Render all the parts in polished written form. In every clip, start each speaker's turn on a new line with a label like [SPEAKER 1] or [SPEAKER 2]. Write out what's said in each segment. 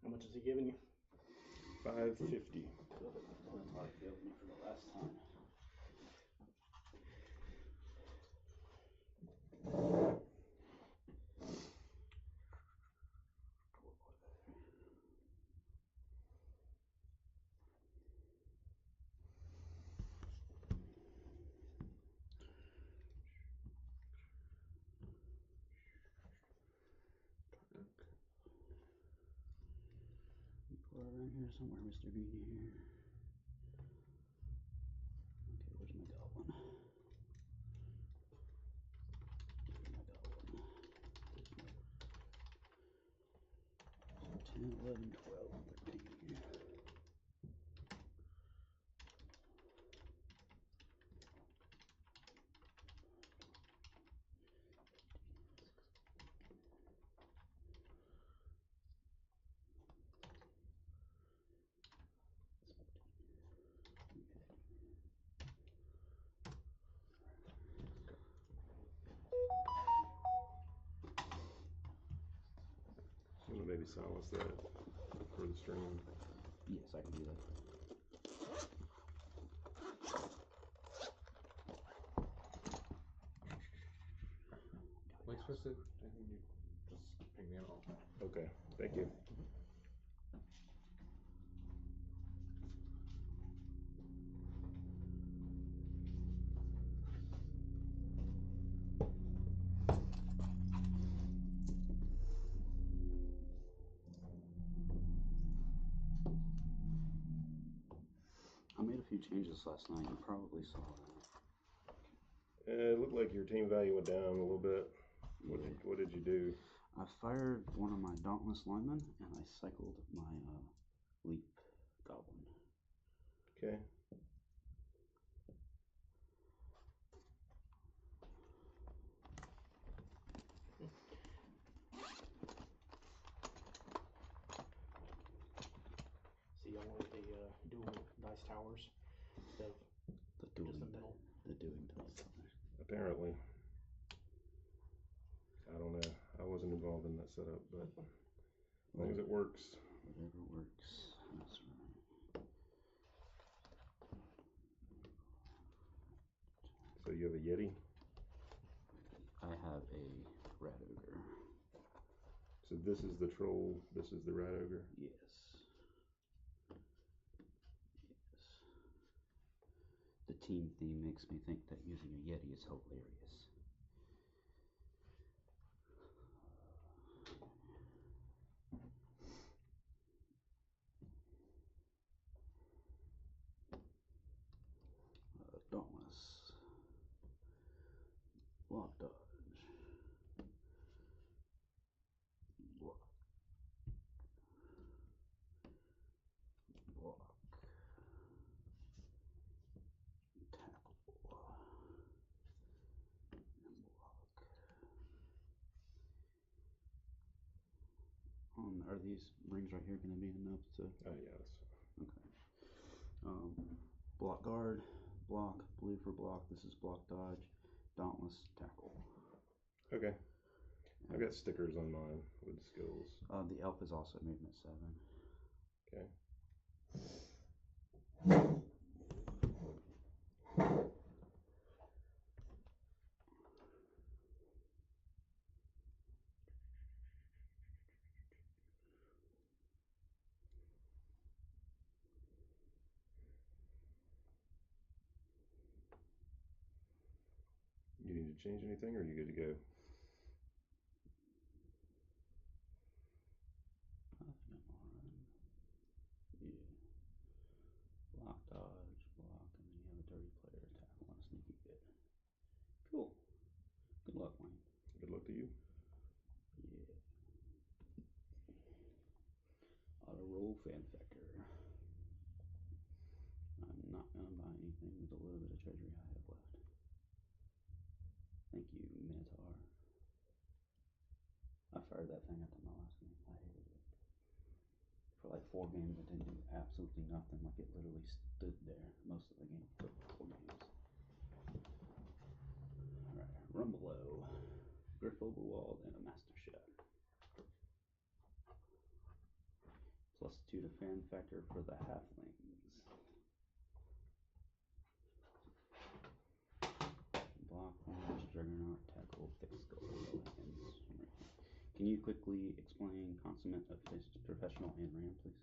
[SPEAKER 1] How much is he giving you?
[SPEAKER 2] $5.50.
[SPEAKER 1] That's what he gave me for the last time. Pull it around here somewhere, Mr. Beanie here. Okay, where's my goblin? Where's my goblin? 10, 11, 12, 13.
[SPEAKER 2] I'm gonna maybe silence that for the stream.
[SPEAKER 1] Yes, I can do that.
[SPEAKER 2] Wait, supposed to? I think you just ping me off. Okay, thank you.
[SPEAKER 1] I made a few changes last night. You probably saw that.
[SPEAKER 2] It looked like your team value went down a little bit. What did you do?
[SPEAKER 1] I fired one of my Dauntless linemen, and I cycled my Leap Goblin.
[SPEAKER 2] Okay.
[SPEAKER 3] So y'all want the dual dice towers instead of just the middle?
[SPEAKER 1] The doing dice towers.
[SPEAKER 2] Apparently. I don't know. I wasn't involved in that setup, but as long as it works.
[SPEAKER 1] Whatever works. That's right.
[SPEAKER 2] So you have a Yeti?
[SPEAKER 1] I have a Rat Ogre.
[SPEAKER 2] So this is the troll, this is the Rat Ogre?
[SPEAKER 1] Yes. The team theme makes me think that using a Yeti is hilarious. Dauntless. Block dodge. Block. Block. Tackle. And block. Are these rings right here going to be enough to?
[SPEAKER 2] Yes.
[SPEAKER 1] Okay. Block guard. Block, blue for block. This is block dodge, dauntless, tackle.
[SPEAKER 2] Okay. I've got stickers on mine with skills.
[SPEAKER 1] The elf is also movement 7.
[SPEAKER 2] Okay. You need to change anything, or are you good to go?
[SPEAKER 1] Yeah. Block, dodge, block, and then you have a dirty player, tackle, and a sneaky bit. Cool. Good luck, Wayne.
[SPEAKER 2] Good luck to you.
[SPEAKER 1] Yeah. Auto roll fan factor. I'm not gonna buy anything with a little bit of treasury I have left. Thank you, Minotaur. I fired that thing after my last game. I hated it. For like 4 games, it didn't do absolutely nothing. Like it literally stood there most of the game for 4 games. Alright, Rumbelow. Griff Overwald, and a Master Chef. +2 defend factor for the halflings. Block, orange, juggernaut, tackle, thick skull, hands. Can you quickly explain consummate, professional, and ram, please?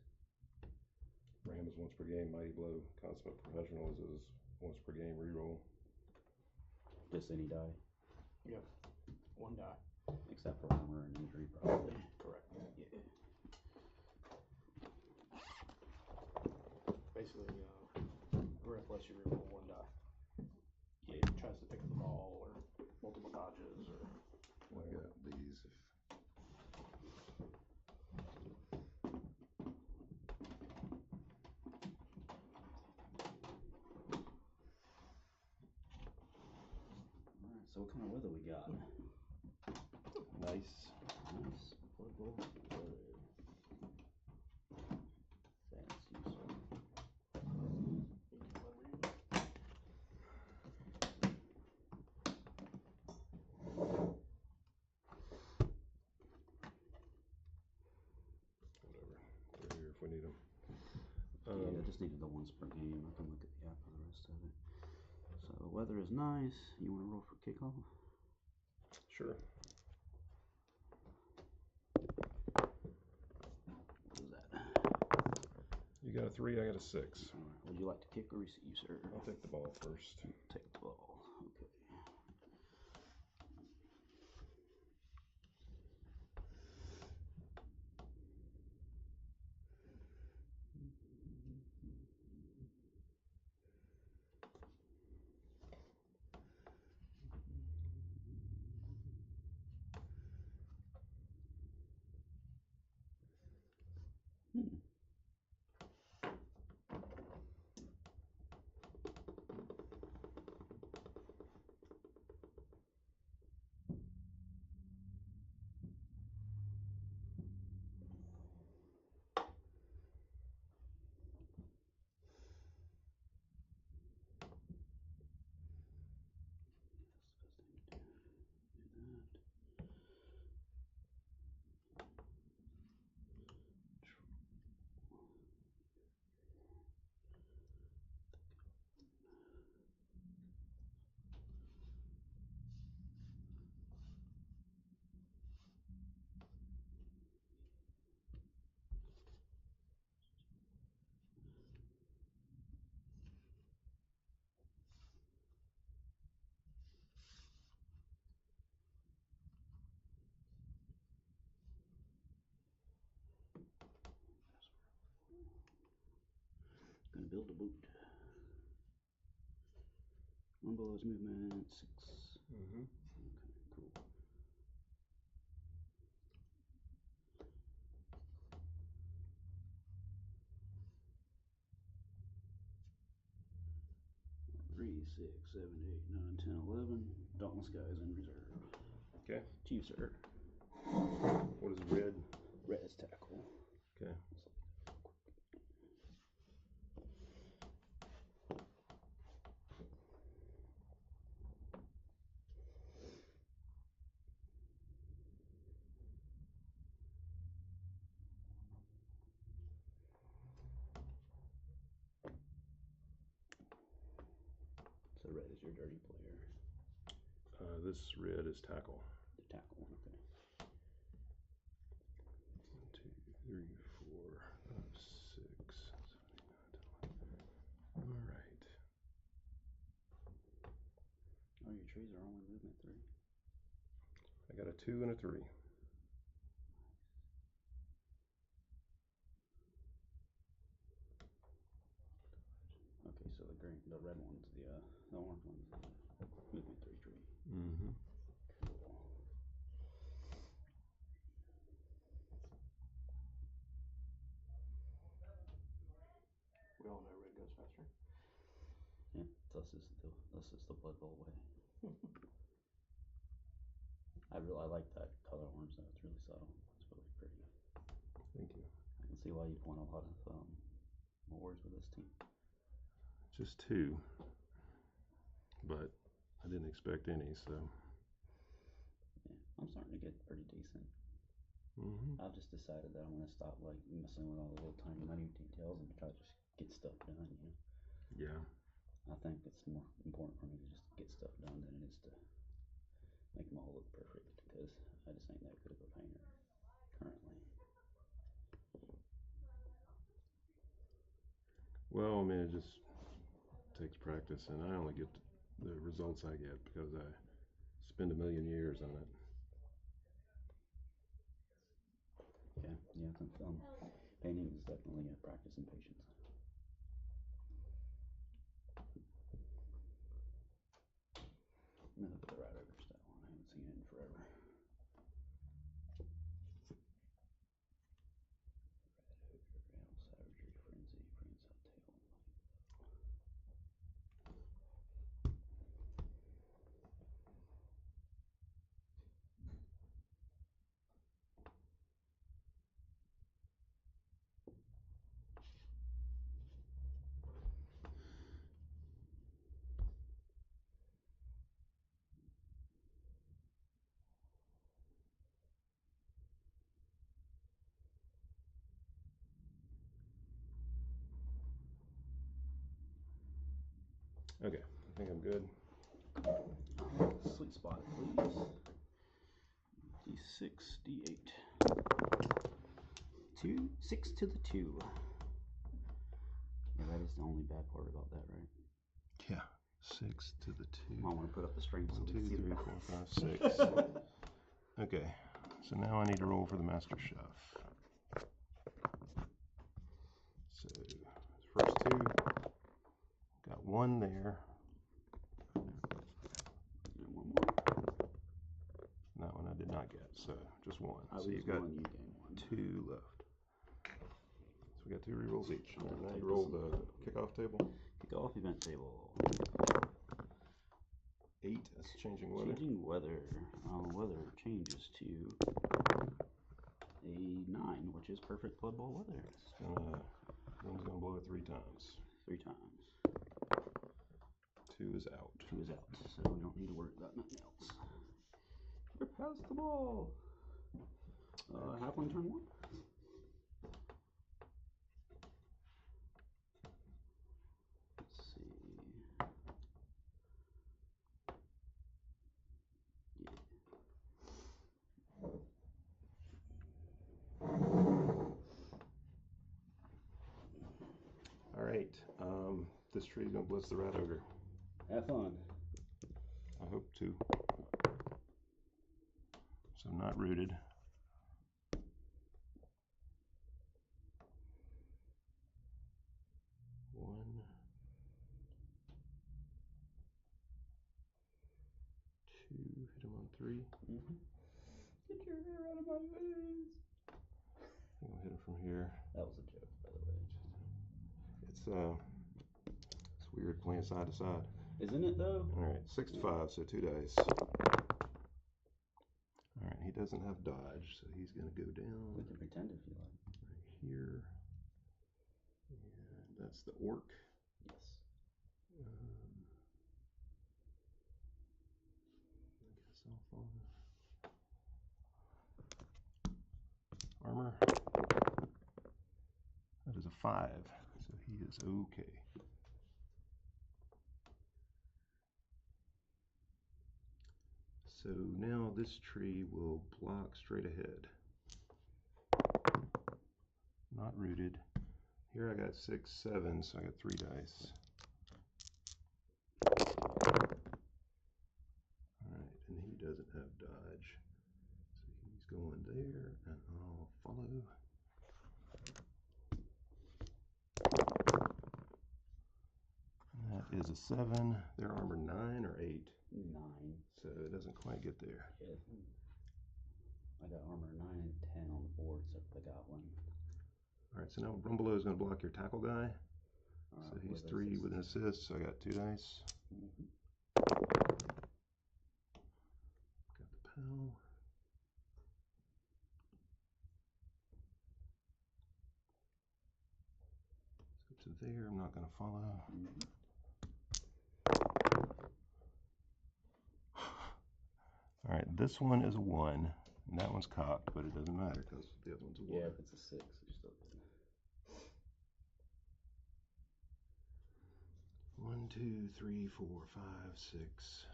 [SPEAKER 4] Ram is once per game, mighty blow. Consummate professional is once per game reroll.
[SPEAKER 1] Just any die?
[SPEAKER 3] Yep. 1 die.
[SPEAKER 1] Except for armor and injury, probably.
[SPEAKER 3] Correct.
[SPEAKER 1] Yeah.
[SPEAKER 3] Basically, Griff lets you reroll 1 die.
[SPEAKER 1] Yeah.
[SPEAKER 3] He tries to pick up the ball or multiple dodges or
[SPEAKER 4] I got these.
[SPEAKER 1] Alright, so what kind of weather we got?
[SPEAKER 4] Nice.
[SPEAKER 1] Nice. Blood bowl. Thanks, you, sir.
[SPEAKER 4] Whatever. They're here if we need them.
[SPEAKER 1] Yeah, I just needed the once per game. I can look at the app for the rest of it. So, weather is nice. You want to roll for kickoff?
[SPEAKER 4] Sure.
[SPEAKER 1] What is that?
[SPEAKER 4] You got a 3, I got a 6.
[SPEAKER 1] Alright, would you like to kick or receive, sir?
[SPEAKER 4] I'll take the ball first.
[SPEAKER 1] Take the ball. Okay. Gonna build a boot. One below's movement 6.
[SPEAKER 4] Mm-hmm.
[SPEAKER 1] Okay, cool. Three, 6, 7, 8, 9, 10, 11. Dauntless guys in reserve.
[SPEAKER 4] Okay.
[SPEAKER 1] To you, sir.
[SPEAKER 4] What is red?
[SPEAKER 1] Red is tackle.
[SPEAKER 4] Okay.
[SPEAKER 1] So red is your dirty player.
[SPEAKER 4] This red is tackle.
[SPEAKER 1] The tackle one, okay.
[SPEAKER 4] 1, 2, 3, 4, 5, 6, 7, 8, 9, 10, 11. All right.
[SPEAKER 1] Oh, your trees are only movement 3.
[SPEAKER 4] I got a 2 and a 3.
[SPEAKER 1] Okay, so the red one's the orange one's the movement 3 tree.
[SPEAKER 4] Mm-hmm.
[SPEAKER 1] Cool.
[SPEAKER 3] we all know red goes faster.
[SPEAKER 1] Yeah, thus is the Blood Bowl way. I like that color orange though. It's really subtle. It's really pretty.
[SPEAKER 4] Thank you.
[SPEAKER 1] I can see why you'd want a lot of Maulers with this team.
[SPEAKER 4] Just 2, but I didn't expect any, so.
[SPEAKER 1] Yeah. I'm starting to get pretty decent.
[SPEAKER 4] Mm-hmm.
[SPEAKER 1] I've just decided that I'm going to stop like messing with all the little tiny minute details and try to just get stuff done, you know.
[SPEAKER 4] Yeah.
[SPEAKER 1] I think it's more important for me to just get stuff done than it is to make them all look perfect, because I just ain't that good of a painter currently.
[SPEAKER 4] Well, I mean, it just takes practice, and I only get the results I get because I spend a million years on it.
[SPEAKER 1] Yeah, painting is definitely a practice and patience. I'm gonna put the right over style on. I haven't seen it in forever. Savagery, frenzy, prehensile tail.
[SPEAKER 4] Okay, I think I'm good.
[SPEAKER 1] Sweet spot, please. D6, D8. 2, 6 to the 2. Yeah, that is the only bad part about that, right?
[SPEAKER 4] Yeah, 6 to the 2.
[SPEAKER 1] I want to put up the strength.
[SPEAKER 4] 1, 2, 3, 4, 5, 6. Okay, so now I need to roll for the master chef. So, first 2. Got 1 there.
[SPEAKER 1] And one more.
[SPEAKER 4] That one I did not get, so just 1.
[SPEAKER 1] I
[SPEAKER 4] So you've got
[SPEAKER 1] one, you gain 1.
[SPEAKER 4] 2 left. So we got 2 rerolls each. All right, now you roll the kickoff table.
[SPEAKER 1] Kickoff event table.
[SPEAKER 4] 8, that's changing weather.
[SPEAKER 1] Changing weather. Weather changes to a 9, which is perfect Blood Bowl weather.
[SPEAKER 4] Wind's gonna blow it 3 times.
[SPEAKER 1] 3 times.
[SPEAKER 4] 2 is out.
[SPEAKER 1] 2 is out, so we don't need to worry about nothing else. We're past the ball. Halfling turn 1. Let's see. Yeah.
[SPEAKER 4] All right. This tree's gonna blitz the rat ogre.
[SPEAKER 1] Have fun.
[SPEAKER 4] I hope to. So not rooted. One, 2, hit him on 3.
[SPEAKER 1] Get your hair out of my face.
[SPEAKER 4] I'm gonna hit him from here.
[SPEAKER 1] That was a joke, by the way.
[SPEAKER 4] It's weird playing side to side.
[SPEAKER 1] Isn't it though?
[SPEAKER 4] All right, 6 to 5, so 2 dice. All right, he doesn't have dodge, so he's gonna go down.
[SPEAKER 1] We can pretend if you like.
[SPEAKER 4] Right here, and that's the orc.
[SPEAKER 1] Yes.
[SPEAKER 4] I guess I'll follow. Armor. That is a 5, so he is okay. So now this tree will block straight ahead. Not rooted. Here I got 6, 7, so I got 3 dice. Alright, and he doesn't have dodge. So he's going there, and I'll follow. That is a 7. Their armor 9 or 8?
[SPEAKER 1] 9.
[SPEAKER 4] So it doesn't quite get there.
[SPEAKER 1] Yeah. I got armor 9 and 10 on the board, so I got one.
[SPEAKER 4] Alright, so now Rumbelow is going to block your tackle guy. So he's 3 with an assist, so I got 2 dice. Got the POW. So to there, I'm not going to follow. All right, this one is a 1, and that one's cocked, but it doesn't matter because the other one's a 1.
[SPEAKER 1] Yeah, if it's a 6, it's still good.
[SPEAKER 4] 1, 2, 3, 4, 5, 6,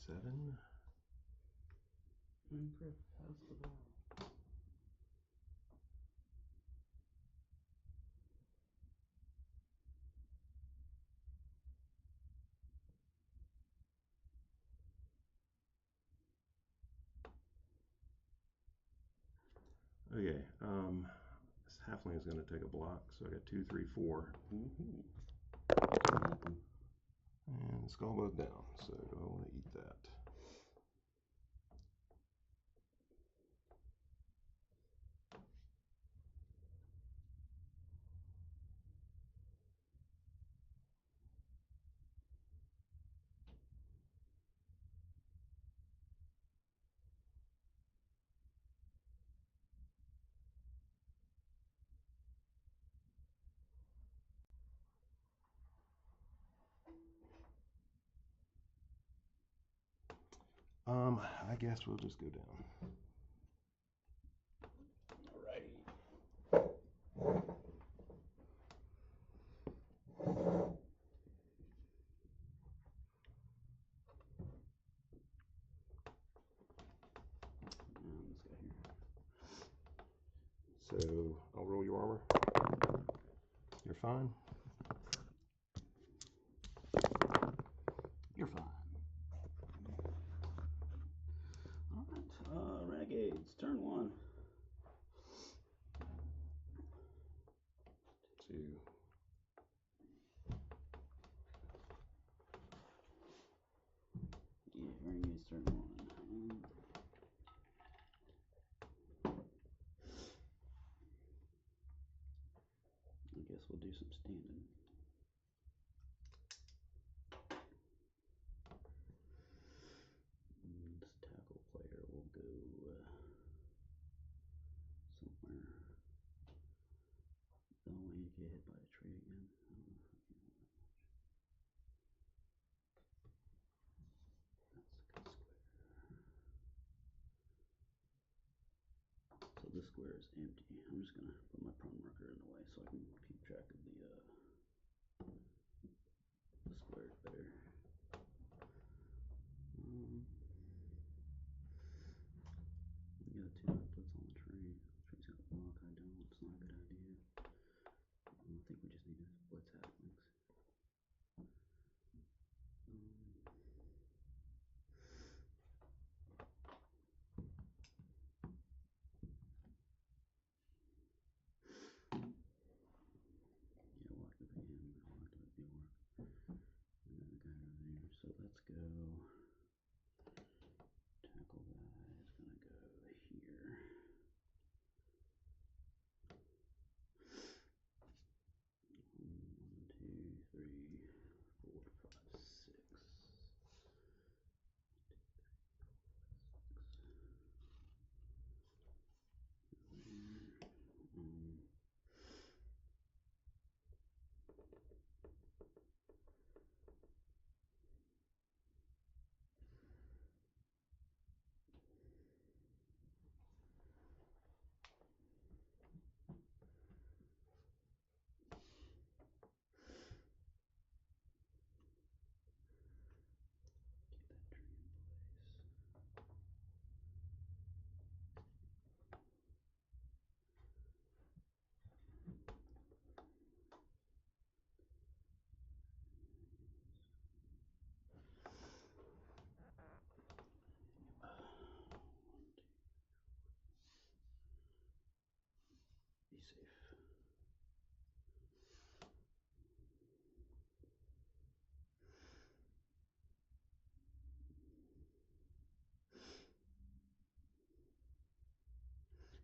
[SPEAKER 4] 7.
[SPEAKER 1] Minecraft has the ball.
[SPEAKER 4] Okay, this halfling is going to take a block, so I got 2, 3, 4. And the skull goes down, so do I want to eat that? I guess we'll just go down.
[SPEAKER 1] Alrighty. This guy here.
[SPEAKER 4] So I'll roll your armor. You're fine.
[SPEAKER 1] You're fine. Alright, Renegades, turn 1.
[SPEAKER 4] 2.
[SPEAKER 1] Yeah, Renegades, turn 1. I guess we'll do some standing. This tackle player will go somewhere. Don't want you to get hit by a tree again. I don't know if I can do that much. That's a good square. So this square is empty. I'm just gonna put my prone marker in the way so I can keep track of the squares better. We got 2 outputs on the tree. The tree's got a block. I don't. It's not a good idea. I think we just need to blitz halflings. Yeah, walk with him. I walked with Bjork. And then the guy over there. So let's go. Tackle guy is gonna go here. 1, 2, 3, 4, 5, 6. Be safe.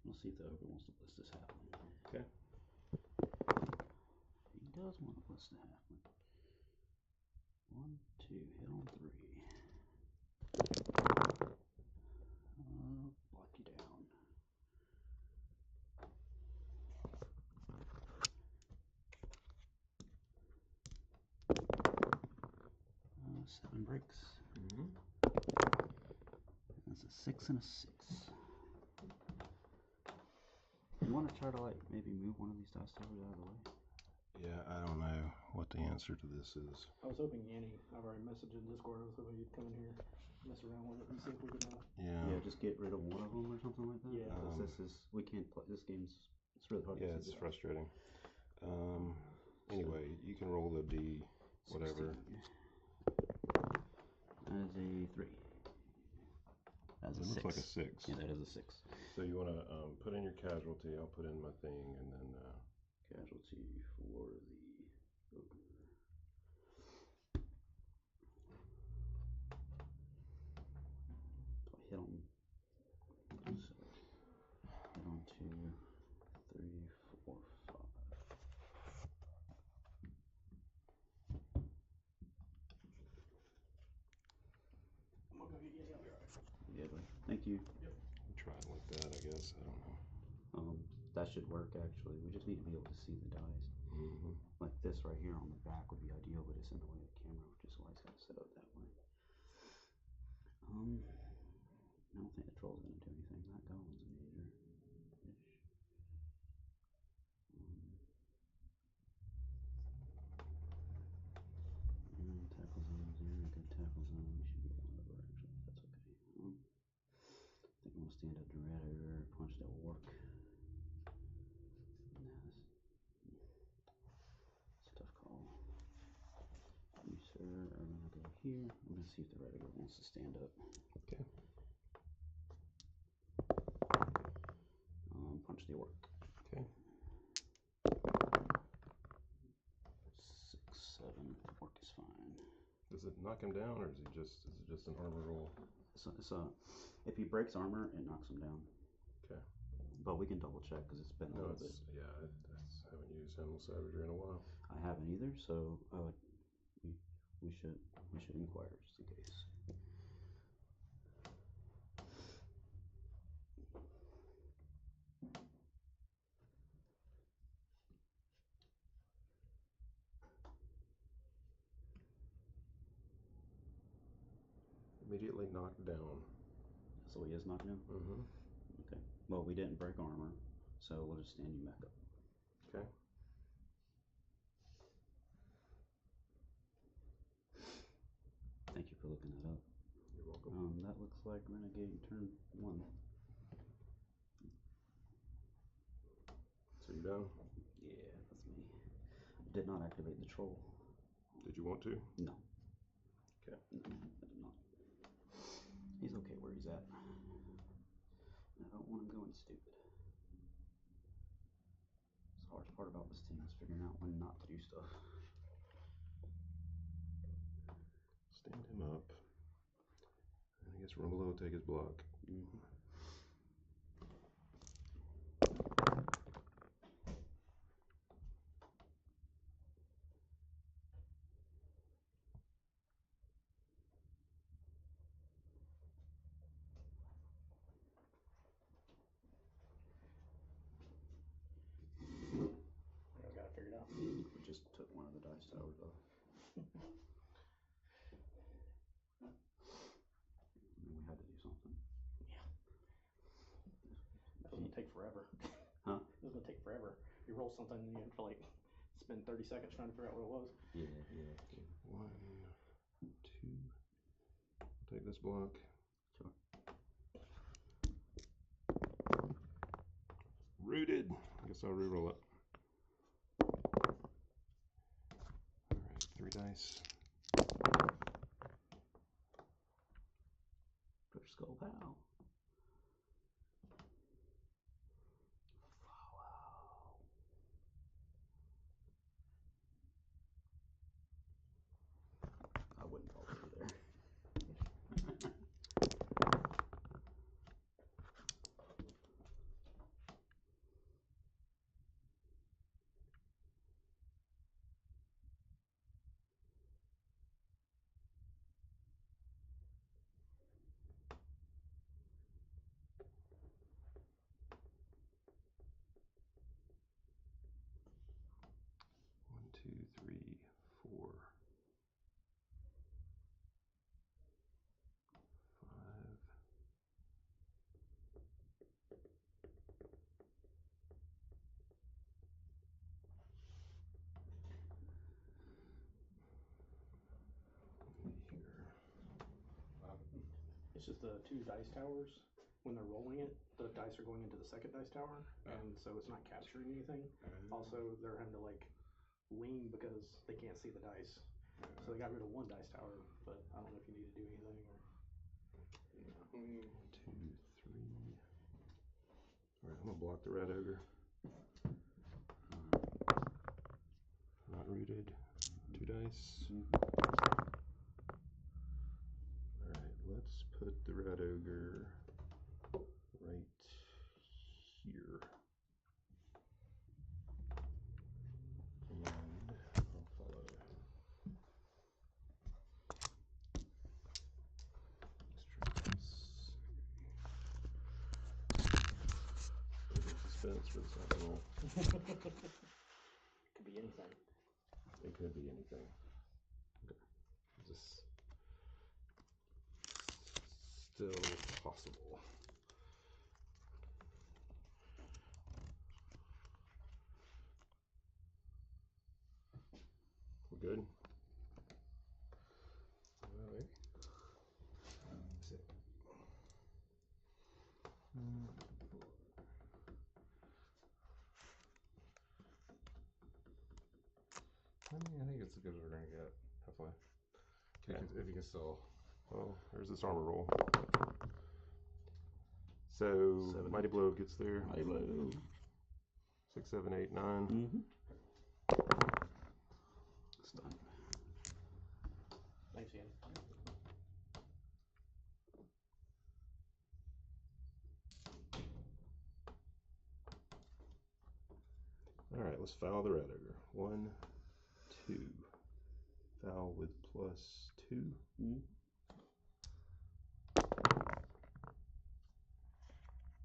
[SPEAKER 1] We'll see if the ogre wants to blitz this halfling.
[SPEAKER 4] Okay.
[SPEAKER 1] He does want to blitz the halfling. 1, 2, hit on 3. Block you down. 7 breaks. a 6 and a 6. You want to try to like maybe move one of these dice towers out of the way?
[SPEAKER 4] Yeah, I don't know what the answer to this is.
[SPEAKER 3] I was hoping Yanni, I've already messaged in Discord, I was hoping you'd come in here, mess around with it and see if we could
[SPEAKER 1] Yeah, just get rid of one of them or something like that.
[SPEAKER 3] Yeah.
[SPEAKER 1] This is we can't play this game's. It's really hard.
[SPEAKER 4] Yeah, it's frustrating. Anyway, you can roll the D, whatever.
[SPEAKER 1] 16. That is a 3. That's a 6.
[SPEAKER 4] Looks like a 6.
[SPEAKER 1] Yeah, that is a 6.
[SPEAKER 4] So you want to put in your casualty. I'll put in my thing, and then
[SPEAKER 1] Casualty for the ogre. So I hit on. So hit on 2, 3, 4, 5.
[SPEAKER 3] I'm gonna go get Yanni. I'll be right back.
[SPEAKER 1] Yeah, but thank you.
[SPEAKER 4] try it like that, I guess. I don't know.
[SPEAKER 1] That should work actually. We just need to be able to see the dice.
[SPEAKER 4] Mm-hmm.
[SPEAKER 1] Like this right here on the back would be ideal, but it's in the way of the camera, which is why it's got to set up that way. I don't think the troll's gonna do anything. That goblin's a major-ish. Tackle zone, 0, good tackle zone. We should get one over actually, if that's okay. I think I'm gonna stand up to red punch that will work. It's a tough call. You sir are gonna go here. I'm gonna see if the red wants to stand up.
[SPEAKER 4] Okay.
[SPEAKER 1] Punch the orc.
[SPEAKER 4] Okay.
[SPEAKER 1] 6, 7. Orc is fine.
[SPEAKER 4] Does it knock him down, or is it just an armor roll?
[SPEAKER 1] So if he breaks armor, it knocks him down.
[SPEAKER 4] Okay.
[SPEAKER 1] But we can double check because it's been a little bit.
[SPEAKER 4] Yeah, I haven't used Animal Savagery in a while.
[SPEAKER 1] I haven't either, so we should inquire just in case.
[SPEAKER 4] Immediately knocked down.
[SPEAKER 1] So he is knocked down?
[SPEAKER 4] Mm-hmm.
[SPEAKER 1] Okay. Well, we didn't break armor, so we'll just stand you back up.
[SPEAKER 4] Okay.
[SPEAKER 1] Thank you for looking that up.
[SPEAKER 4] You're welcome.
[SPEAKER 1] That looks like Renegade turn 1.
[SPEAKER 4] So you done?
[SPEAKER 1] Yeah, that's me. Did not activate the troll.
[SPEAKER 4] Did you want to?
[SPEAKER 1] No.
[SPEAKER 4] Okay.
[SPEAKER 1] No, I did not. He's okay where he's at. I don't want him going stupid. The hardest part about this team is figuring out when not to do stuff.
[SPEAKER 4] Stand him up. And I guess Rumble will take his block.
[SPEAKER 1] Mm-hmm.
[SPEAKER 3] I got it figured out.
[SPEAKER 1] We just took one of the dice towers off. We had to do something.
[SPEAKER 3] Yeah. That was gonna take forever.
[SPEAKER 1] Huh?
[SPEAKER 3] It was gonna take forever. You roll something and you have to like spend 30 seconds trying to figure out what it was.
[SPEAKER 1] Yeah.
[SPEAKER 4] 1, 2. I'll take this block.
[SPEAKER 1] Sure.
[SPEAKER 4] Rooted. I guess I'll reroll it. Alright, 3 dice.
[SPEAKER 1] Push skull pow. I wouldn't follow you there.
[SPEAKER 3] just the 2 dice towers. When they're rolling it, the dice are going into the second dice tower, and so it's not capturing anything. Also, they're having to like lean because they can't see the dice. So they got rid of 1 dice tower, but I don't know if you need to do anything or.
[SPEAKER 4] 2, 3. All right, I'm gonna block the red ogre. Not rooted. 2 dice. All right, let's put the red ogre right here. And I'll follow. Suspense for the second roll.
[SPEAKER 3] Could be anything.
[SPEAKER 4] It could be anything. Okay. Just still possible. We good? All right. Sit.
[SPEAKER 2] I think it's as good as we're gonna get. Hopefully,
[SPEAKER 4] Okay.
[SPEAKER 2] if you can still.
[SPEAKER 4] Well, there's this armor roll. So
[SPEAKER 1] 7.
[SPEAKER 4] Mighty Blow gets there.
[SPEAKER 1] Mighty Blow.
[SPEAKER 4] 6, 7, 8, 9.
[SPEAKER 1] Stun.
[SPEAKER 3] Thanks, Ian.
[SPEAKER 4] All right, let's foul the red ogre. 1, 2. Foul with +2.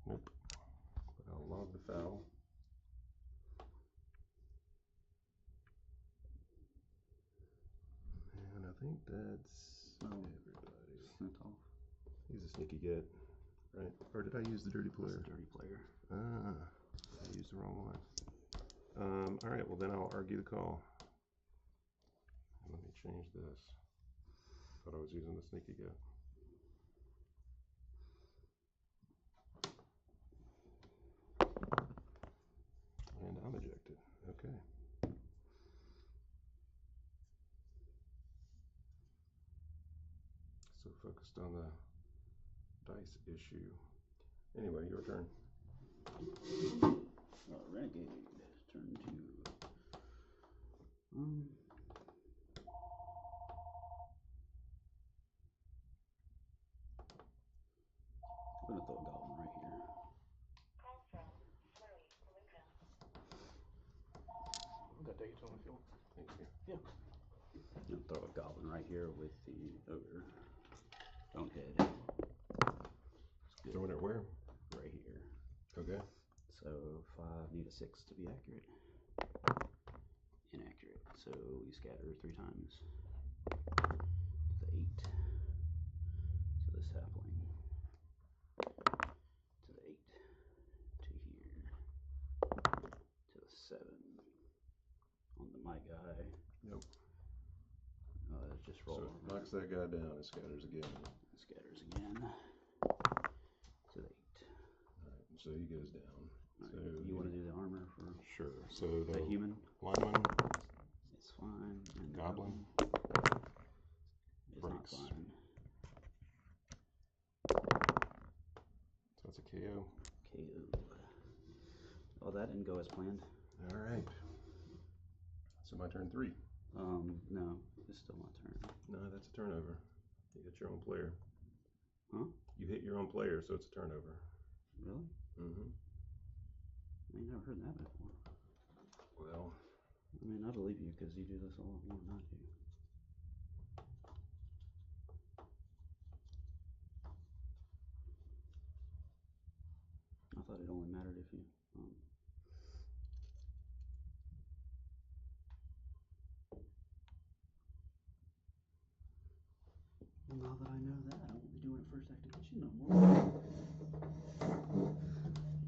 [SPEAKER 4] Nope. But I'll log the foul. And I think that's everybody.
[SPEAKER 1] That's all.
[SPEAKER 4] He's a sneaky get, right? Or did I use the dirty player?
[SPEAKER 1] Dirty player.
[SPEAKER 4] Ah, I used the wrong one. All right, well then I'll argue the call. Let me change this. Thought I was using the sneaky get. And I'm ejected. Okay. So focused on the dice issue. Anyway, your turn.
[SPEAKER 1] Renegade. Turn 2. I'm gonna throw a goblin right here.
[SPEAKER 3] I'm gonna take it to him if you want.
[SPEAKER 4] Thank you.
[SPEAKER 3] Yeah.
[SPEAKER 1] I'm gonna throw a goblin right here with the ogre. Don't hit.
[SPEAKER 4] Throwing it where?
[SPEAKER 1] Right here.
[SPEAKER 4] Okay.
[SPEAKER 1] So 5, need a 6 to be accurate. Inaccurate. So we scatter 3 times. To the 8. To this halfling. To the 8. To here. To the 7. On the my guy.
[SPEAKER 4] Yep.
[SPEAKER 1] Just roll.
[SPEAKER 4] So it knocks that guy down and scatters again.
[SPEAKER 1] Scatters again. To the 8.
[SPEAKER 4] Alright, so he goes down.
[SPEAKER 1] Right,
[SPEAKER 4] So
[SPEAKER 1] you want to do the armor for
[SPEAKER 4] Sure. So
[SPEAKER 1] the human?
[SPEAKER 4] lineman
[SPEAKER 1] It's fine. And the
[SPEAKER 4] Goblin
[SPEAKER 1] is
[SPEAKER 4] breaks.
[SPEAKER 1] not fine.
[SPEAKER 4] So that's a KO.
[SPEAKER 1] KO. Oh, that didn't go as planned.
[SPEAKER 4] Alright. So my turn 3.
[SPEAKER 1] No, it's still my turn.
[SPEAKER 4] No, that's a turnover. You hit your own player.
[SPEAKER 1] Huh?
[SPEAKER 4] You hit your own player, so it's a turnover.
[SPEAKER 1] Really?
[SPEAKER 4] Mm-hmm.
[SPEAKER 1] I ain't never heard that before.
[SPEAKER 4] Well,
[SPEAKER 1] I mean, I believe you because you do this a lot more than I do. I thought it only mattered if you. Now that I know that, I won't be doing it first activation no more.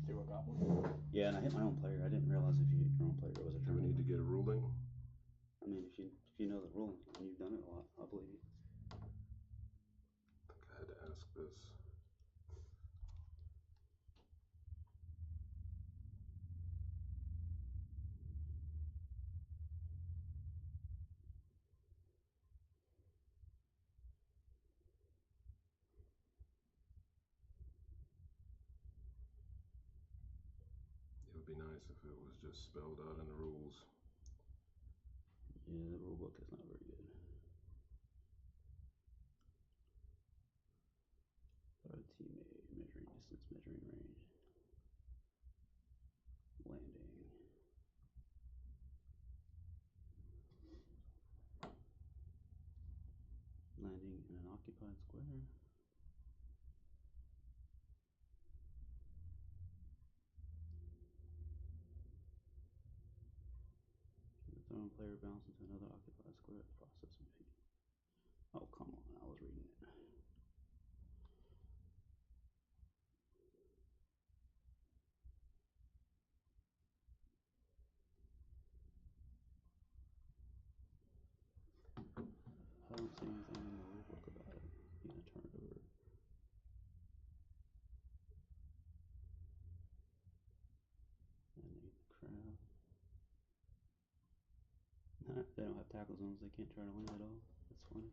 [SPEAKER 3] Through a goblin?
[SPEAKER 1] Yeah, and I hit my own player. I didn't realize if you hit your own player, it was a
[SPEAKER 4] do
[SPEAKER 1] turn.
[SPEAKER 4] we need to get a ruling?
[SPEAKER 1] I mean, if you know the ruling and you've done it a lot, I believe you.
[SPEAKER 4] I think I had to ask this. be nice if it was just spelled out in the rules.
[SPEAKER 1] Yeah, the rule book is not very good. Teammate, measuring distance, measuring range. Landing. Landing in an occupied square. The thrown player bounces into another occupied square. Process repeat. Oh, come on. I was reading it. I don't see anything in the rule book about it being a turnover. Landing the crowd. They don't have tackle zones. They can't try to land at all. That's funny.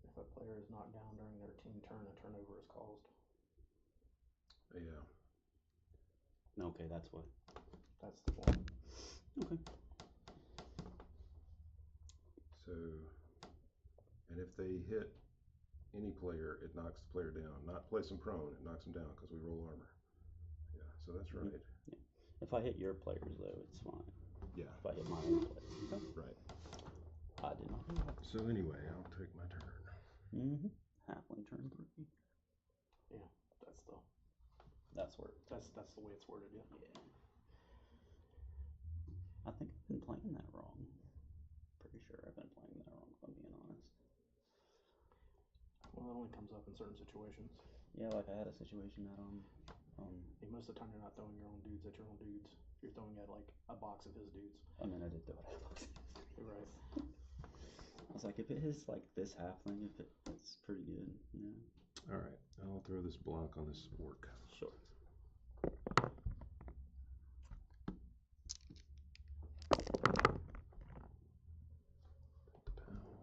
[SPEAKER 3] If a player is knocked down during their team turn, a turnover is caused.
[SPEAKER 4] Yeah.
[SPEAKER 1] Okay, that's what.
[SPEAKER 3] That's the point.
[SPEAKER 1] Okay.
[SPEAKER 4] So, and if they hit any player, it knocks the player down. Not place them prone, it knocks them down because we roll armor. Yeah, so that's right.
[SPEAKER 1] Yeah. If I hit your players, though, it's fine.
[SPEAKER 4] Yeah.
[SPEAKER 1] If I hit my own players. Okay.
[SPEAKER 4] Right.
[SPEAKER 1] I did not do that.
[SPEAKER 4] So anyway, I'll take my turn.
[SPEAKER 1] Mm-hmm. Halfling turn 3.
[SPEAKER 3] Yeah,
[SPEAKER 1] That's where.
[SPEAKER 3] that's the way it's worded. Yeah.
[SPEAKER 1] Yeah. I think I've been playing that wrong. Pretty sure I've been playing that wrong, if I'm being honest.
[SPEAKER 3] Well, it only comes up in certain situations.
[SPEAKER 1] Yeah, like I had a situation that
[SPEAKER 3] Most of the time you're not throwing your own dudes at your own dudes. You're throwing at like a box of his dudes.
[SPEAKER 1] I mean, I did throw it out.
[SPEAKER 3] Right.
[SPEAKER 1] I was like, if it is like this halfling, it's pretty good, you know.
[SPEAKER 4] All right, I'll throw this block on this orc.
[SPEAKER 1] Sure.
[SPEAKER 4] The pow.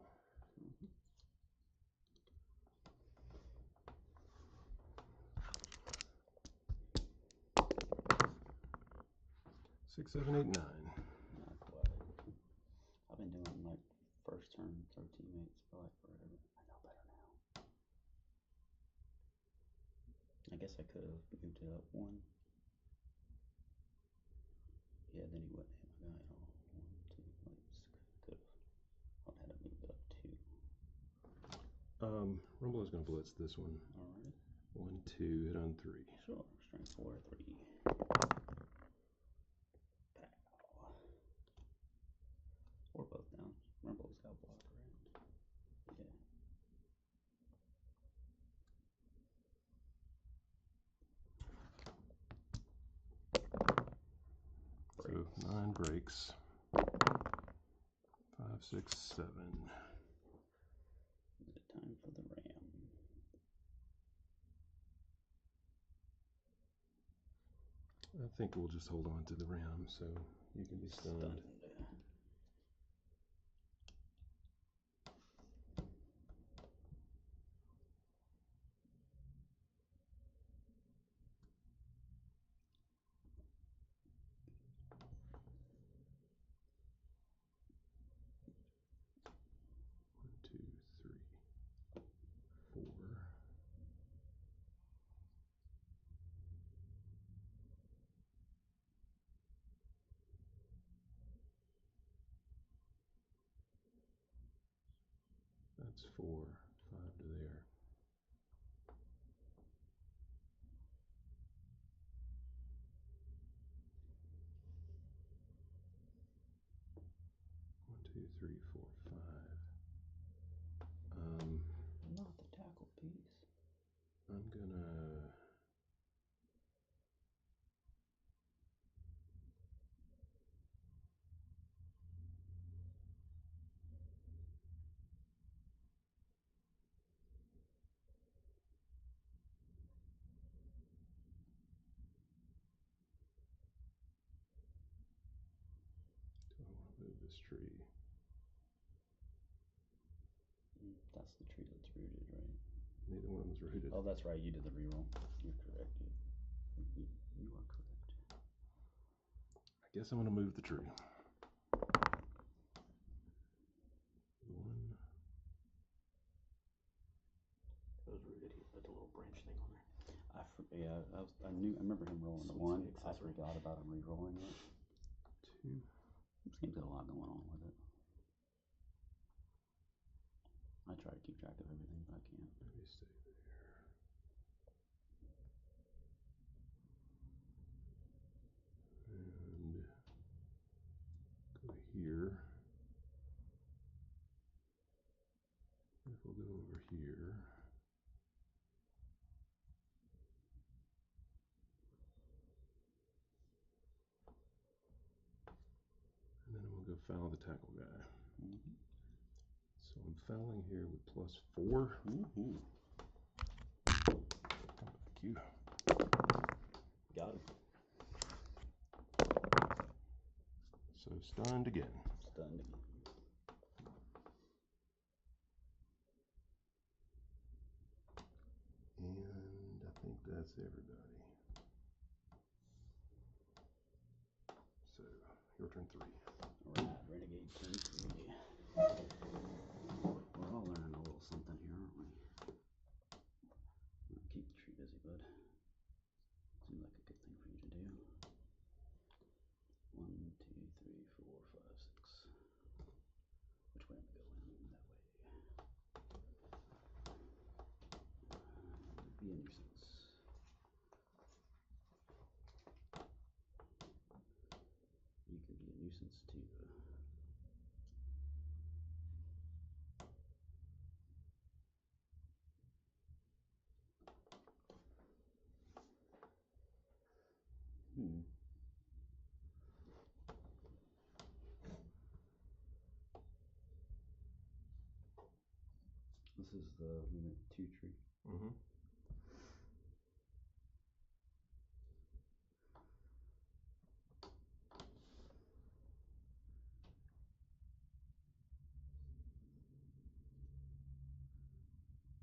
[SPEAKER 4] 6, 7, 8, 9.
[SPEAKER 1] Not quite. I've been doing like first turn throw teammates for like forever. I know better now. I guess I could have moved it up 1. Yeah, then he wouldn't hit my guy at all. 1, 2, like, could have. I would have had to move it up 2.
[SPEAKER 4] Rumble is going to blitz this one.
[SPEAKER 1] Alright.
[SPEAKER 4] 1, 2, hit on 3.
[SPEAKER 1] Sure. Strength 4, 3. Pow. Or both down. Rumble's got block, right? Yeah.
[SPEAKER 4] So 9 breaks. 5, 6, 7.
[SPEAKER 1] Is it time for the ram?
[SPEAKER 4] I think we'll just hold on to the ram so you can be stunned. One, two, three, 4. That's 4, 5 to there. One, two, three, 4, 5.
[SPEAKER 1] Not the tackle piece.
[SPEAKER 4] I'm gonna this tree.
[SPEAKER 1] That's the tree that's rooted, right?
[SPEAKER 4] Neither one of them is rooted.
[SPEAKER 1] Oh, that's right. You did the reroll. You're correct. You are correct.
[SPEAKER 4] I guess I'm going to move the tree. 1.
[SPEAKER 3] It was rooted. He put the little branch thing on there.
[SPEAKER 1] I remember him rolling the
[SPEAKER 3] Sweet,
[SPEAKER 1] 1.
[SPEAKER 3] sweet
[SPEAKER 1] I
[SPEAKER 3] accessory.
[SPEAKER 1] forgot about him re-rolling it.
[SPEAKER 4] 2.
[SPEAKER 1] Seems to have a lot going on with it. I try to keep track of everything, but I can't.
[SPEAKER 4] Let me stay there. And go here. If we'll go over here. And then I'm going to go foul the tackle guy.
[SPEAKER 1] Mm-hmm.
[SPEAKER 4] So I'm fouling here with +4.
[SPEAKER 1] Mm-hmm.
[SPEAKER 4] Thank you.
[SPEAKER 1] Got him.
[SPEAKER 4] So stunned again.
[SPEAKER 1] Stunned again.
[SPEAKER 4] And I think that's everybody. So, your turn 3.
[SPEAKER 1] Alright, Renegade turn 3. We're all learning a little something here, aren't we? Keep the tree busy, bud. Seems like a good thing for you to do. 1, 2, 3, 4, 5, 6. Which way am I going? That way. Be a nuisance. You can be a nuisance too. This is the limit 2 tree.
[SPEAKER 4] Mm-hmm.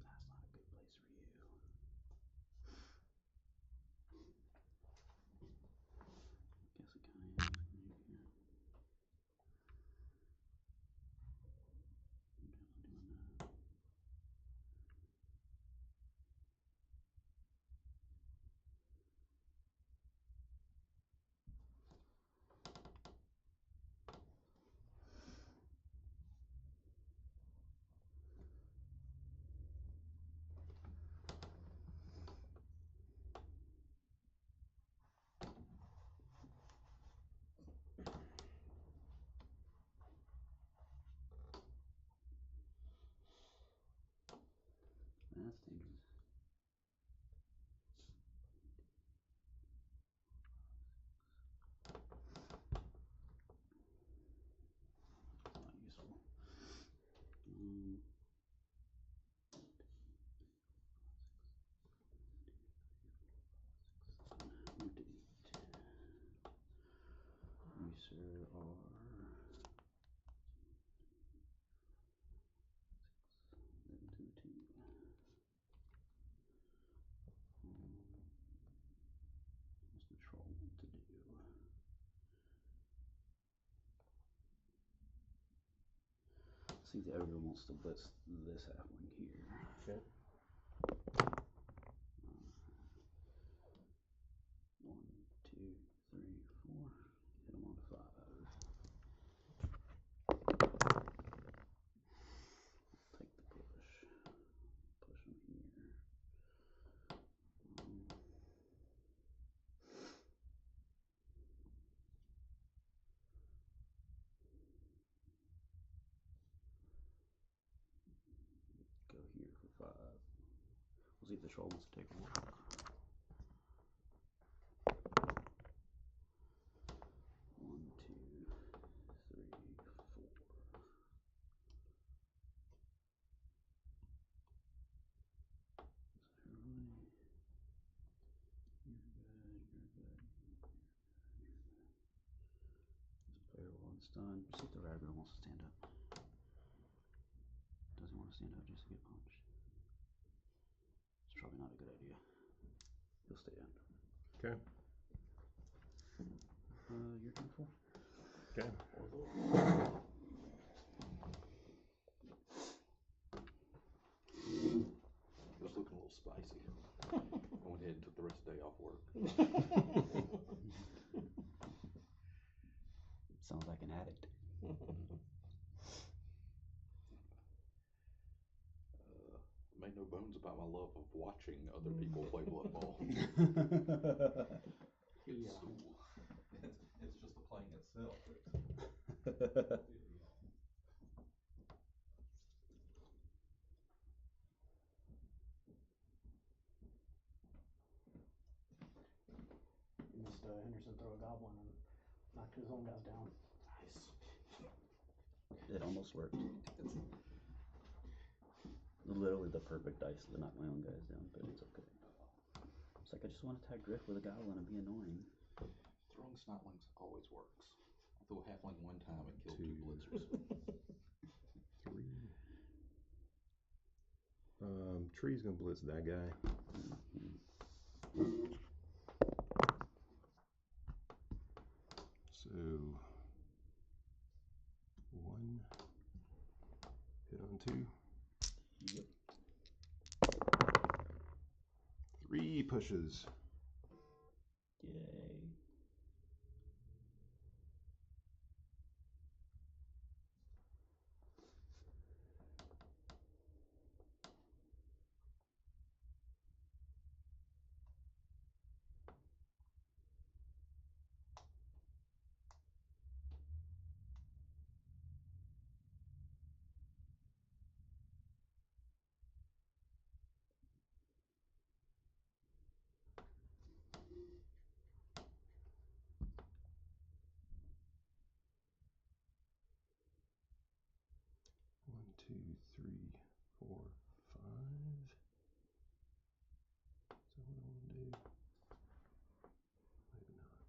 [SPEAKER 1] That's not a good place for you. Guess it kind of is right here. I'm doing that. That's dangerous. Not useful. Moved to 8. You, sir, are 11 to 2. What's the troll want to do? See if the ogre wants to blitz this halfling here.
[SPEAKER 4] Okay.
[SPEAKER 1] 1, 2, 3, 4. Hit him on 5. Take the push. Push him here. Go here for 5. We'll see if the troll wants to take a walk. 1, 2, 3, 4. You're good. This player will It's done. See if the rad girl wants to stand up. Doesn't want to stand up just to get punched. It's probably not a good idea. He'll stay down.
[SPEAKER 4] Okay.
[SPEAKER 1] Your turn 4.
[SPEAKER 4] Okay.
[SPEAKER 2] It was looking a little spicy. I went ahead and took the rest of the day off work.
[SPEAKER 1] Sounds like an addict.
[SPEAKER 2] Made no bones about my love of watching other people play blood ball.
[SPEAKER 3] Yeah.
[SPEAKER 2] It's just the playing itself.
[SPEAKER 3] Missed Henderson throw a goblin and knocked his own guys down.
[SPEAKER 2] Nice.
[SPEAKER 1] It almost worked. Literally the perfect dice to knock my own guys down, but it's okay. It's like I just want to tag drift with a goblin and be annoying.
[SPEAKER 2] Throwing snotlings always works. I threw a halfling one time and killed 2 blitzers.
[SPEAKER 4] 3. Tree's gonna blitz that guy. So 1 hit on 2.
[SPEAKER 1] Yep.
[SPEAKER 4] 3 pushes.
[SPEAKER 1] Yay.
[SPEAKER 4] One, 2, 3, 4, 5. Is that what I want to do? Maybe not.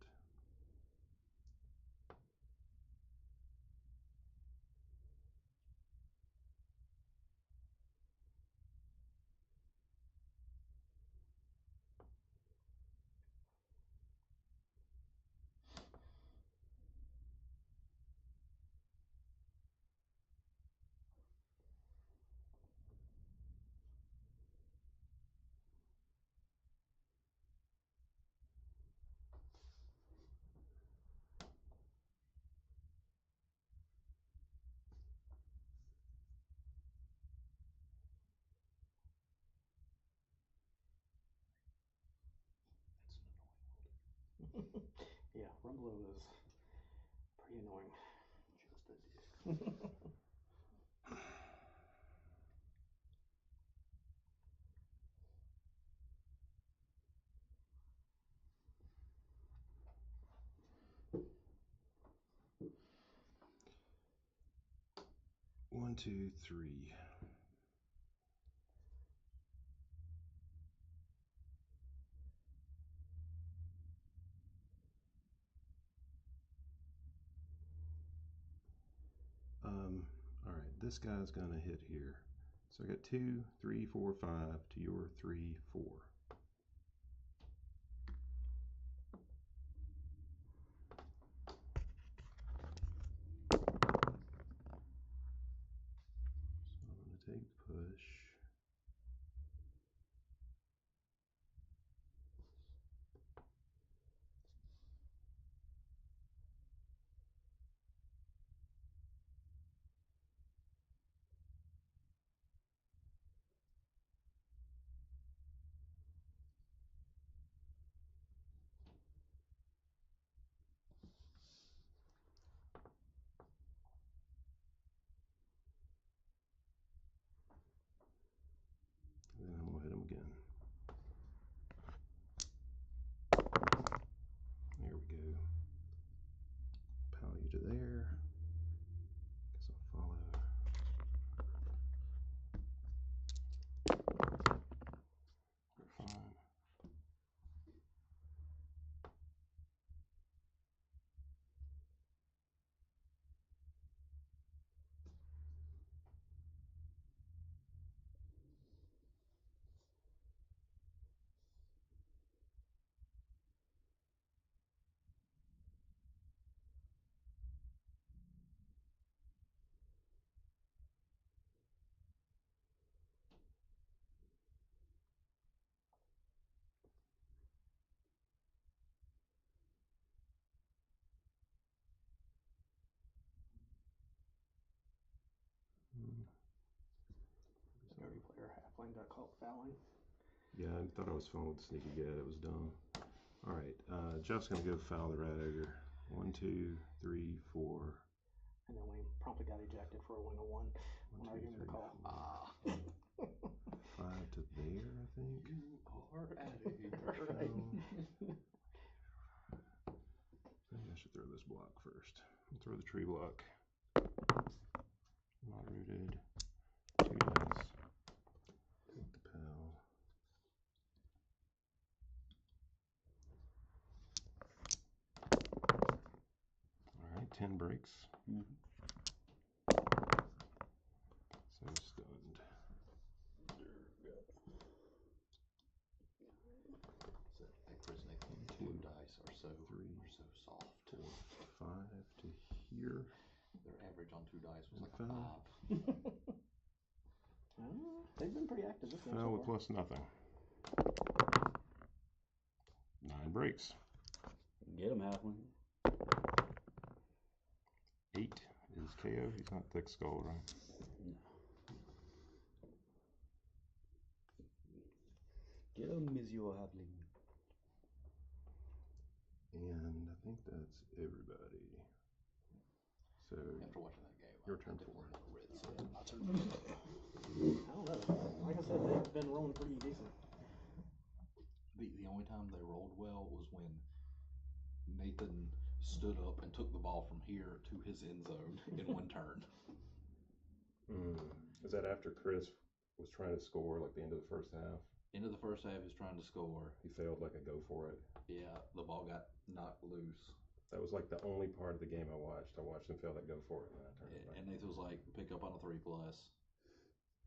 [SPEAKER 3] Yeah, Rumblo is pretty annoying.
[SPEAKER 2] Just a dick.
[SPEAKER 4] 1, 2, 3. All right, this guy's gonna hit here. So I got 2, 3, 4, 5 to your 3, 4. So I'm gonna take push.
[SPEAKER 3] fouling.
[SPEAKER 4] Yeah, I thought I was fine with the sneaky get. It was dumb. All right, Jeff's gonna go foul the rat ogre. 1, 2, 3, 4.
[SPEAKER 3] And then we promptly got ejected for a wing of 1 when arguing the call.
[SPEAKER 4] 5 to there, I think.
[SPEAKER 2] You are out of here.
[SPEAKER 4] Maybe I should throw this block first. I'll throw the tree block. Not rooted. 2 dice. Take the pal. Alright, 10 breaks.
[SPEAKER 1] Mm-hmm.
[SPEAKER 4] So stunned.
[SPEAKER 2] So, hey, Chris, Nick, blue dice are so soft.
[SPEAKER 4] 4, 5 to here.
[SPEAKER 2] Their average on 2 dice was
[SPEAKER 4] And
[SPEAKER 2] like
[SPEAKER 4] foul.
[SPEAKER 2] 5.
[SPEAKER 3] They've been pretty active this game.
[SPEAKER 4] Foul
[SPEAKER 3] So
[SPEAKER 4] with
[SPEAKER 3] far.
[SPEAKER 4] plus nothing. 9 breaks.
[SPEAKER 1] Get him, Halfling.
[SPEAKER 4] 8 is KO. He's not thick skull, right?
[SPEAKER 1] No. Get him, Monsieur Halfling.
[SPEAKER 4] And I think that's everybody. So
[SPEAKER 2] After watching that game,
[SPEAKER 4] your
[SPEAKER 2] I
[SPEAKER 4] turn
[SPEAKER 2] definitely
[SPEAKER 4] 4.
[SPEAKER 2] want to red
[SPEAKER 3] Yeah,
[SPEAKER 2] side.
[SPEAKER 3] my turn. I don't know. Like I said, they've been rolling pretty decent.
[SPEAKER 2] The only time they rolled well was when Nathan stood up and took the ball from here to his end zone in 1 turn.
[SPEAKER 4] Is that after Chris was trying to score, like the end of the first half?
[SPEAKER 2] End of the first half, he's trying to score.
[SPEAKER 4] He failed like a go for it.
[SPEAKER 2] Yeah, the ball got knocked loose.
[SPEAKER 4] That was like the only part of the game I watched. I watched him fail that go for it, and then I turned it back.
[SPEAKER 2] And Nathan was like, pick up on a 3+,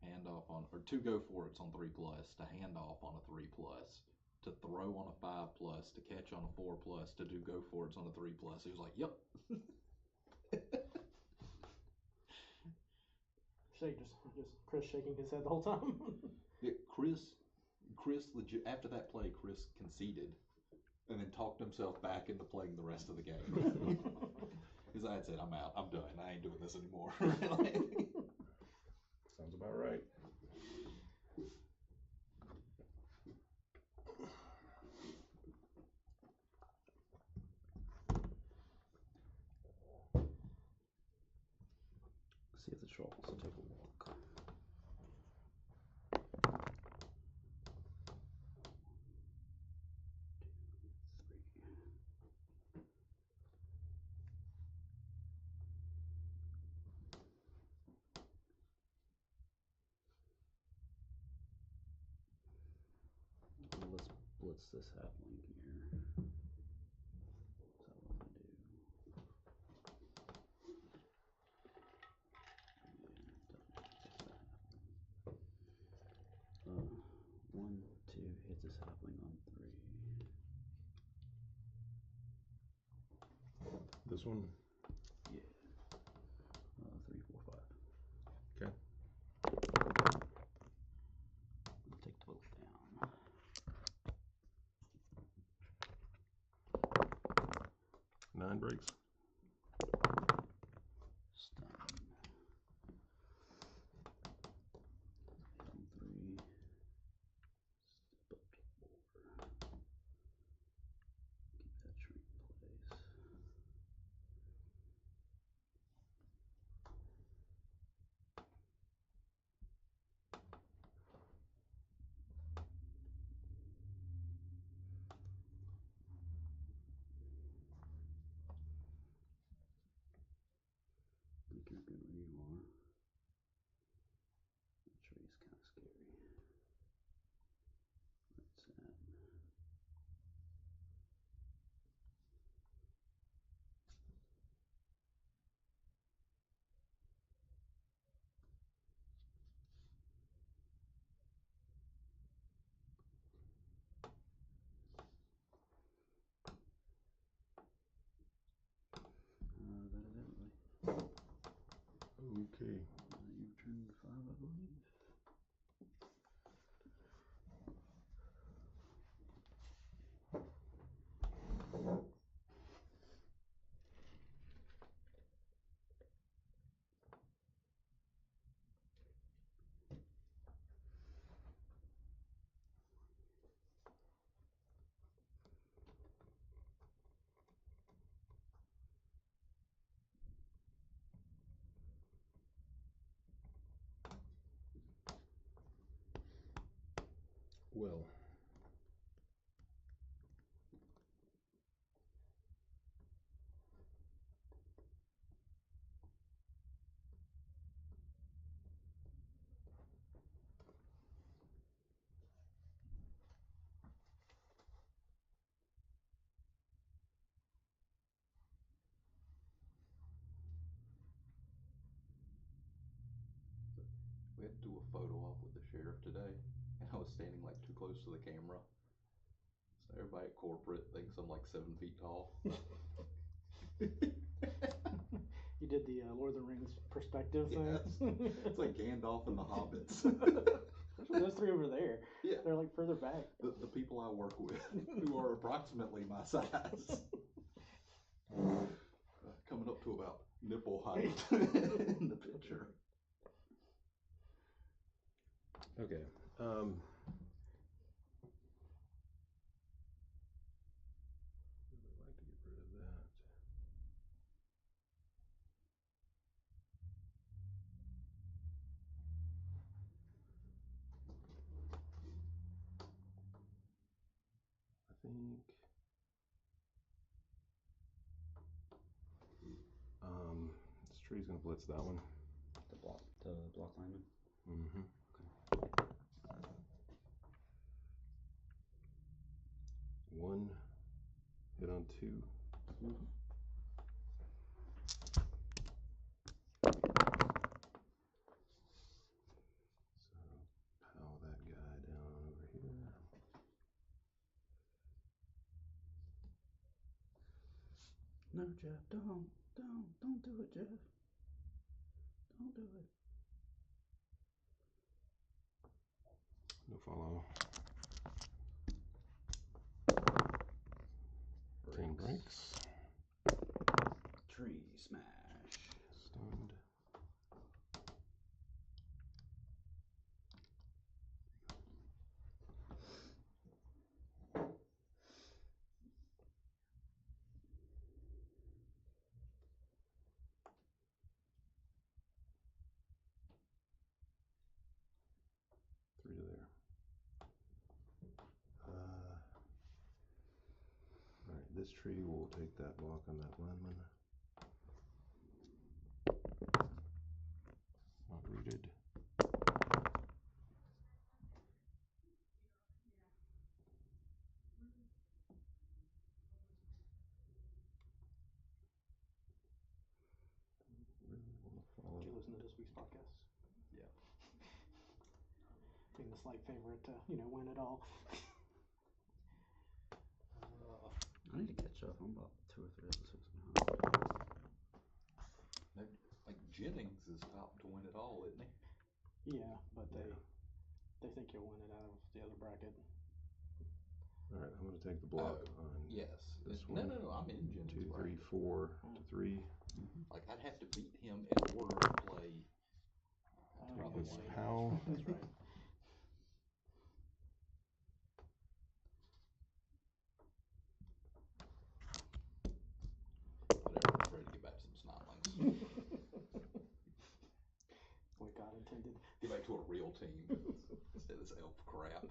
[SPEAKER 2] hand off on, or 2 go for it's on 3+, to hand off on a 3+, to throw on a 5+, to catch on a 4+, to do go for it's on a 3+. He was like, yep.
[SPEAKER 3] Just Chris shaking his head the whole time.
[SPEAKER 2] Yeah, Chris legit, after that play, Chris conceded and then talked himself back into playing the rest of the game. Because I had said, I'm out, I'm done, I ain't doing this anymore.
[SPEAKER 4] Sounds about right.
[SPEAKER 1] See if the troll wants to take a walk. Well, let's blitz this halfling here. That's what I want to do. Yeah, 1, 2 hits this halfling on 3.
[SPEAKER 4] This one?
[SPEAKER 1] Yeah. 3, 4, 5.
[SPEAKER 4] Okay.
[SPEAKER 1] I'll take the both down.
[SPEAKER 4] Nine breaks.
[SPEAKER 1] Stun. Hit on 3. Step up to 4. Keep that tree in place. I think you're good where you are. That tree's kind of scary. What's that? That is everybody.
[SPEAKER 4] Okay.
[SPEAKER 1] Your turn 5, I believe.
[SPEAKER 4] Will.
[SPEAKER 2] We had to do a photo op with the sheriff today, and I was standing like too close to the camera. So everybody at corporate thinks I'm like 7 feet tall.
[SPEAKER 3] You did the Lord of the Rings perspective thing.
[SPEAKER 2] Yes. It's like Gandalf and the Hobbits.
[SPEAKER 3] Those three over there.
[SPEAKER 2] Yeah.
[SPEAKER 3] They're like further back.
[SPEAKER 2] The people I work with, who are approximately my size. Coming up to about nipple height in the picture.
[SPEAKER 4] Okay. Really like to get rid of that. I think this tree's gonna blitz that one.
[SPEAKER 1] The block lineman.
[SPEAKER 4] Mm-hmm.
[SPEAKER 1] Okay.
[SPEAKER 4] One hit on 2.
[SPEAKER 1] Mm-hmm.
[SPEAKER 4] So pow that guy down over here.
[SPEAKER 1] No, Jeff, don't do it, Jeff. Don't do it.
[SPEAKER 4] No follow. 10 breaks.
[SPEAKER 1] Tree smash.
[SPEAKER 4] Stunned. Three to there. Alright, this tree will take that block on that lineman. Not rooted. Really want to follow.
[SPEAKER 3] Did you listen to this week's podcast?
[SPEAKER 2] Yeah.
[SPEAKER 3] Being the slight favorite to, win it all.
[SPEAKER 1] I need to catch up. I'm about 2 or 3 episodes behind.
[SPEAKER 2] Like Jennings is top to win it all, isn't he?
[SPEAKER 3] Yeah, but they think you'll win it out of the other bracket.
[SPEAKER 4] Alright, I'm going to take the block on
[SPEAKER 2] Yes.
[SPEAKER 4] this
[SPEAKER 2] No,
[SPEAKER 4] one.
[SPEAKER 2] I'm in Jennings
[SPEAKER 4] 2, 3,
[SPEAKER 2] bracket.
[SPEAKER 4] 4 to 3.
[SPEAKER 2] Like I'd have to beat him in order to play.
[SPEAKER 4] Take
[SPEAKER 2] Probably
[SPEAKER 4] this
[SPEAKER 2] one.
[SPEAKER 4] POW.
[SPEAKER 3] That's right.
[SPEAKER 2] Whatever, I'm ready to get back to some snotlings.
[SPEAKER 3] What God intended.
[SPEAKER 2] Get back to a real team instead of this elf crap.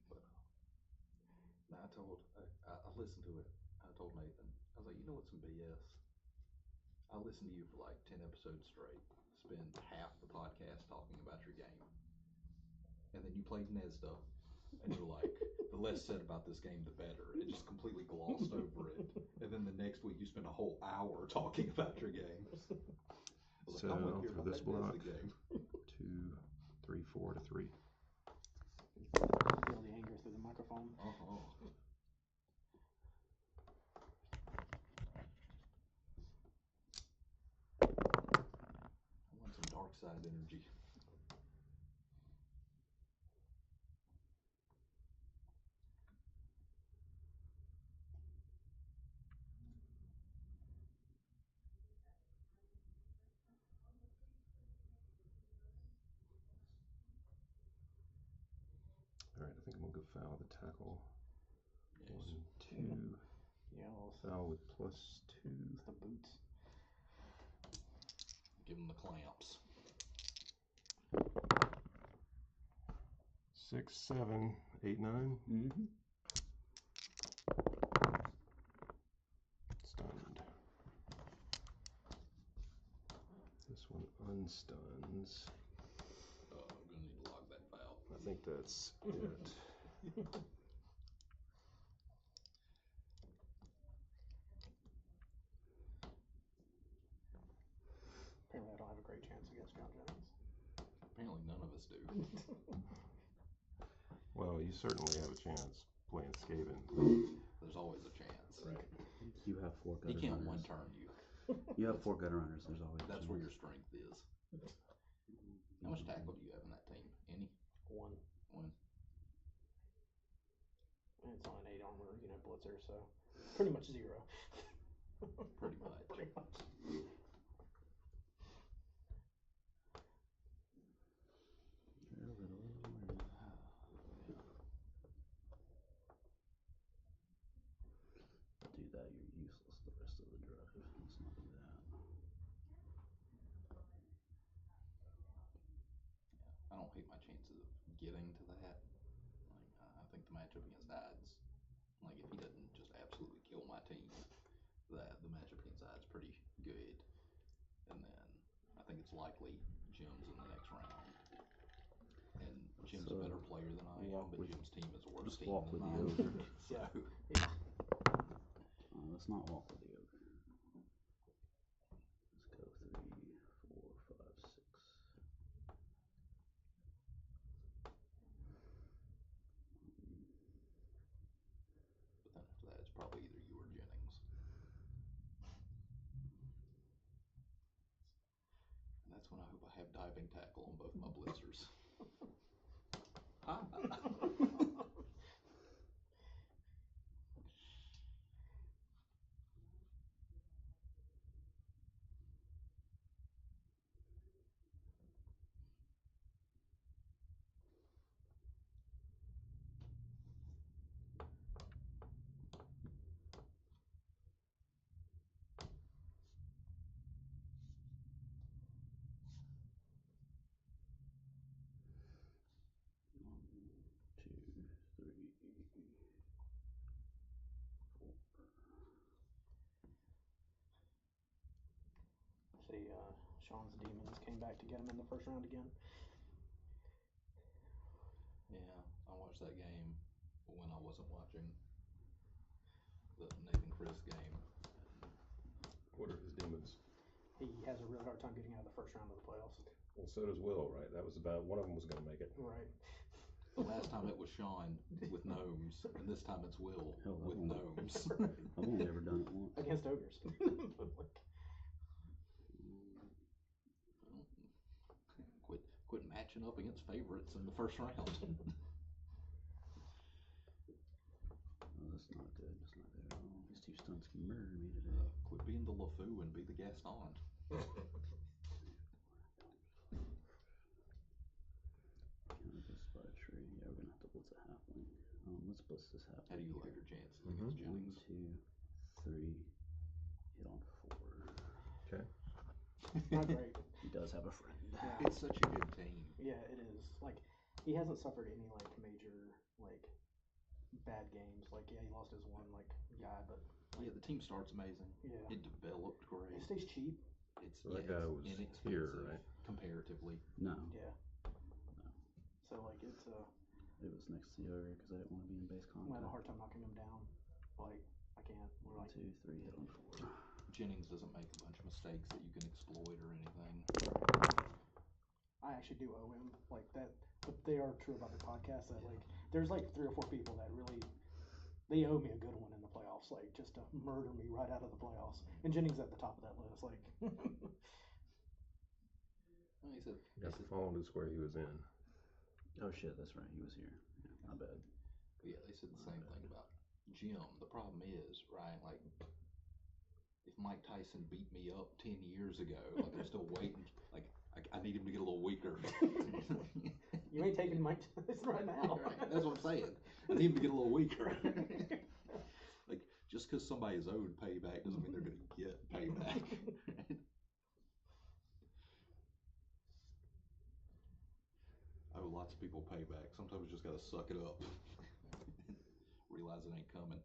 [SPEAKER 2] But no, I listened to it. I told Nathan, I was like, you know what's some BS? I listened to you for like 10 episodes straight, spend half the podcast talking about your game. And then you played Nesda, and you're like, the less said about this game, the better. It just completely glossed over it. And then the next week, you spent a whole hour talking about your games.
[SPEAKER 4] So for this block, 2, 3, 4 to 3.
[SPEAKER 3] Feel the anger through the microphone.
[SPEAKER 2] I want some dark side energy.
[SPEAKER 4] Alright, I think I'm going to go foul the tackle.
[SPEAKER 2] Yes.
[SPEAKER 4] 1, 2.
[SPEAKER 3] Yeah, well,
[SPEAKER 4] Foul with +2.
[SPEAKER 3] it's the boots.
[SPEAKER 2] Give him the clamps.
[SPEAKER 4] 6, 7, 8, 9.
[SPEAKER 1] Mm-hmm.
[SPEAKER 4] Stunned. This one unstuns.
[SPEAKER 2] Oh, I'm gonna need to log that file.
[SPEAKER 4] I think that's it.
[SPEAKER 3] Apparently I don't have a great chance against John Jennings.
[SPEAKER 2] Apparently none of us do.
[SPEAKER 4] Well, you certainly have a chance playing Skaven.
[SPEAKER 2] There's always a chance.
[SPEAKER 4] Right.
[SPEAKER 1] You have 4 gutter
[SPEAKER 2] He can't
[SPEAKER 1] runners.
[SPEAKER 2] one turn you.
[SPEAKER 1] You have 4 gutter runners. There's always.
[SPEAKER 2] That's
[SPEAKER 1] a
[SPEAKER 2] where
[SPEAKER 1] chance.
[SPEAKER 2] your strength is. How much tackle do you have in that team? Any?
[SPEAKER 3] 1.
[SPEAKER 2] One.
[SPEAKER 3] And it's on an 8 armor, blitzer, so pretty much 0.
[SPEAKER 2] Pretty much.
[SPEAKER 3] Pretty much.
[SPEAKER 1] You're a little worried. Do that, you're useless the rest of the drive. Let's not do that.
[SPEAKER 2] I don't hate my chances of getting to that. I think the matchup against odds, if he doesn't just absolutely kill my team, that the matchup against odds pretty good. And then I think it's likely Jim's in the next round. And Jim's a better player than I am, but Jim's team is a worse
[SPEAKER 1] Just
[SPEAKER 2] team
[SPEAKER 1] walk
[SPEAKER 2] than
[SPEAKER 1] with the
[SPEAKER 2] mine.
[SPEAKER 1] ogre.
[SPEAKER 2] So
[SPEAKER 3] Yeah.
[SPEAKER 1] Let's not walk with the ogre. Let's go 3, 4, 5, 6.
[SPEAKER 2] But then after that, it's probably either you or Jennings. And that's when I hope I have diving tackle on both my blitzers.
[SPEAKER 3] See, Sean's demons came back to get him in the first round again.
[SPEAKER 2] Yeah, I watched that game when I wasn't watching the Nathan Chris game.
[SPEAKER 4] What are his demons?
[SPEAKER 3] He has a really hard time getting out of the first round of the playoffs.
[SPEAKER 4] Well, so does Will, right? That was about one of them was going to make it.
[SPEAKER 3] Right.
[SPEAKER 2] The last time it was Sean with gnomes, and this time it's Will with gnomes.
[SPEAKER 1] I've only ever done it once.
[SPEAKER 3] Against ogres.
[SPEAKER 2] Quit matching up against favorites in the first round.
[SPEAKER 1] Oh, that's not good. That's not good at all. These 2 stunts can murder me today.
[SPEAKER 2] Quit being the LeFou and be the Gaston.
[SPEAKER 1] Cannabis by a tree. Yeah, we're gonna have to blitz a halfling. Let's blitz this halfling.
[SPEAKER 2] How do you like your chances against
[SPEAKER 1] 1,
[SPEAKER 2] Jennings?
[SPEAKER 1] 2, 3. Hit on 4.
[SPEAKER 4] Okay.
[SPEAKER 3] Not great.
[SPEAKER 1] He does have a friend.
[SPEAKER 3] Yeah.
[SPEAKER 2] It's such a good team.
[SPEAKER 3] Yeah, it is. He hasn't suffered any, major, bad games. He lost his one, guy, but...
[SPEAKER 2] Yeah, the team starts amazing.
[SPEAKER 3] Yeah.
[SPEAKER 2] It developed great.
[SPEAKER 3] It stays cheap.
[SPEAKER 2] It's,
[SPEAKER 4] So that guy was
[SPEAKER 2] inexpensive
[SPEAKER 4] here, right?
[SPEAKER 2] comparatively.
[SPEAKER 1] No.
[SPEAKER 3] Yeah.
[SPEAKER 1] No.
[SPEAKER 3] So, it's,
[SPEAKER 1] It was next to the ogre because I didn't want to be in base
[SPEAKER 3] I
[SPEAKER 1] contact.
[SPEAKER 3] have a hard time knocking him down. I can't. We're
[SPEAKER 1] 1, 2, 3. Hit on 4.
[SPEAKER 2] Jennings doesn't make a bunch of mistakes that you can exploit or anything.
[SPEAKER 3] I actually do owe him that, but they are true about the podcast that there's 3 or 4 people that really they owe me a good one in the playoffs, just to murder me right out of the playoffs. And Jennings at the top of that list,
[SPEAKER 2] Well, he said,
[SPEAKER 4] Got to fall into the square he was in.
[SPEAKER 1] Oh shit, that's right. He was here. Yeah, my bad.
[SPEAKER 2] yeah, they said the same thing about Jim. The problem is, right, if Mike Tyson beat me up 10 years ago, I'm still waiting, I need him to get a little weaker.
[SPEAKER 3] You ain't taking Mike Tyson right now.
[SPEAKER 2] Right, that's what I'm saying. I need him to get a little weaker. Just because somebody is owed payback doesn't mean they're going to get payback. I owe lots of people payback. Sometimes we just got to suck it up. Realize it ain't coming.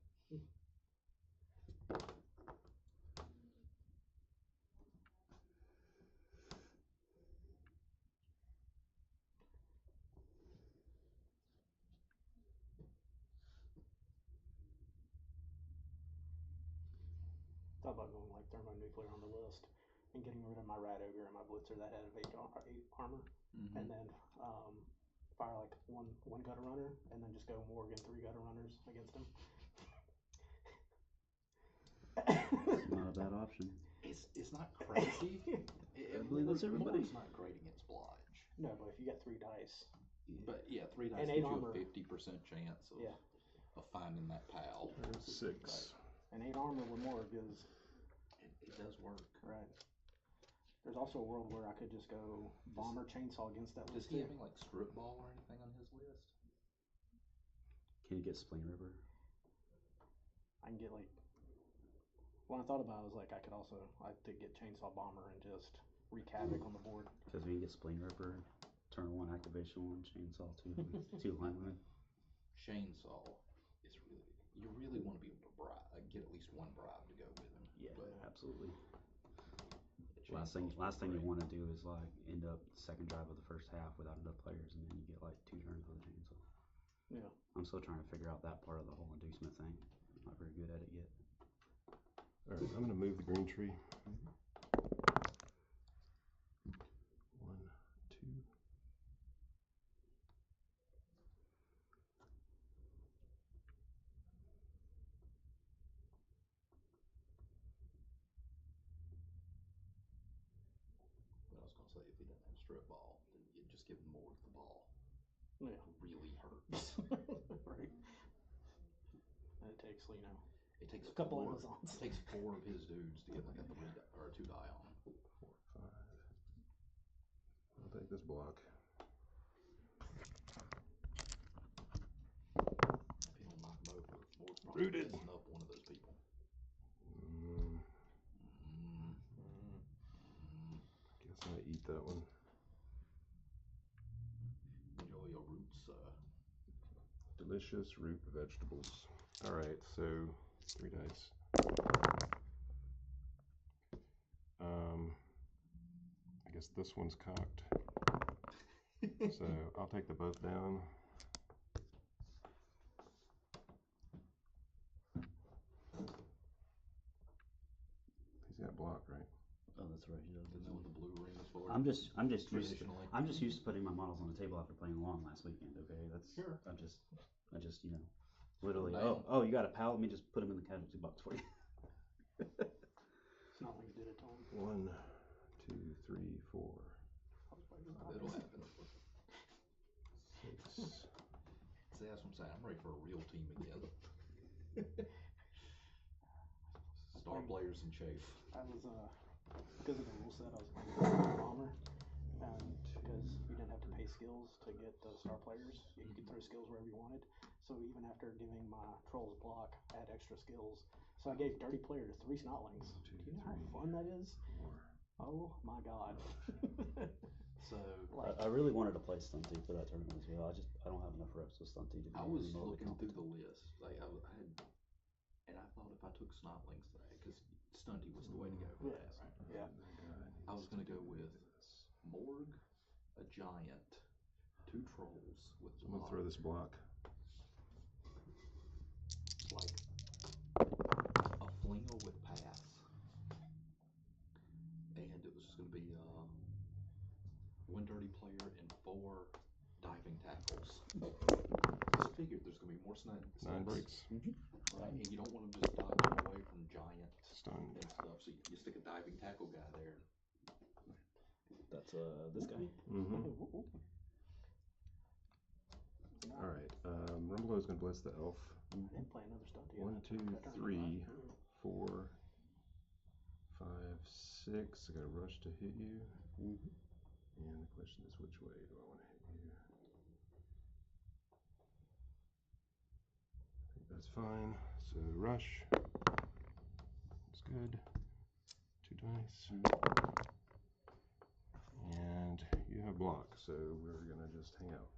[SPEAKER 3] Thought about going like thermonuclear on the list and getting rid of my rat ogre and my blitzer that had 8 armor,
[SPEAKER 2] Mm-hmm.
[SPEAKER 3] and then fire like one gutter runner, and then just go Morgan 3 gutter runners against him.
[SPEAKER 1] It's not a bad option.
[SPEAKER 2] It's not crazy.
[SPEAKER 1] I believe that's everybody.
[SPEAKER 2] It's not great against Blodge.
[SPEAKER 3] No, but if you got 3 dice,
[SPEAKER 2] But yeah, 3 dice
[SPEAKER 3] And
[SPEAKER 2] gives
[SPEAKER 3] 8
[SPEAKER 2] you
[SPEAKER 3] armor.
[SPEAKER 2] a 50% chance of,
[SPEAKER 3] Yeah.
[SPEAKER 2] of finding that pal.
[SPEAKER 4] Turn 6.
[SPEAKER 3] and 8 armor with Morg is
[SPEAKER 2] It does work.
[SPEAKER 3] right. There's also a world where I could just go bomber chainsaw against that
[SPEAKER 2] Does
[SPEAKER 3] list
[SPEAKER 2] he
[SPEAKER 3] too.
[SPEAKER 2] have any like strip ball or anything on his list?
[SPEAKER 1] Can you get Spleen River?
[SPEAKER 3] I can get like. What I thought about was like I could get chainsaw bomber and just wreak havoc on the board.
[SPEAKER 1] Because we can get Spleen Ripper, turn 1 activation 1, chainsaw 2, 2 linemen.
[SPEAKER 2] Chainsaw is really, you really want to be able to get at least 1 bribe to go with him.
[SPEAKER 1] Yeah,
[SPEAKER 2] But
[SPEAKER 1] absolutely.
[SPEAKER 2] Chainsaw's
[SPEAKER 1] Last thing you
[SPEAKER 2] great.
[SPEAKER 1] want to do is like end up second drive of the first half without enough players, and then you get like 2 turns with a chainsaw.
[SPEAKER 3] Yeah.
[SPEAKER 1] I'm still trying to figure out that part of the whole inducement thing. Not very good at it yet.
[SPEAKER 4] Alright, I'm going to move the green tree. 1, 2.
[SPEAKER 2] But I was gonna say if he doesn't have strip ball, then you just give him more of the ball.
[SPEAKER 3] Yeah.
[SPEAKER 2] It really hurts.
[SPEAKER 3] Right. And it takes
[SPEAKER 2] It takes
[SPEAKER 3] a couple
[SPEAKER 2] 4.
[SPEAKER 3] Amazons.
[SPEAKER 2] It takes 4 of his dudes to get like a 3 or a 2 die on him.
[SPEAKER 4] 4, 5. I'll take this block.
[SPEAKER 2] If he don't knock him over, Morg's probably
[SPEAKER 4] Rooted.
[SPEAKER 2] messing up one of those people.
[SPEAKER 4] Guess I eat that one.
[SPEAKER 2] Enjoy your roots,
[SPEAKER 4] Delicious root vegetables. Alright, so 3 dice. I guess this one's cocked. So I'll take the both down. He's got block, right?
[SPEAKER 1] Oh, that's right. He does.
[SPEAKER 2] Isn't that what the blue ring is for?
[SPEAKER 1] I'm just used to,
[SPEAKER 2] Traditionally.
[SPEAKER 1] I'm just used to putting my models on the table after playing long last weekend. Okay, that's
[SPEAKER 2] Sure.
[SPEAKER 1] I just literally.
[SPEAKER 2] Down.
[SPEAKER 1] Oh, you got a pal? Let me just put him in the casualty box for you.
[SPEAKER 3] It's not like it did it to him.
[SPEAKER 4] 1, 2, 3, 4,
[SPEAKER 2] It'll happen.
[SPEAKER 4] 6.
[SPEAKER 2] See, that's what I'm saying. I'm ready for a real team again. Star players and chafe.
[SPEAKER 3] I was because of the rule set, I was playing bomber, and because you didn't have to pay skills to get the star players, you could throw skills wherever you wanted. So even after giving my trolls block, I had extra skills. So I gave dirty player to 3 snotlings. Do you know how fun that is?
[SPEAKER 4] 4.
[SPEAKER 3] Oh my god.
[SPEAKER 2] So
[SPEAKER 1] I really wanted to play Stunty for that tournament as well. I don't have enough reps with Stunty to be
[SPEAKER 2] I was
[SPEAKER 1] remotely
[SPEAKER 2] looking through
[SPEAKER 1] competent.
[SPEAKER 2] the list. Like I had, and I thought if I took snotlings today, because Stunty was the way to go for that, right?
[SPEAKER 3] Yeah.
[SPEAKER 2] I was gonna go with Morg, a giant, 2 trolls with
[SPEAKER 4] So I'm going to throw this block.
[SPEAKER 2] like a flinger with pass, and it was just gonna be 1 dirty player and 4 diving tackles. I figured there's gonna be more snugs.
[SPEAKER 4] 9 breaks.
[SPEAKER 2] Right, and you don't want them just dodging away from giant
[SPEAKER 4] Stunned.
[SPEAKER 2] and stuff, so you stick a diving tackle guy there.
[SPEAKER 1] That's this guy.
[SPEAKER 4] Alright, Rumblow's going to bless the elf.
[SPEAKER 3] I didn't play another stunt yet.
[SPEAKER 4] 1, 2, 3, 4, 5, 6. I got a rush to hit you. And the question is, which way do I want to hit you? I think that's fine. So rush. That's good. 2 dice. And you have block, so we're gonna just hang out.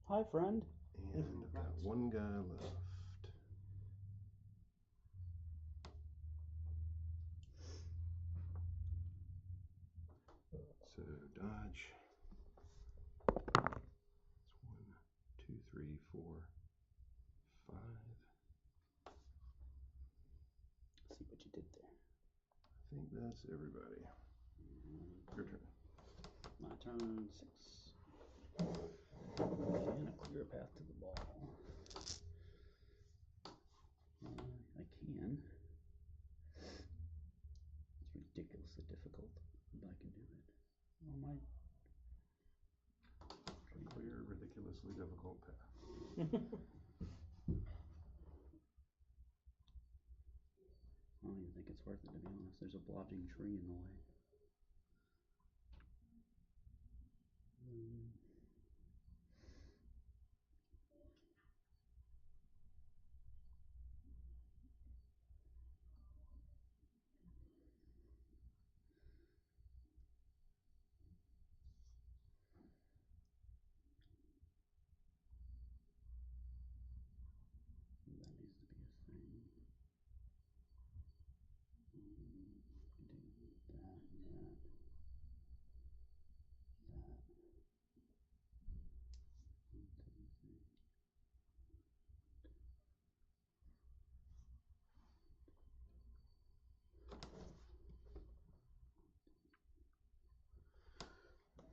[SPEAKER 1] Hi, friend.
[SPEAKER 4] And I've got one guy left. So dodge. It's 1, 2, 3, 4, 5.
[SPEAKER 1] See what you did there.
[SPEAKER 4] I think that's everybody. Your turn.
[SPEAKER 1] My turn, 6. And a clear path to the ball. I can. It's ridiculously difficult, but I can do it. Oh my.
[SPEAKER 4] Clear, ridiculously difficult path.
[SPEAKER 1] I don't even think it's worth it, to be honest. There's a blodging tree in the way. That needs to be a thing. Do that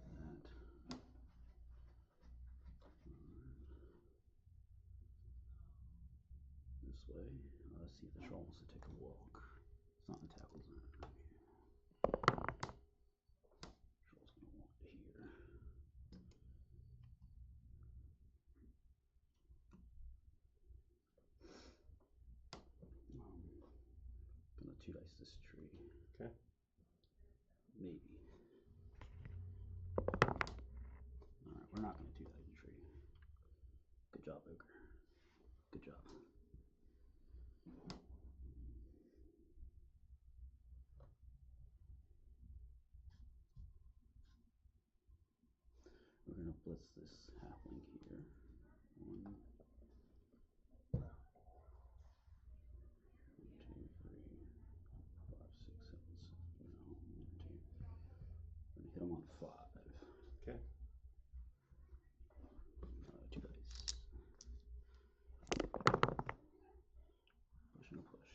[SPEAKER 1] and that. This way. Let's see if the troll wants to take a walk. It's not in the tackle zone. Troll's gonna walk to here. Gonna 2 dice this tree.
[SPEAKER 4] Okay.
[SPEAKER 1] Maybe. Alright, we're not gonna 2 dice the tree. Good job, Ogre. Good job. We're gonna blitz this halfling here. 1, 2, 3, 5, 6, 7, 7. No, 1, 2. We're gonna hit him on 5.
[SPEAKER 4] Okay.
[SPEAKER 1] 2 dice. Push and a push.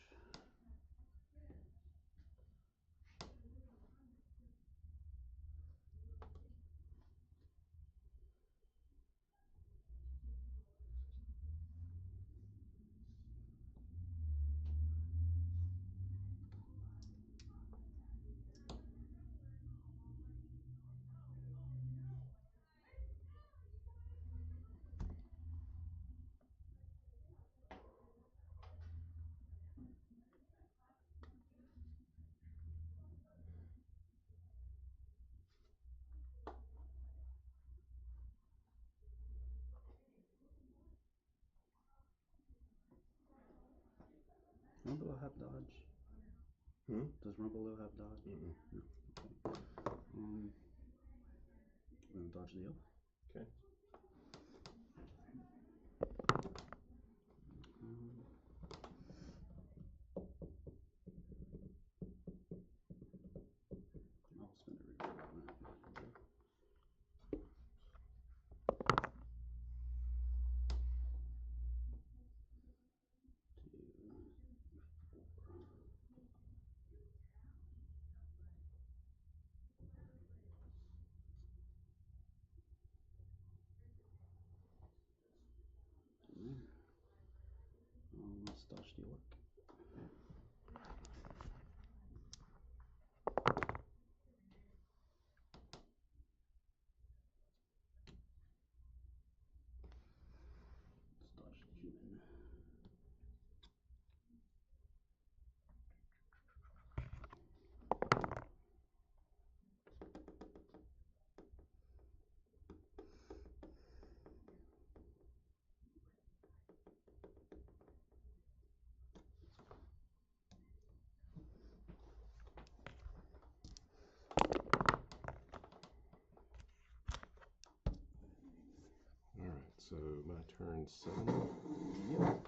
[SPEAKER 1] Rumbelow have dodge? Does Rumbelow have dodge?
[SPEAKER 4] Mm-mm.
[SPEAKER 1] No. Okay. We're gonna dodge the elf.
[SPEAKER 4] Okay.
[SPEAKER 1] I'll spend a reroll on that. Okay. Let's dodge the orc. Let's dodge the human.
[SPEAKER 4] So my turn 7.
[SPEAKER 1] Yep.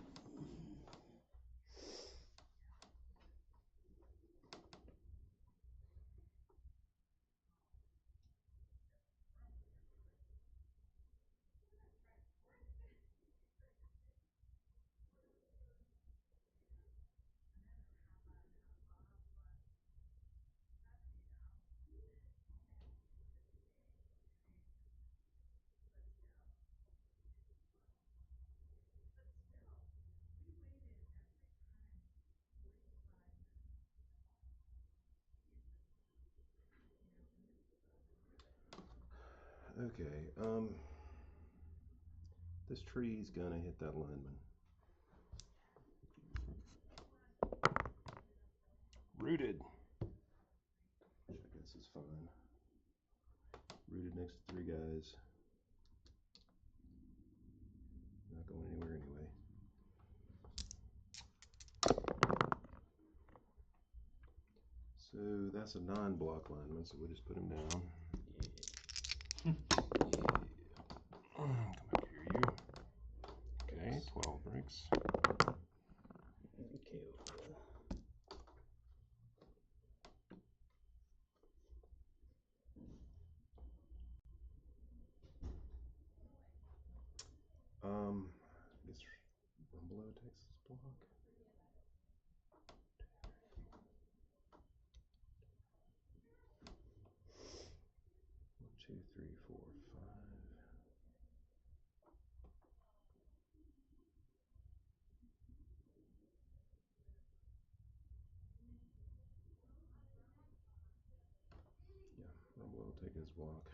[SPEAKER 4] Okay, this tree's gonna hit that lineman. Rooted. Which I guess is fine. Rooted next to 3 guys. Not going anywhere anyway. So that's a non-block lineman, so we'll just put him down.
[SPEAKER 1] Yeah.
[SPEAKER 4] Come back here, you. Okay, 12 breaks.
[SPEAKER 1] Okay.
[SPEAKER 4] I guess Rumblo takes his block. 1, 2, 3, 4, 5. Yeah, Rumblo will take his block.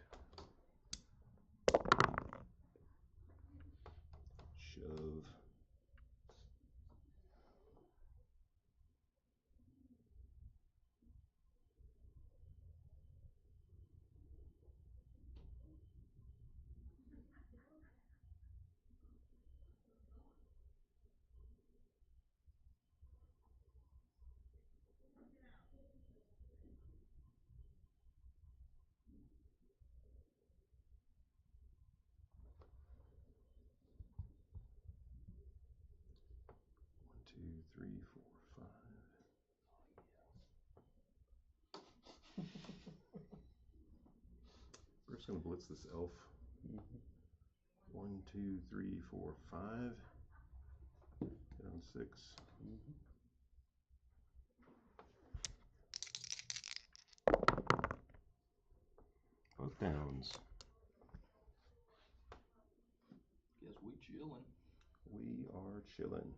[SPEAKER 4] Shove. One, two, three, 4, 5. We're just gonna blitz this elf. 1, 2, 3, 4, 5. Get on 6. Both downs.
[SPEAKER 2] Guess we chilling.
[SPEAKER 4] We are chilling.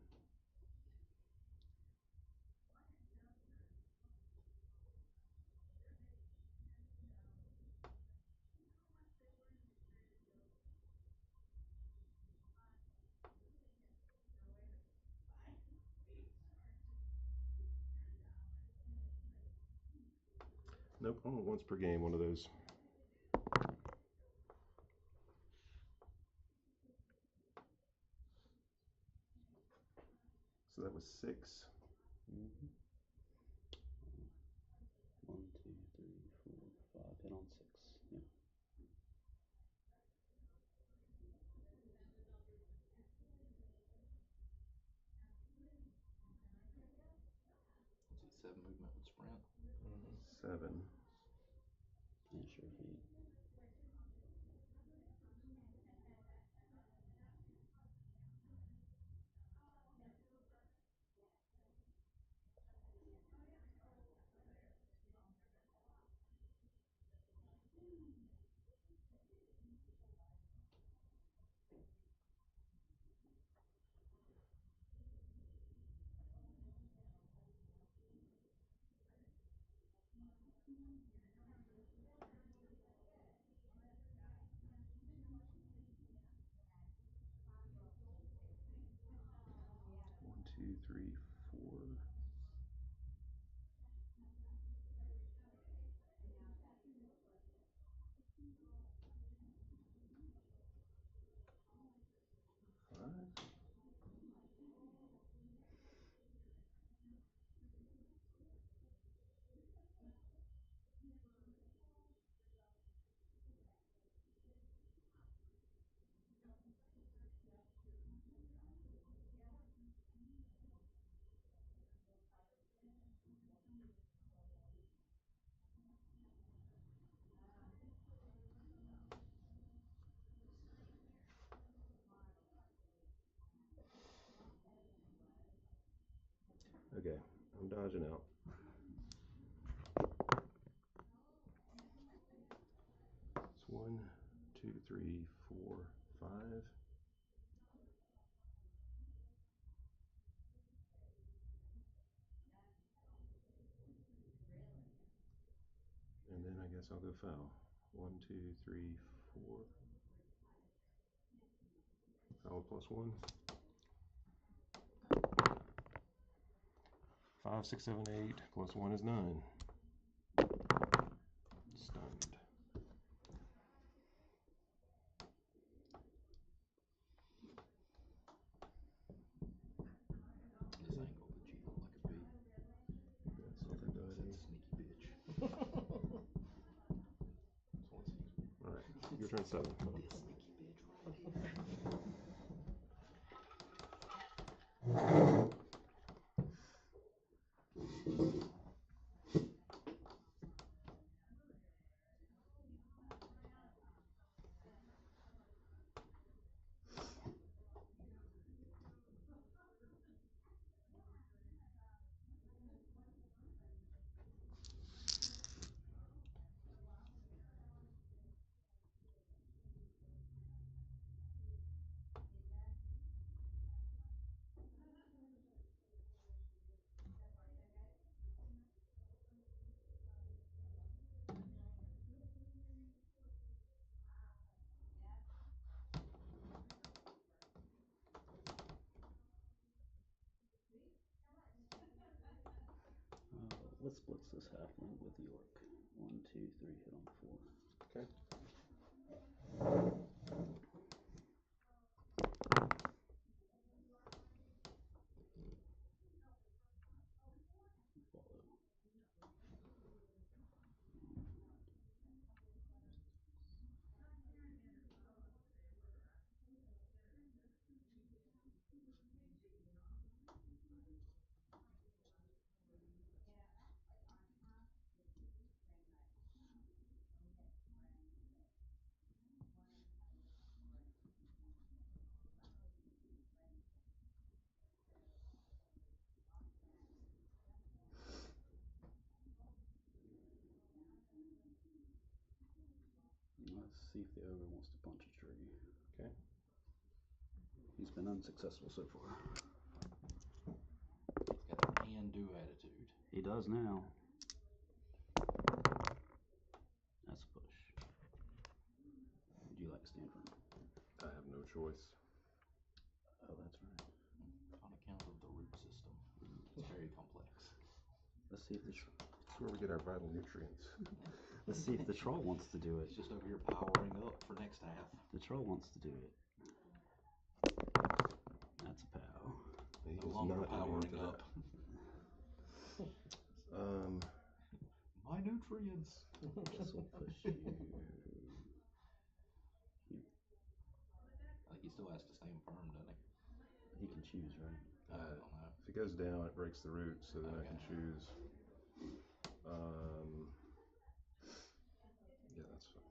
[SPEAKER 4] Nope, only once per game, one of those. So that was 6.
[SPEAKER 1] 1, 2, 3, 4, 5. Hit on 6. Yep.
[SPEAKER 2] See 7 movement with sprint.
[SPEAKER 4] 7.
[SPEAKER 1] Yeah, sure. Feet.
[SPEAKER 4] 1, 2, 3, 4. Five. I'm dodging out. It's 1, 2, 3, 4, 5. And then I guess I'll go foul. 1, 2, 3, 4. Foul +1. 5, 6, 7, 8. +1 is 9. Stunned.
[SPEAKER 2] This angle that you thought I could beat.
[SPEAKER 4] That's everybody.
[SPEAKER 2] Sneaky bitch. So let's see.
[SPEAKER 4] Alright, your turn 7.
[SPEAKER 2] This sneaky bitch right here.
[SPEAKER 1] Let's blitz this halfling with York. 1, 2, 3, hit on 4.
[SPEAKER 4] Okay.
[SPEAKER 1] Follow. Let's see if the ogre wants to punch a tree.
[SPEAKER 4] Okay.
[SPEAKER 1] He's been unsuccessful so far.
[SPEAKER 2] He's got a can-do attitude.
[SPEAKER 1] He does now. That's a push. Would you like to stand firm?
[SPEAKER 4] I have no choice.
[SPEAKER 1] Oh, that's right.
[SPEAKER 2] On account of the root system. It's very complex.
[SPEAKER 1] Let's see if the
[SPEAKER 4] It's where we get our vital nutrients.
[SPEAKER 1] let's see if the troll wants to do it.
[SPEAKER 2] He's just over here powering up for next half.
[SPEAKER 1] The troll wants to do it. That's a pow.
[SPEAKER 4] He
[SPEAKER 2] No
[SPEAKER 4] is
[SPEAKER 2] longer
[SPEAKER 4] not
[SPEAKER 2] powering
[SPEAKER 4] immune to
[SPEAKER 2] up.
[SPEAKER 4] that.
[SPEAKER 2] My nutrients.
[SPEAKER 1] This will push you.
[SPEAKER 2] I think he still has to stand firm, doesn't he?
[SPEAKER 1] He can choose, right?
[SPEAKER 2] I don't know.
[SPEAKER 4] If it goes down, it breaks the root, so then I
[SPEAKER 2] Okay.
[SPEAKER 4] can choose. Yeah, that's fine.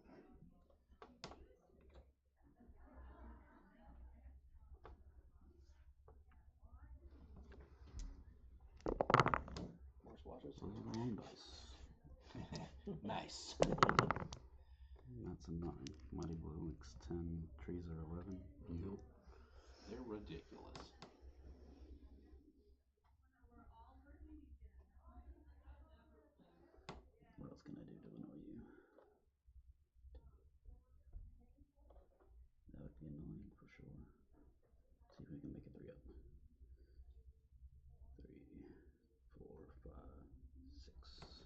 [SPEAKER 3] More splotches.
[SPEAKER 1] So those are the long dice.
[SPEAKER 2] Nice.
[SPEAKER 1] That's a 9. Mighty Blow links 10. Trees are 11.
[SPEAKER 4] Mhm.
[SPEAKER 2] They're ridiculous.
[SPEAKER 1] What else can I do to annoy you? That would be annoying for sure. See if we can make a 3 up. 3, 4, 5, 6.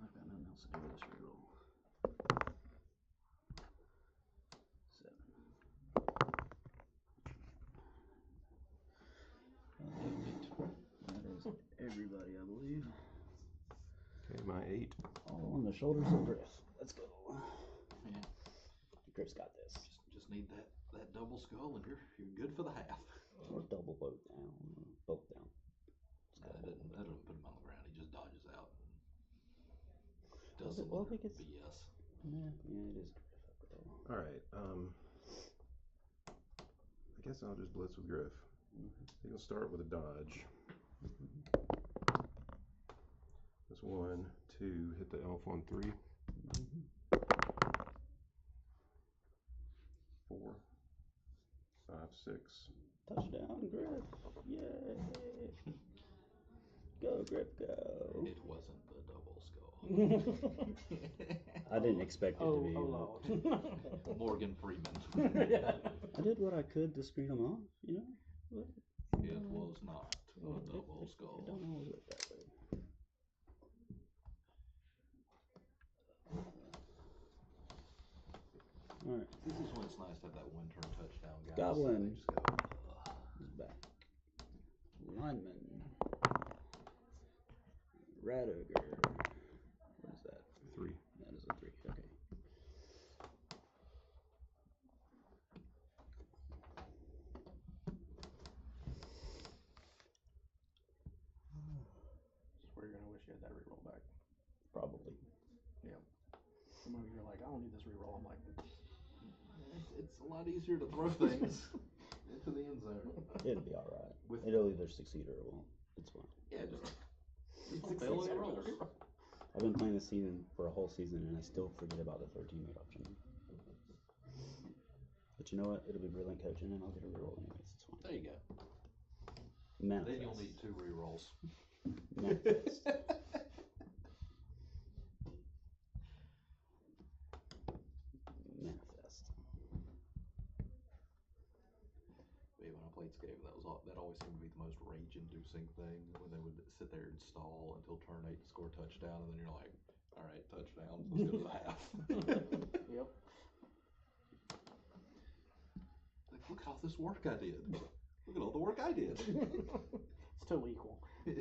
[SPEAKER 1] I've got nothing else to do with this reroll. 7. That is everybody, I believe.
[SPEAKER 4] Okay, my 8.
[SPEAKER 1] All on the shoulders of Griff. Let's go.
[SPEAKER 2] Yeah.
[SPEAKER 1] Griff's got this.
[SPEAKER 2] Just need that double skull and you're good for the half.
[SPEAKER 1] Or double both down. Both down.
[SPEAKER 2] That doesn't put him on the ground. He just dodges out. And does
[SPEAKER 1] Well,
[SPEAKER 2] some
[SPEAKER 1] well,
[SPEAKER 2] other
[SPEAKER 1] I think it's-
[SPEAKER 2] BS.
[SPEAKER 1] Yeah, it is Griff after all.
[SPEAKER 4] Alright, I guess I'll just blitz with Griff. He'll start with a dodge. That's 1, 2, hit the elf on 3. 4, 5, 6.
[SPEAKER 1] Touchdown, Griff. Yay. Go, Griff, go.
[SPEAKER 2] It wasn't the double skull.
[SPEAKER 1] I didn't expect it to be.
[SPEAKER 2] Morgan Freeman.
[SPEAKER 1] I did what I could to screen them off, you know? But,
[SPEAKER 2] It was not a double skull.
[SPEAKER 1] It don't always work that way. Alright.
[SPEAKER 2] This is when it's nice to have that one turn touchdown, guys.
[SPEAKER 1] Goblin.
[SPEAKER 2] Just go,
[SPEAKER 1] He's back. Lineman. Rat ogre. What is that?
[SPEAKER 4] 3.
[SPEAKER 1] That is a 3. Okay.
[SPEAKER 3] Swear you're gonna wish you had that reroll back.
[SPEAKER 1] Probably.
[SPEAKER 3] Yeah. The moment you're like, I don't need this reroll, I'm like,
[SPEAKER 2] it's a lot easier to throw things into the end zone.
[SPEAKER 1] It'll be alright.
[SPEAKER 2] With-
[SPEAKER 1] It'll either succeed or it won't. It's fine.
[SPEAKER 2] Yeah, just fail and it rolls.
[SPEAKER 1] I've been playing this season for a whole season and I still forget about the 13-mate option. But you know what? It'll be brilliant coaching and I'll get a reroll anyways. It's fine.
[SPEAKER 2] There you go.
[SPEAKER 1] Manifest.
[SPEAKER 2] Then you'll need 2 rerolls.
[SPEAKER 1] Manifest. Manifest.
[SPEAKER 2] Yeah, when I played Scave, that always seemed to be the most rage-inducing thing when they would sit there and stall until turn 8 to score a touchdown, and then you're like, all right, touchdown, let's go to the half.
[SPEAKER 3] yep.
[SPEAKER 2] Like, look at all this work I did. Look at all the work I did.
[SPEAKER 3] It's totally equal.
[SPEAKER 2] This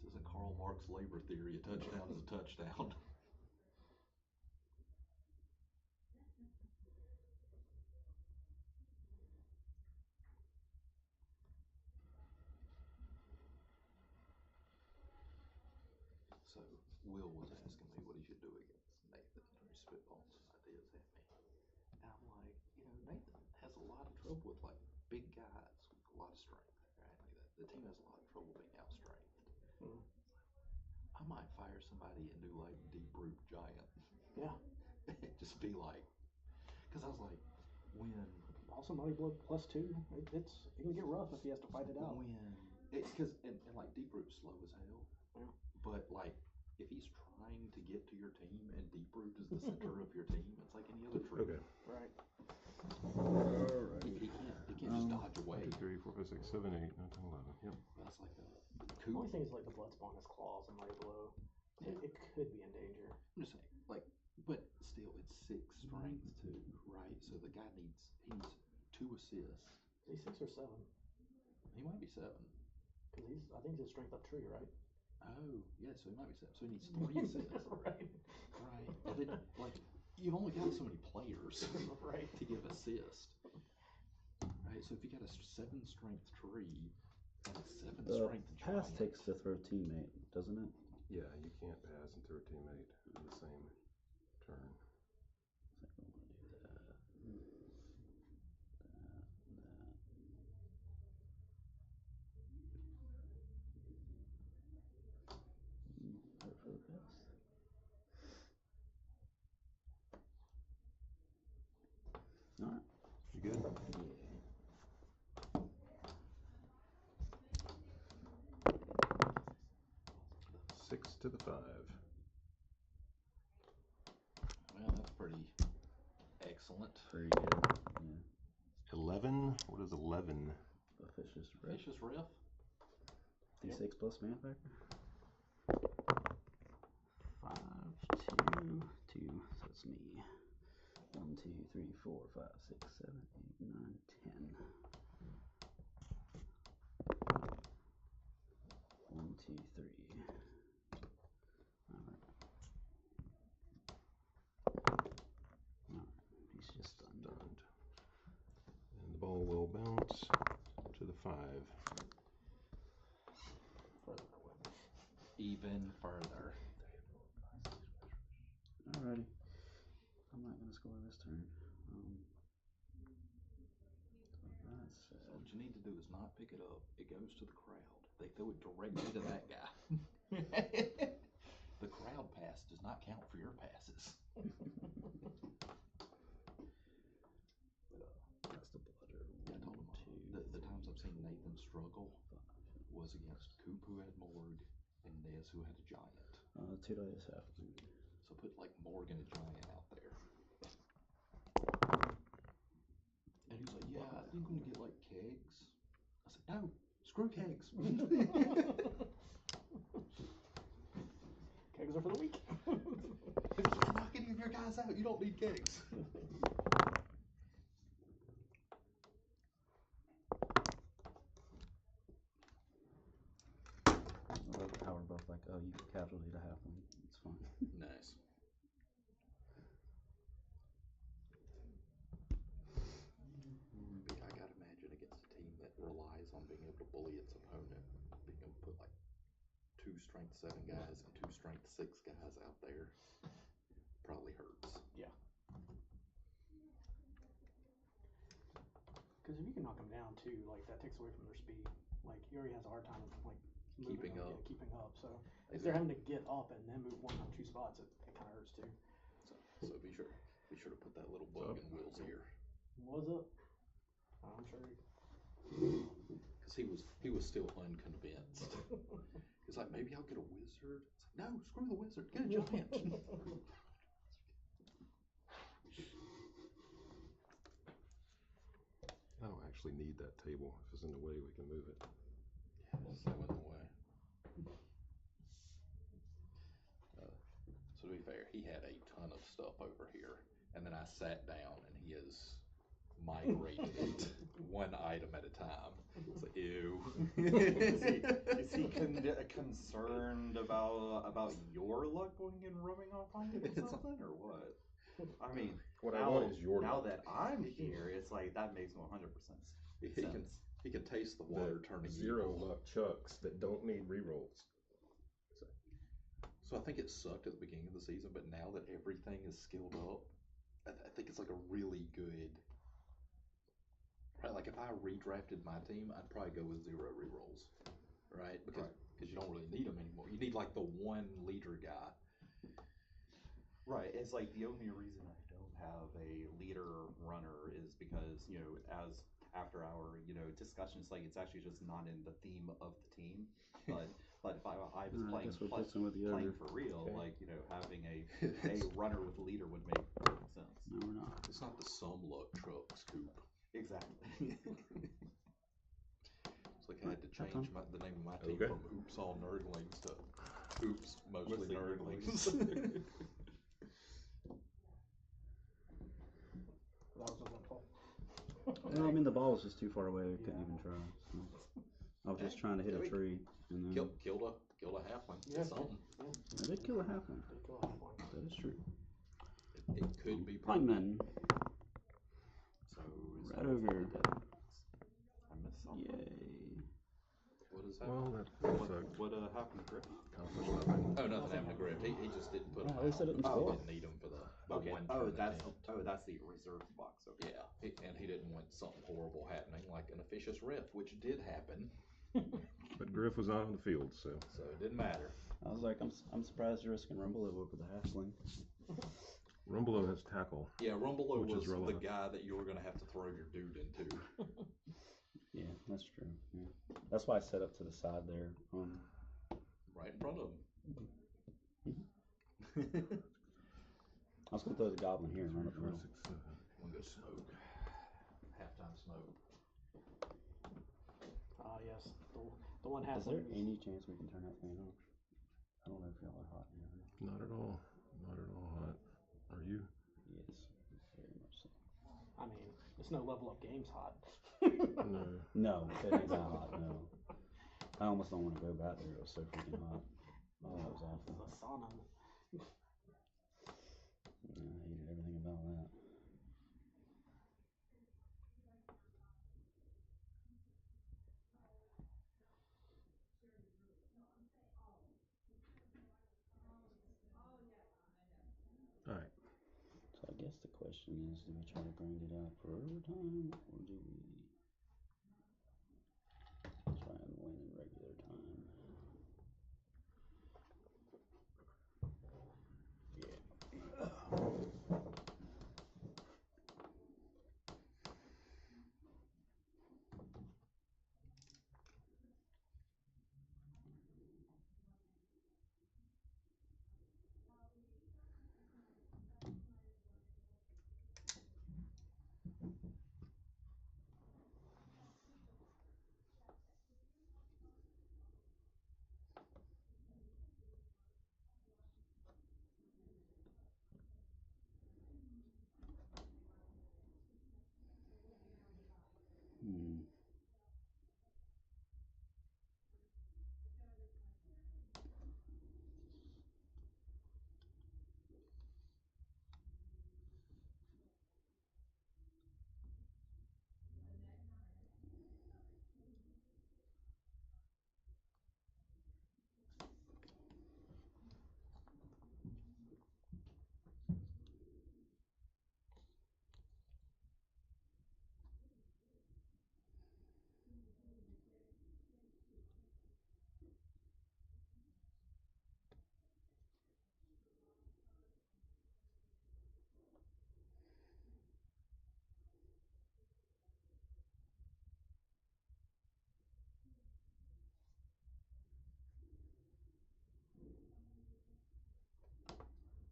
[SPEAKER 2] isn't Karl Marx labor theory. A touchdown is a touchdown. So Will was asking me what he should do against Nathan, or he spitballed some ideas at me. And I'm like, Nathan has a lot of trouble with like big guys with a lot of strength, right? Like the team has a lot of trouble being outstrengthed.
[SPEAKER 3] Mm.
[SPEAKER 2] I might fire somebody and do like deep root giant.
[SPEAKER 3] Yeah.
[SPEAKER 2] Just be like, because I was like, when
[SPEAKER 3] Also, Mighty Blow +2. It can get rough if he has to fight it out.
[SPEAKER 2] Because and like deep root's slow as hell.
[SPEAKER 3] Yeah.
[SPEAKER 2] But like if he's trying to get to your team and deep root is the center of your team, it's like any other tree.
[SPEAKER 4] Okay.
[SPEAKER 3] Right.
[SPEAKER 2] He can't just dodge away.
[SPEAKER 4] 1, 2, 3, 4, 5, 6, 7, 8, 9, 10, 11. Yep.
[SPEAKER 2] That's like a
[SPEAKER 3] The only thing is like the Bloodspawn has claws and Mighty Blow.
[SPEAKER 2] Yeah.
[SPEAKER 3] It could be in danger.
[SPEAKER 2] I'm just saying, like, but still, it's 6 strength too, right? So the guy needs 2 assists.
[SPEAKER 3] Is he 6 or 7?
[SPEAKER 2] He might be 7.
[SPEAKER 3] Because I think he's a strength up tree, right?
[SPEAKER 2] Oh, yeah, so he might be 7. So he needs 3 assists.
[SPEAKER 3] Right.
[SPEAKER 2] Right. Well, then, like, you've only got so many players
[SPEAKER 3] Right.
[SPEAKER 2] to give assist. Right, so if you got a 7 strength tree and a 7
[SPEAKER 1] The
[SPEAKER 2] strength
[SPEAKER 1] pass
[SPEAKER 2] giant,
[SPEAKER 1] takes the throw teammate, doesn't it?
[SPEAKER 4] Yeah, you can't pass and throw a teammate in the same turn.
[SPEAKER 1] I think I'm gonna do that. Focus. Alright.
[SPEAKER 4] You good?
[SPEAKER 1] Yeah.
[SPEAKER 4] 6 to the 5.
[SPEAKER 2] well, that's pretty excellent.
[SPEAKER 1] Pretty good. Yeah.
[SPEAKER 4] 11. What is 11?
[SPEAKER 1] Officious riff.
[SPEAKER 2] Vicious riff.
[SPEAKER 1] D6 plus man factor. 5, 2, 2. So it's me. 1, 2, 3, 4, 5, 6, 7, 8, 9, 10. 1, 2, 3. Alright. Alright. He's just stunned.
[SPEAKER 4] And the ball will bounce to the 5.
[SPEAKER 3] Further away.
[SPEAKER 2] Even further.
[SPEAKER 1] Alrighty. I'm not going to score this turn. So
[SPEAKER 2] So what you need to do is not pick it up. It goes to the crowd. They throw it directly to that guy. The crowd pass does not count for your passes.
[SPEAKER 1] That's the bludger.
[SPEAKER 2] I told him the times I've seen Nathan struggle was against Coop, who had Morg, and Nez, who had a giant.
[SPEAKER 1] 2 dice halfling.
[SPEAKER 2] So put like Morg and a giant out there. And he's like, yeah, I think I'm gonna get like kegs. I said, no, screw kegs.
[SPEAKER 3] Kegs are for the week.
[SPEAKER 2] If you can knock any of your guys out, you don't need kegs.
[SPEAKER 1] I love how we're both like, oh, you casualty to halfling. It's fine.
[SPEAKER 2] Nice. I gotta imagine against a team that relies on being able to bully its opponent, being able to put like 2 strength 7 guys and 2 strength 6 guys out there probably hurts.
[SPEAKER 3] Yeah. Because if you can knock them down too, like that takes away from their speed. Like he already has a hard time like
[SPEAKER 2] Keeping up.
[SPEAKER 3] Yeah, keeping up. So if they're having to get up and then move 1 or 2 spots, it kind of hurts too.
[SPEAKER 2] So be sure to put that little bug in Will's ear.
[SPEAKER 3] What's up? I'm sure.
[SPEAKER 2] Because he was still unconvinced. He's like, maybe I'll get a wizard. It's like, no, screw the wizard. Get a giant.
[SPEAKER 4] I don't actually need that table. If it's in the way, we can move it.
[SPEAKER 2] So in the way. So to be fair, he had a ton of stuff over here, and then I sat down, and he has migrated it 1 item at a time. It's like, ew.
[SPEAKER 5] Is he concerned about your luck going and rubbing off on you or something, or what? I mean,
[SPEAKER 4] What I want is your
[SPEAKER 5] now
[SPEAKER 4] luck.
[SPEAKER 5] that I'm here, it's like that makes 100% sense.
[SPEAKER 2] He can taste the water turning
[SPEAKER 4] 0
[SPEAKER 2] evil.
[SPEAKER 4] luck chucks that don't need rerolls.
[SPEAKER 2] So I think it sucked at the beginning of the season, but now that everything is skilled up, I think it's like a really good. Right, like if I redrafted my team, I'd probably go with 0 rerolls, right? Because you don't really need them anymore. You need like the 1 leader guy.
[SPEAKER 5] Right. It's like the only reason I don't have a leader runner is because, as after our, discussions, like it's actually just not in the theme of the team. But if I was playing for real, like, having a runner with a leader would make perfect sense.
[SPEAKER 1] No, we're not.
[SPEAKER 2] It's not the some luck trucks, Coop.
[SPEAKER 5] Exactly.
[SPEAKER 2] It's like I had to change the name of my team from Oops All Nerdlings to Oops Mostly Nerdlings.
[SPEAKER 3] That was a fault.
[SPEAKER 1] No, I mean the ball was just too far away. I couldn't even try. So. I was just trying to hit a tree. And then
[SPEAKER 2] Killed a halfling.
[SPEAKER 3] Yeah,
[SPEAKER 2] Something.
[SPEAKER 1] I did kill a halfling. That is true.
[SPEAKER 2] It could be
[SPEAKER 1] Pikemen.
[SPEAKER 5] So
[SPEAKER 1] Right over.
[SPEAKER 5] I missed something.
[SPEAKER 1] Yay.
[SPEAKER 2] What is that?
[SPEAKER 4] Well, that
[SPEAKER 5] What happened, Griff?
[SPEAKER 4] accomplished nothing.
[SPEAKER 2] Oh, nothing happened to Griff. He just didn't put him
[SPEAKER 1] Oh, they said it in
[SPEAKER 2] out.
[SPEAKER 1] score.
[SPEAKER 2] Didn't need him for the
[SPEAKER 5] Okay.
[SPEAKER 2] one
[SPEAKER 5] Oh,
[SPEAKER 2] turn
[SPEAKER 5] that's
[SPEAKER 2] attempt.
[SPEAKER 5] that's the reserve box. Okay.
[SPEAKER 2] Yeah, and he didn't want something horrible happening, like an officious rift, which did happen.
[SPEAKER 4] But Griff was not on the field, so.
[SPEAKER 2] So it didn't matter.
[SPEAKER 1] I was like, I'm surprised you're risking Rumble over the halfling.
[SPEAKER 4] Rumbelow has tackle.
[SPEAKER 2] Yeah, Rumbelow
[SPEAKER 4] Which
[SPEAKER 2] was
[SPEAKER 4] is
[SPEAKER 2] the
[SPEAKER 4] relevant.
[SPEAKER 2] guy that you were going to have to throw your dude into.
[SPEAKER 1] Yeah, that's true. Yeah. That's why I set up to the side there.
[SPEAKER 2] Right in front of him.
[SPEAKER 1] I was gonna throw the goblin here and run up the middle.
[SPEAKER 4] 4, 6, 7.
[SPEAKER 2] I'm going to go smoke. Halftime smoke.
[SPEAKER 3] Yes. The one
[SPEAKER 1] Is
[SPEAKER 3] halfling.
[SPEAKER 1] there any chance we can turn that fan off? I don't know if y'all are hot in here.
[SPEAKER 4] Not at all. Not at all hot. Are you?
[SPEAKER 1] Yes, very much so.
[SPEAKER 3] I mean, it's no level up games hot.
[SPEAKER 4] No.
[SPEAKER 1] No, it ain't that hot. No, I almost don't want to go back there. It was so freaking hot. Oh, that was awful.
[SPEAKER 3] The sauna.
[SPEAKER 1] Yeah, I hated everything about that.
[SPEAKER 4] All right.
[SPEAKER 1] So I guess question is, do we try to grind it out for overtime, or do we try and win in regular time?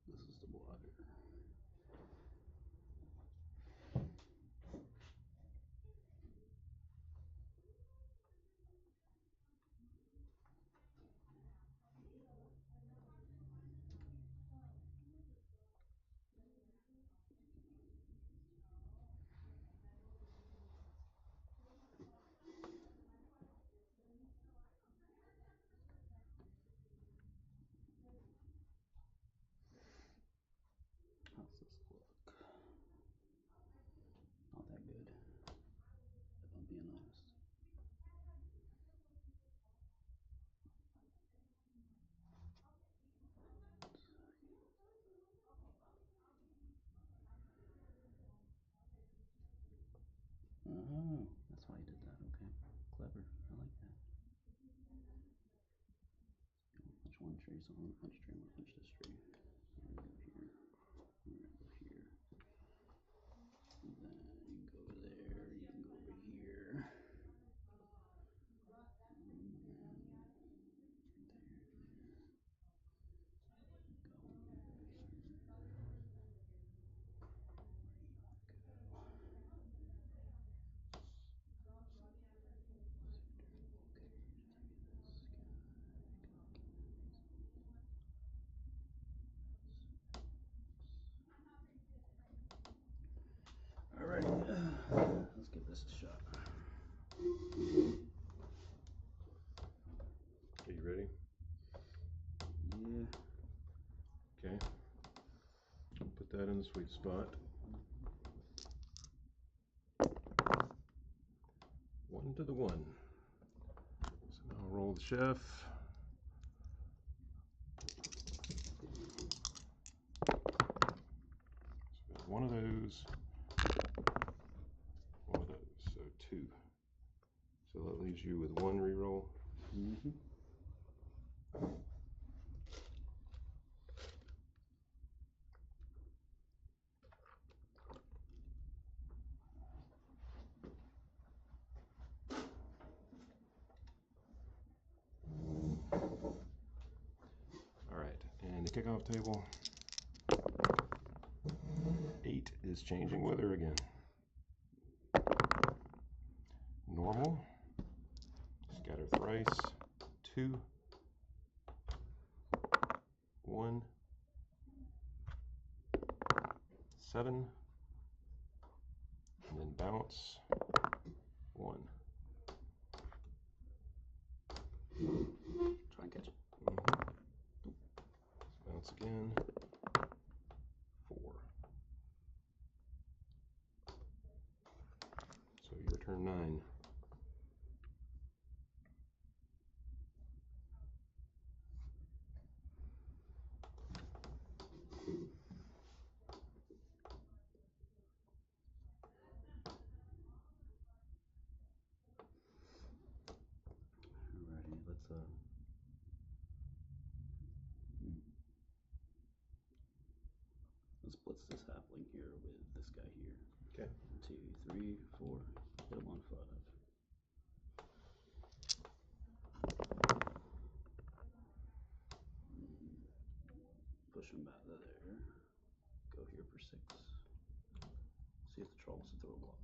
[SPEAKER 1] This is the blocker. How's this look? Not that good, if I'm being honest. Oh, that's why you did that. Okay, clever. I like that. You want to punch one tree, so I'm gonna punch tree. I'm gonna punch this tree. I'm gonna go here. I'm gonna go here. And then you can go over there. You can go over here. And then there. Alright, let's give this a shot.
[SPEAKER 4] Are you ready?
[SPEAKER 1] Yeah.
[SPEAKER 4] Okay. Put that in the sweet spot. 1 to the 1. So now I'll roll the chef. So we got one of those. One of those. So 2. So that leaves you with 1 reroll.
[SPEAKER 1] Mm-hmm.
[SPEAKER 4] Alright, and the kickoff table. 8 is changing weather again. Normal. Scatter thrice. 2. 1. 7. And then bounce. 1.
[SPEAKER 1] Try and catch it.
[SPEAKER 4] Bounce again. 4. So your turn 9.
[SPEAKER 1] splits this halfling here with this guy here.
[SPEAKER 4] Okay.
[SPEAKER 1] 1, 2, 3, 4. Hit him on 5. Push him back to there. Go here for 6. See if the troll wants to throw a block.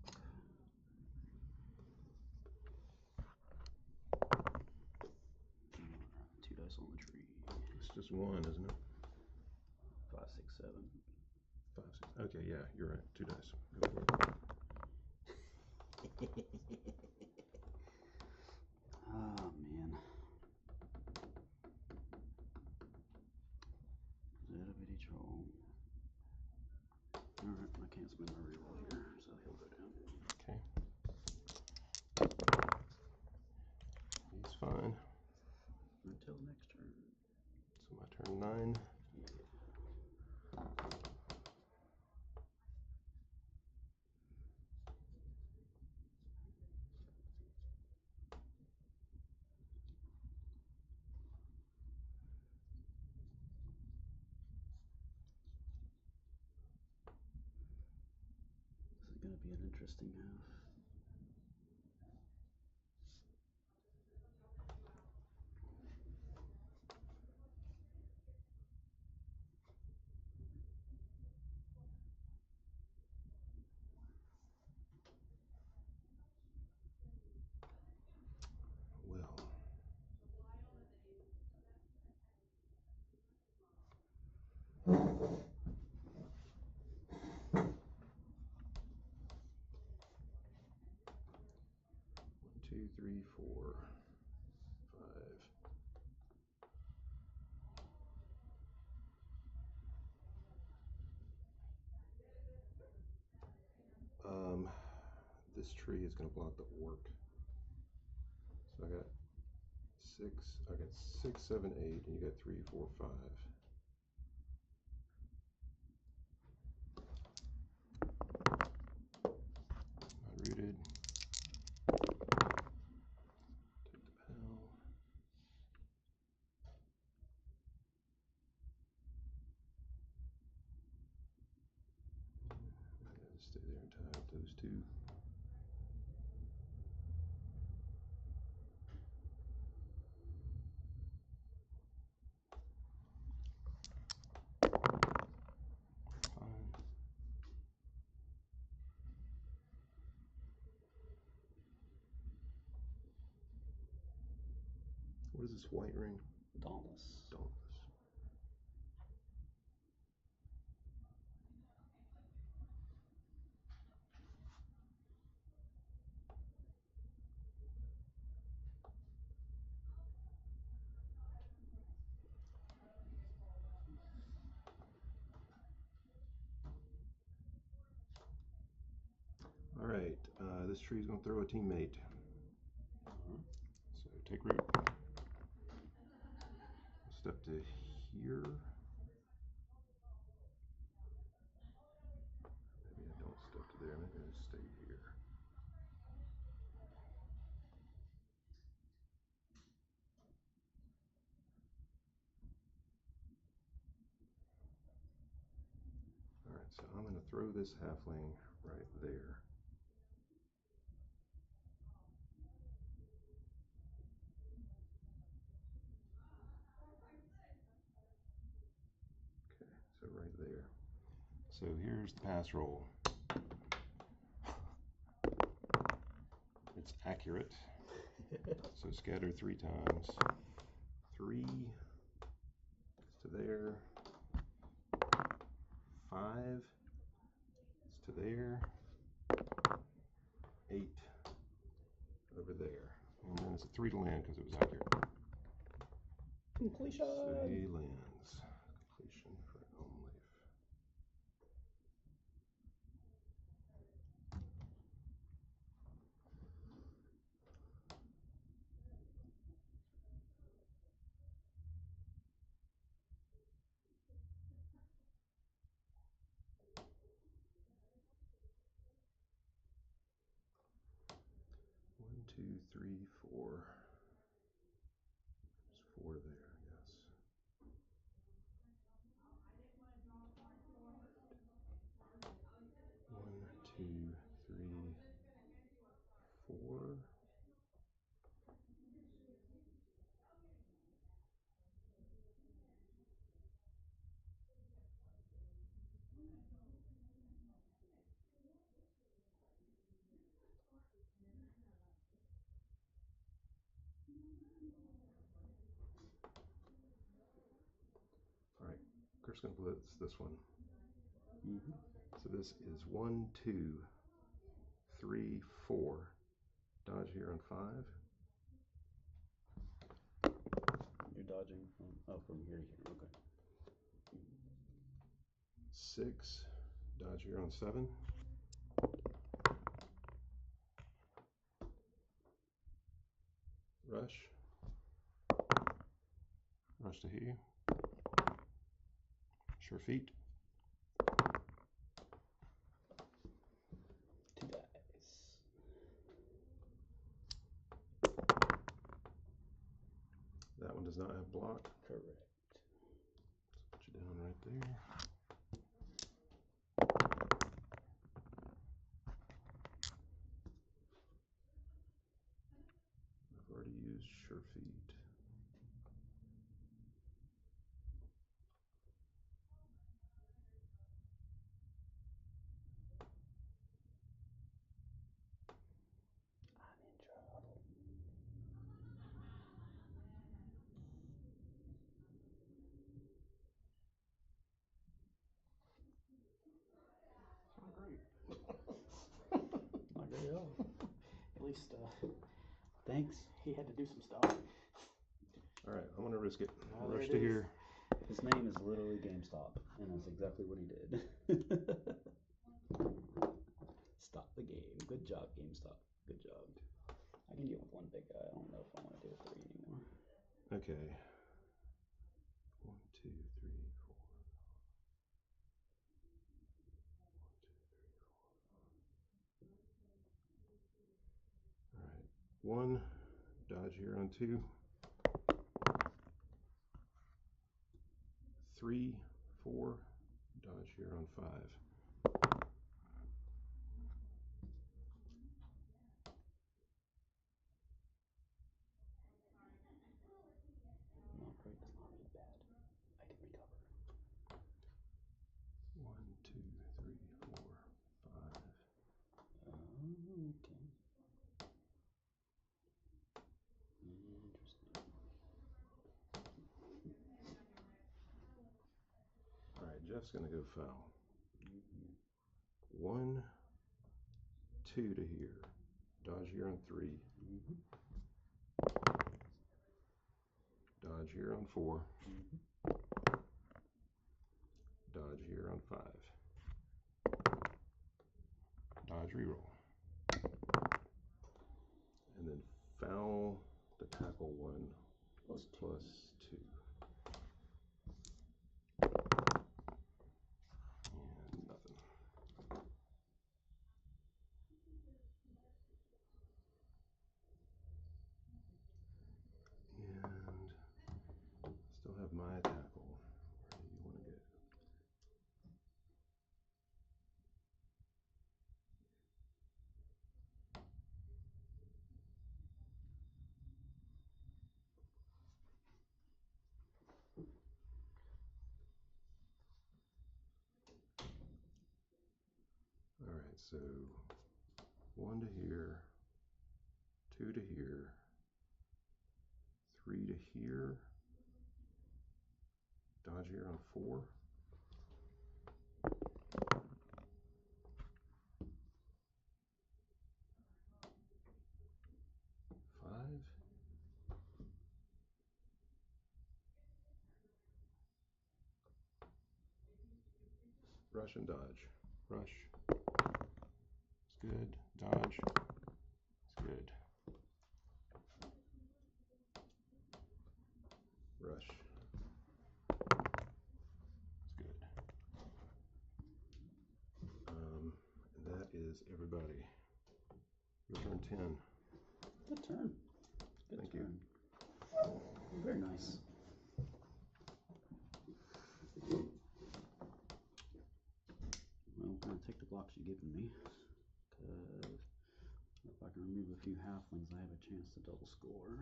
[SPEAKER 1] Alright, 2 dice on the tree.
[SPEAKER 4] It's just 1, isn't it?
[SPEAKER 1] 5, 6, 7.
[SPEAKER 4] 5, 6. Okay, yeah, you're right. 2 dice. Go for it.
[SPEAKER 1] Ah, man. Little bitty troll. Alright, I can't spend my reroll here, so he'll go down.
[SPEAKER 4] Okay. He's fine.
[SPEAKER 1] Until next turn.
[SPEAKER 4] So my turn 9.
[SPEAKER 1] Yeah. This is going to be an interesting half.
[SPEAKER 4] Well. Two, three, 4, 5. This tree is going to block the orc. So I got 6, 7, 8, and you got 3, 4, 5. Not rooted. Take the pal. I gotta stay there and tie up those 2. Fine. What is this white ring?
[SPEAKER 1] Dauntless.
[SPEAKER 4] Dauntless. All right, this tree is going to throw a teammate. So take root. Step to here. Maybe I don't step to there. Maybe I just stay here. All right, so I'm going to throw this halfling right there. Okay, so right there. So here's the pass roll. It's accurate. So scatter 3 times. 3 is to there. 5 is to there. 8 over there. And then it's a 3 to land because it was accurate.
[SPEAKER 3] Completion.
[SPEAKER 4] So he lands. Completion for home life. One, 2, 3, 4. There's 4 there, yes. Walker's going to blitz this one.
[SPEAKER 1] Mm-hmm.
[SPEAKER 4] So this is 1, 2, 3, 4. Dodge here on 5.
[SPEAKER 1] You're dodging from here to here. Okay.
[SPEAKER 4] 6. Dodge here on 7. Rush. Rush to here. Sure feet.
[SPEAKER 1] 2 dice.
[SPEAKER 4] That one does not have block.
[SPEAKER 1] Correct.
[SPEAKER 4] Put you down right there. I've already used sure feet.
[SPEAKER 1] I'm in trouble.
[SPEAKER 3] Not great.
[SPEAKER 1] Not great at all.
[SPEAKER 3] At least
[SPEAKER 1] Thanks.
[SPEAKER 3] he had to do some stuff.
[SPEAKER 4] Alright, I'm going to risk it.
[SPEAKER 3] Oh, there
[SPEAKER 4] Rush
[SPEAKER 3] it
[SPEAKER 4] to
[SPEAKER 3] is.
[SPEAKER 4] here.
[SPEAKER 1] His name is literally GameStop, and that's exactly what he did. Stop the game. Good job, GameStop. Good job. I can deal with 1 big guy. I don't know if I want to deal with 3 anymore.
[SPEAKER 4] Okay. 1, 2, 3, 4. 1, 2, 3, 4. Alright. 1. Dodge here on 2. 3, 4. Dodge here on 5.
[SPEAKER 1] Not great. Does not mean bad. I can recover.
[SPEAKER 4] 1, 2, 3, 4, 5.
[SPEAKER 1] Okay. Interesting.
[SPEAKER 4] Alright, Jeff's going to go foul.
[SPEAKER 1] Mm-hmm.
[SPEAKER 4] 1, 2 to here. Dodge here on 3.
[SPEAKER 1] Mm-hmm.
[SPEAKER 4] Dodge here on 4.
[SPEAKER 1] Mm-hmm.
[SPEAKER 4] Dodge here on 5. Dodge reroll. And then foul the tackle 1
[SPEAKER 1] Plus 2.
[SPEAKER 4] plus 2. And nothing. And still have my tackle. Where do you want to get? Alright, so 1 to here, 2 to here, 3 to here, dodge here on 4. 5. Rush and dodge. Rush. It's good. Dodge. It's good. Rush. It's good. And that is everybody. Your turn 10.
[SPEAKER 1] Good turn. Good
[SPEAKER 4] Thank
[SPEAKER 1] turn.
[SPEAKER 4] you.
[SPEAKER 1] Very nice. Well, I'm going to take the blocks you've given me, because if I can remove a few halflings, I have a chance to double score.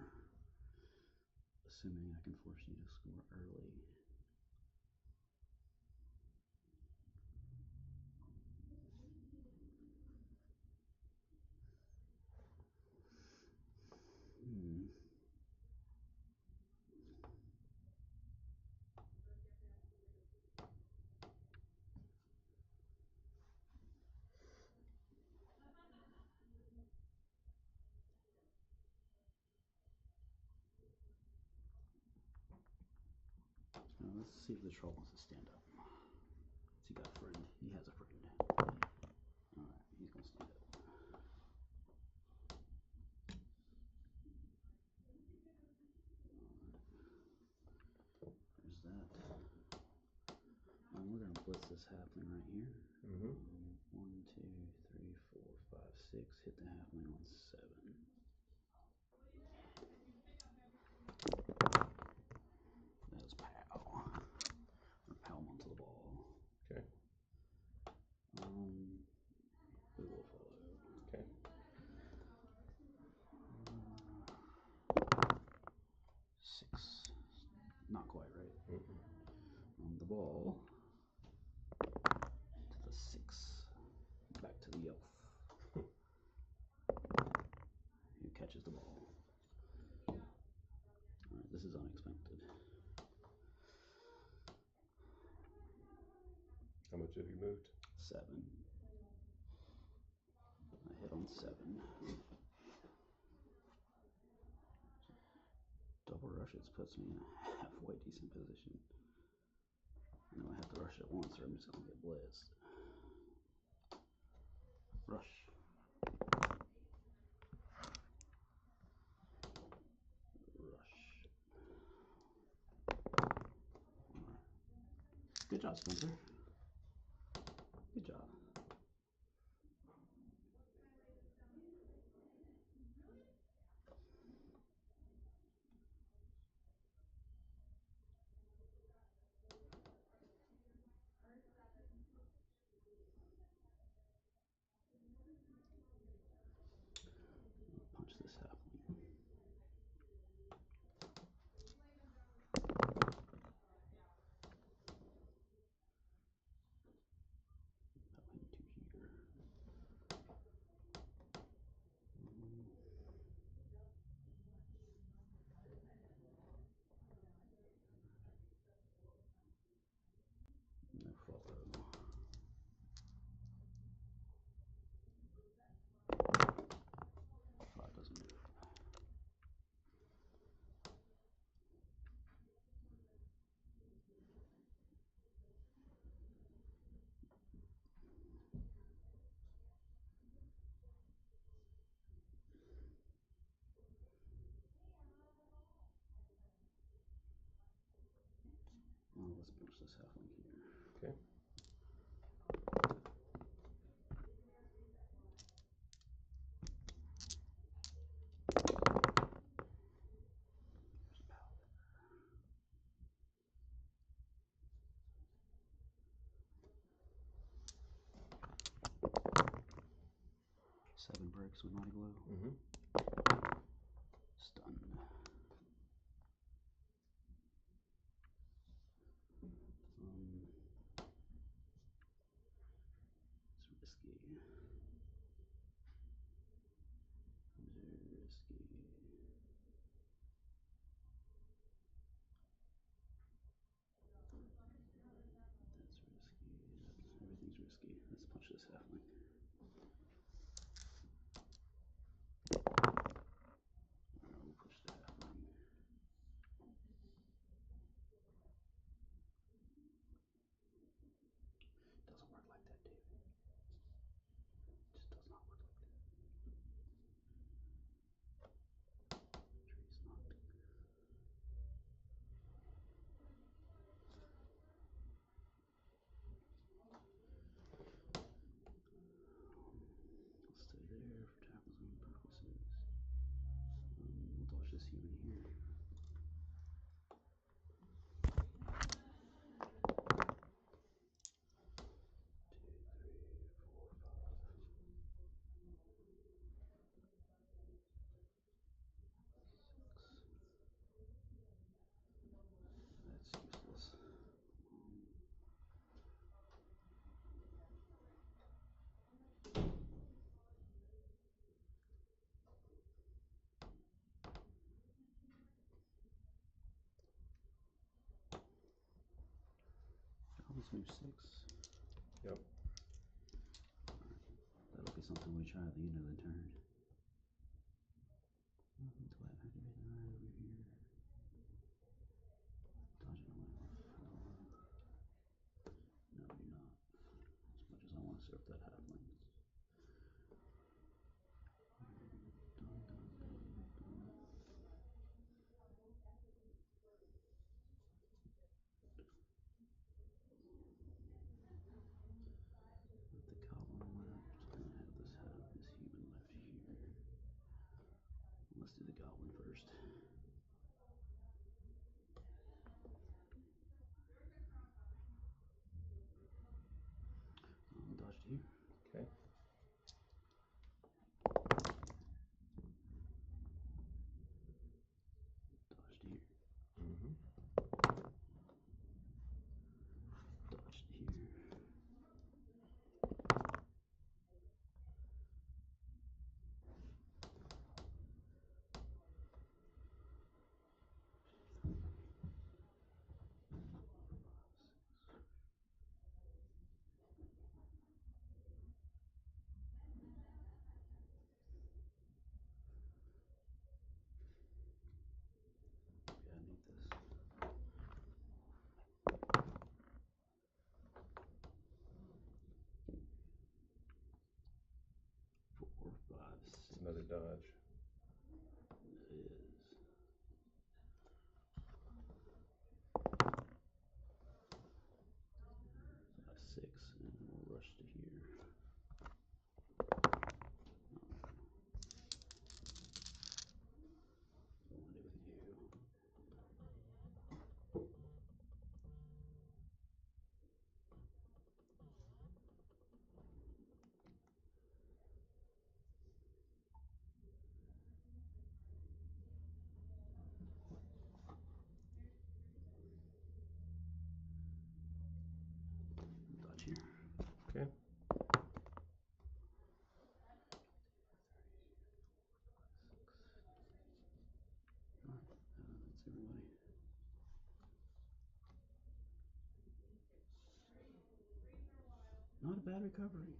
[SPEAKER 1] Assuming I can force you to score early. Now let's see if the troll wants to stand up. He got a friend. He has a friend. Alright, he's gonna stand up. There's that. We're gonna blitz this halfling right here.
[SPEAKER 4] Mm-hmm.
[SPEAKER 1] 1, 2, 3, 4, 5, 6. Hit the halfling on 7. That was pow. Or pow onto the ball.
[SPEAKER 4] Okay.
[SPEAKER 1] We will follow.
[SPEAKER 4] Okay.
[SPEAKER 1] 6. Not quite right.
[SPEAKER 4] Mm-mm.
[SPEAKER 1] The ball to the 6. Back to the elf. Who catches the ball. Alright, this is unexpected.
[SPEAKER 4] How much have you moved?
[SPEAKER 1] 7. I hit on 7. Double rushes puts me in a halfway decent position. I know I have to rush it once or I'm just gonna get blitzed. Rush. Rush. Good job, Spencer. Good job. Punch this halfling. That went to here. No follow. 5 doesn't do it. Well, let's punch this halfling here.
[SPEAKER 4] Okay.
[SPEAKER 1] There's power. 7 breaks with Mighty Blow.
[SPEAKER 4] Mm-hmm.
[SPEAKER 1] Stun. It's risky. Risky. That's risky. Everything's risky. Let's punch this halfling. We'll push the halfling. Doesn't work like that, David. It just does not work like that. Tree's knocked. I'll stay there for tackle zone purposes. We'll dodge this human here. 6. That's useless. Let's move 6.
[SPEAKER 4] Yep.
[SPEAKER 1] That'll be something we try at the end of the turn. Until I activate the right over here. Dodge it away.
[SPEAKER 4] dodge.
[SPEAKER 1] It is. Got 6, and we'll rush to here. What do I want to do with you? Dodge here.
[SPEAKER 4] Okay.
[SPEAKER 1] Alright, that's everybody. Not a bad recovery.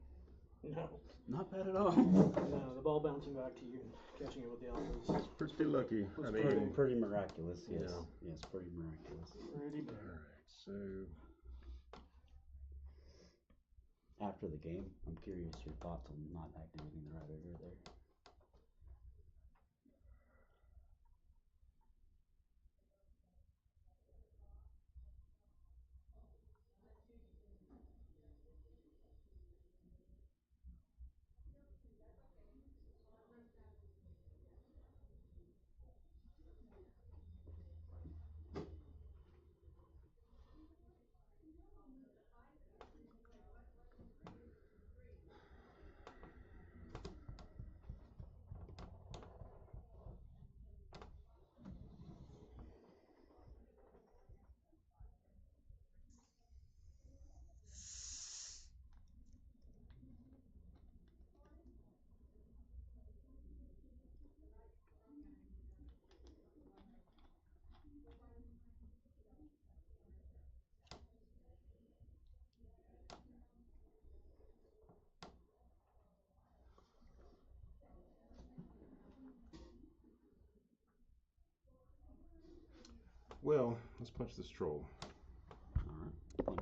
[SPEAKER 3] No.
[SPEAKER 1] Not bad at all.
[SPEAKER 3] No, the ball bouncing back to you and catching it with the elbows.
[SPEAKER 4] Pretty lucky. I
[SPEAKER 1] Pretty,
[SPEAKER 4] mean,
[SPEAKER 1] pretty miraculous, yes.
[SPEAKER 4] Yeah.
[SPEAKER 1] Yes, pretty miraculous.
[SPEAKER 3] Pretty big.
[SPEAKER 4] alright, so
[SPEAKER 1] After the game, I'm curious your thoughts on not activating the right over there.
[SPEAKER 4] well, let's punch this troll.
[SPEAKER 1] Alright.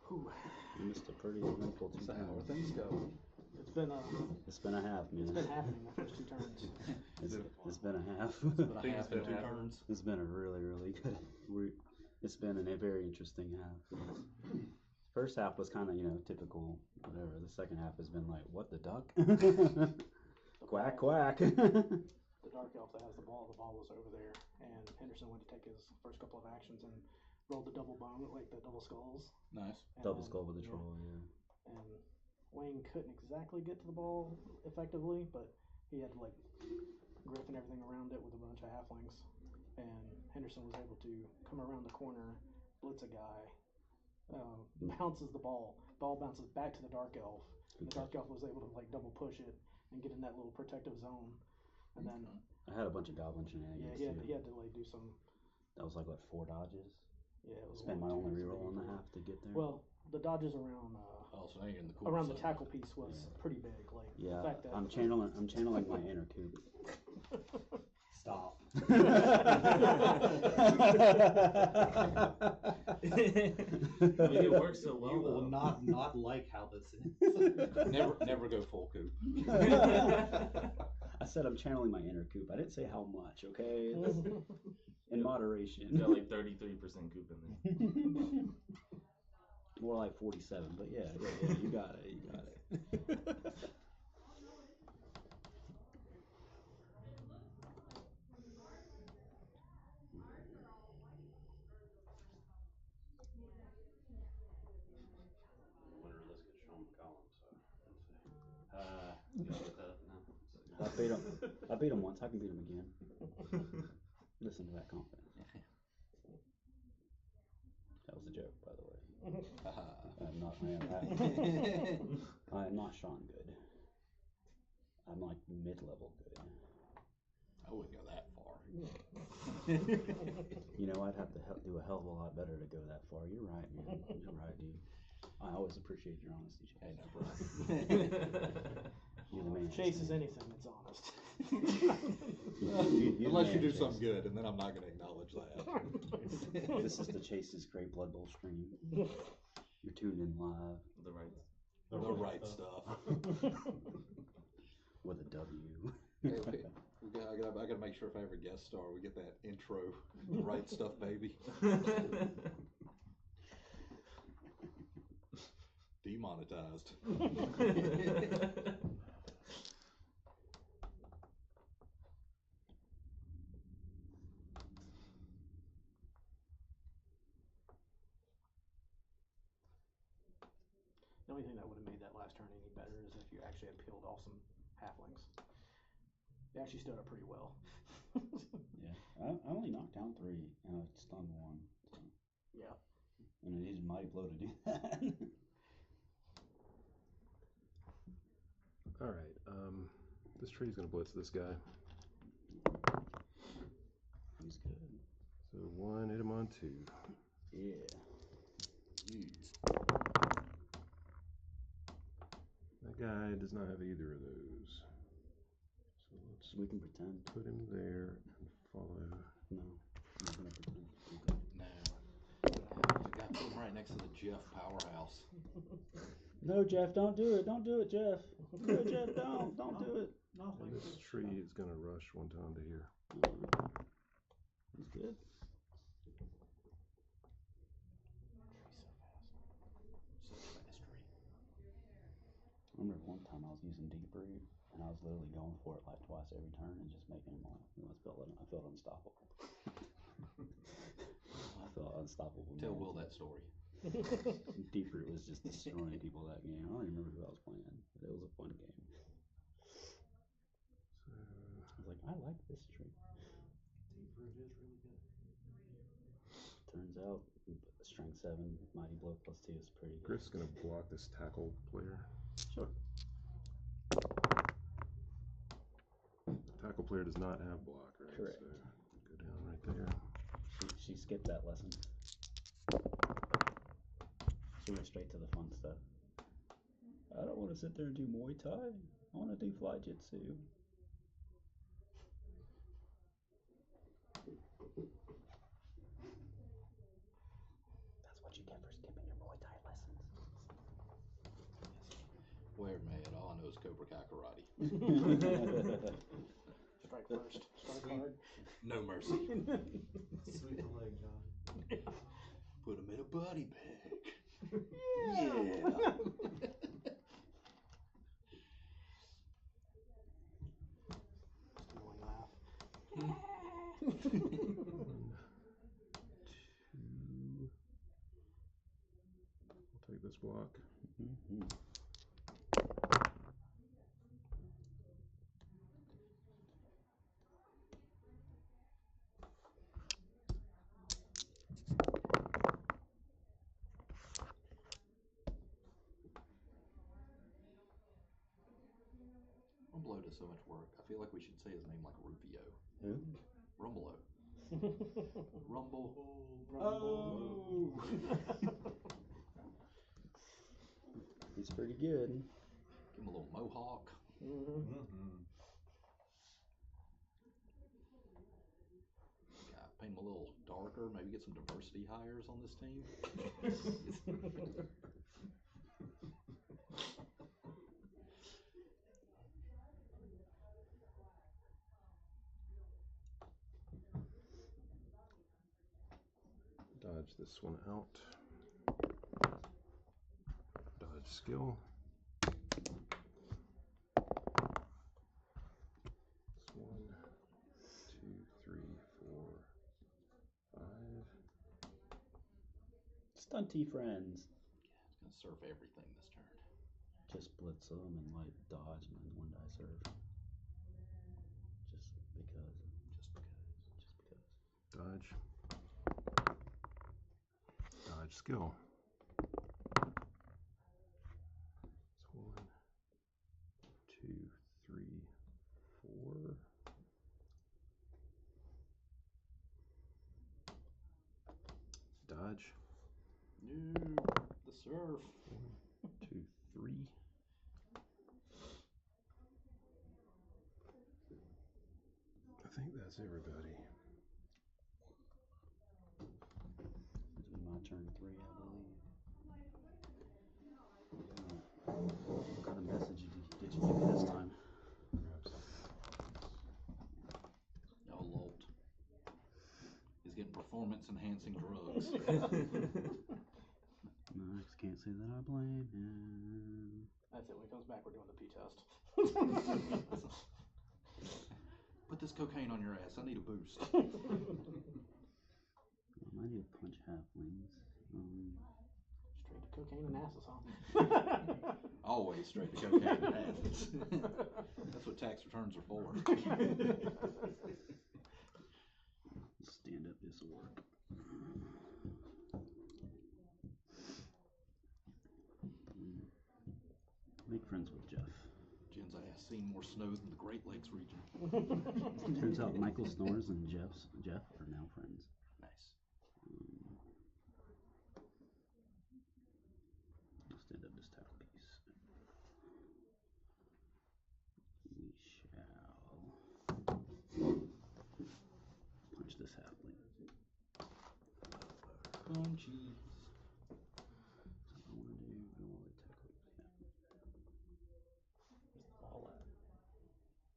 [SPEAKER 3] Whew.
[SPEAKER 1] You missed a pretty eventful 2
[SPEAKER 2] So how are
[SPEAKER 1] turns.
[SPEAKER 2] things going?
[SPEAKER 3] It's been
[SPEAKER 1] It's been a half, man.
[SPEAKER 3] it's been happening the first 2 turns.
[SPEAKER 1] It's been a half.
[SPEAKER 2] I think it's been 2 turns.
[SPEAKER 1] It's been a really, really good. It's been a very interesting half. First half was kind of, typical, whatever. The second half has been like, what the duck? Quack, quack.
[SPEAKER 3] The dark elf that has the ball was over there, and Henderson went to take his first couple of actions and rolled the double bone, like the double skulls.
[SPEAKER 2] Nice.
[SPEAKER 3] And
[SPEAKER 1] Double
[SPEAKER 3] then-
[SPEAKER 1] skull with the
[SPEAKER 3] yeah.
[SPEAKER 1] troll, yeah.
[SPEAKER 3] And Wayne couldn't exactly get to the ball effectively, but he had like griffin everything around it with a bunch of halflings, and Henderson was able to come around the corner, blitz a guy, bounces the ball bounces back to the dark elf. The dark elf was able to like double push it and get in that little protective zone, and then
[SPEAKER 1] I had a bunch of goblin shenanigans.
[SPEAKER 3] he had
[SPEAKER 1] too.
[SPEAKER 3] to like do some.
[SPEAKER 1] That was like, what, 4 dodges?
[SPEAKER 3] Yeah, it was
[SPEAKER 1] Spend my
[SPEAKER 3] 1, 2,
[SPEAKER 1] only
[SPEAKER 3] 3,
[SPEAKER 1] reroll on the
[SPEAKER 3] 4.
[SPEAKER 1] half to get there.
[SPEAKER 3] Well, the dodges around
[SPEAKER 2] Oh, so now you're in the cool
[SPEAKER 3] around the
[SPEAKER 2] side.
[SPEAKER 3] tackle piece was pretty big. Like
[SPEAKER 1] yeah,
[SPEAKER 3] the fact that
[SPEAKER 1] I'm channeling my inner coop.
[SPEAKER 5] Stop.
[SPEAKER 6] It works so well.
[SPEAKER 5] You will
[SPEAKER 6] though.
[SPEAKER 5] not like how this is.
[SPEAKER 2] Never go full coop.
[SPEAKER 1] I said I'm channeling my inner coop. I didn't say how much, okay? It's in moderation.
[SPEAKER 6] You got like 33% coop in there.
[SPEAKER 1] More like 47, but yeah, you got it, you got it.
[SPEAKER 7] Winner of this gets Sean McCollum, so let's see. Go with that now.
[SPEAKER 1] I beat him once. I can beat him again. Listen to that confidence. That was a joke, by the way. I am not Sean good. I'm like mid-level good.
[SPEAKER 2] I wouldn't go that far.
[SPEAKER 1] You know, I'd have to do a hell of a lot better to go that far. You're right, man. You're right, dude. I always appreciate your honesty, Chase.
[SPEAKER 2] Hey, no problem.
[SPEAKER 1] You're the man.
[SPEAKER 3] If Chase is anything, it's honest.
[SPEAKER 1] You're
[SPEAKER 2] Unless
[SPEAKER 1] the
[SPEAKER 2] you
[SPEAKER 1] man,
[SPEAKER 2] do something
[SPEAKER 1] Chase.
[SPEAKER 2] good, and then I'm not going to acknowledge that.
[SPEAKER 1] This is the Chase's Great Blood Bowl stream. You're tuned in live
[SPEAKER 6] The right.
[SPEAKER 2] The right stuff.
[SPEAKER 1] with a W.
[SPEAKER 2] Hey, I gotta make sure if I ever guest star, we get that intro, the right stuff, baby. Demonetized.
[SPEAKER 3] The only thing that would have made that last turn any better is if you actually had peeled off some halflings. They actually stood up pretty well.
[SPEAKER 1] Yeah, I only knocked down 3 and I stunned 1. So.
[SPEAKER 3] Yeah.
[SPEAKER 1] And I needed Mighty Blow to do that.
[SPEAKER 4] Alright, this tree's gonna blitz this guy.
[SPEAKER 1] He's good.
[SPEAKER 4] So 1, hit him on 2.
[SPEAKER 1] Yeah.
[SPEAKER 4] That guy does not have either of those. So let's
[SPEAKER 1] We can pretend.
[SPEAKER 4] put him there and follow.
[SPEAKER 1] No. I'm not gonna pretend. Okay.
[SPEAKER 2] No. I got put him right next to the Jeff powerhouse.
[SPEAKER 1] No, Jeff, don't do it. Don't do it, Jeff. No, Jeff, don't. Don't do it.
[SPEAKER 3] No,
[SPEAKER 4] And this tree is gonna rush 1 time to here.
[SPEAKER 1] He's good.
[SPEAKER 2] Such a fast tree.
[SPEAKER 1] I remember one time I was using Deep Root and I was literally going for it like twice every turn and just making them all. I felt unstoppable. I felt unstoppable.
[SPEAKER 2] Tell
[SPEAKER 1] man.
[SPEAKER 2] Will that story.
[SPEAKER 1] Deep Root was just destroying people that game. I don't even remember who I was playing, but it was a fun game.
[SPEAKER 4] So
[SPEAKER 1] I was like, I like this tree.
[SPEAKER 5] Deep root is really good.
[SPEAKER 1] Turns out, strength 7, mighty blow +2 is pretty good.
[SPEAKER 4] Griff's gonna block this tackle player.
[SPEAKER 1] Sure.
[SPEAKER 4] Tackle player does not have block, right?
[SPEAKER 1] Correct.
[SPEAKER 4] So go down right there.
[SPEAKER 1] She skipped that lesson. She went straight to the fun stuff. I don't want to sit there and do Muay Thai. I want to do Fly Jitsu. That's what you get for skipping your Muay Thai lessons.
[SPEAKER 2] Where, man? All I know is Cobra Kai karate.
[SPEAKER 3] Strike first. Strike hard.
[SPEAKER 2] No mercy.
[SPEAKER 5] Sweep the leg, John.
[SPEAKER 2] Put him in a body bag.
[SPEAKER 3] Yeah. Stealing laugh.
[SPEAKER 4] 1, 2. I'll take this block.
[SPEAKER 1] Mm-hmm.
[SPEAKER 2] Rumblo does so much work. I feel like we should say his name like Rufio.
[SPEAKER 1] Who?
[SPEAKER 2] Rumblo. Rumble.
[SPEAKER 1] Oh! He's pretty good.
[SPEAKER 2] Give him a little mohawk. Yeah, paint him a little darker. Maybe get some diversity hires on this team.
[SPEAKER 4] Dodge this one out. Dodge skill. It's 1, 2, 3, 4, 5.
[SPEAKER 1] Stunty friends.
[SPEAKER 2] It's gonna surf everything this turn.
[SPEAKER 1] Just blitz them and like dodge and then 1 die surf. Just because.
[SPEAKER 4] Dodge. Dodge skill. It's 1, 2, 3, 4, dodge.
[SPEAKER 2] No, the surf.
[SPEAKER 4] 1, 2, 3. I think that's everybody.
[SPEAKER 1] It's been my turn 3, I believe. What kind of message did you give me this time?
[SPEAKER 4] Grab something.
[SPEAKER 2] Oh, Lord. He's getting performance enhancing drugs.
[SPEAKER 1] No, I just can't say that I blame him.
[SPEAKER 3] That's it. When he comes back, we're doing the P test.
[SPEAKER 2] Put this cocaine on your ass. I need a boost.
[SPEAKER 1] I need to punch halflings.
[SPEAKER 3] Straight to cocaine and asses, huh?
[SPEAKER 2] Always straight to cocaine and ass. That's what tax returns are for.
[SPEAKER 1] Stand up disorder. Make friends with Jeff.
[SPEAKER 2] Jen's ass seen more snow than the Great Lakes region.
[SPEAKER 1] Turns out Michael Snores and Jeff are now friends.
[SPEAKER 2] Nice.
[SPEAKER 1] Stand up this tower piece. We shall punch this halfling.
[SPEAKER 2] Punchies.
[SPEAKER 1] So I want to do. I want to tackle. Yeah.
[SPEAKER 6] All that.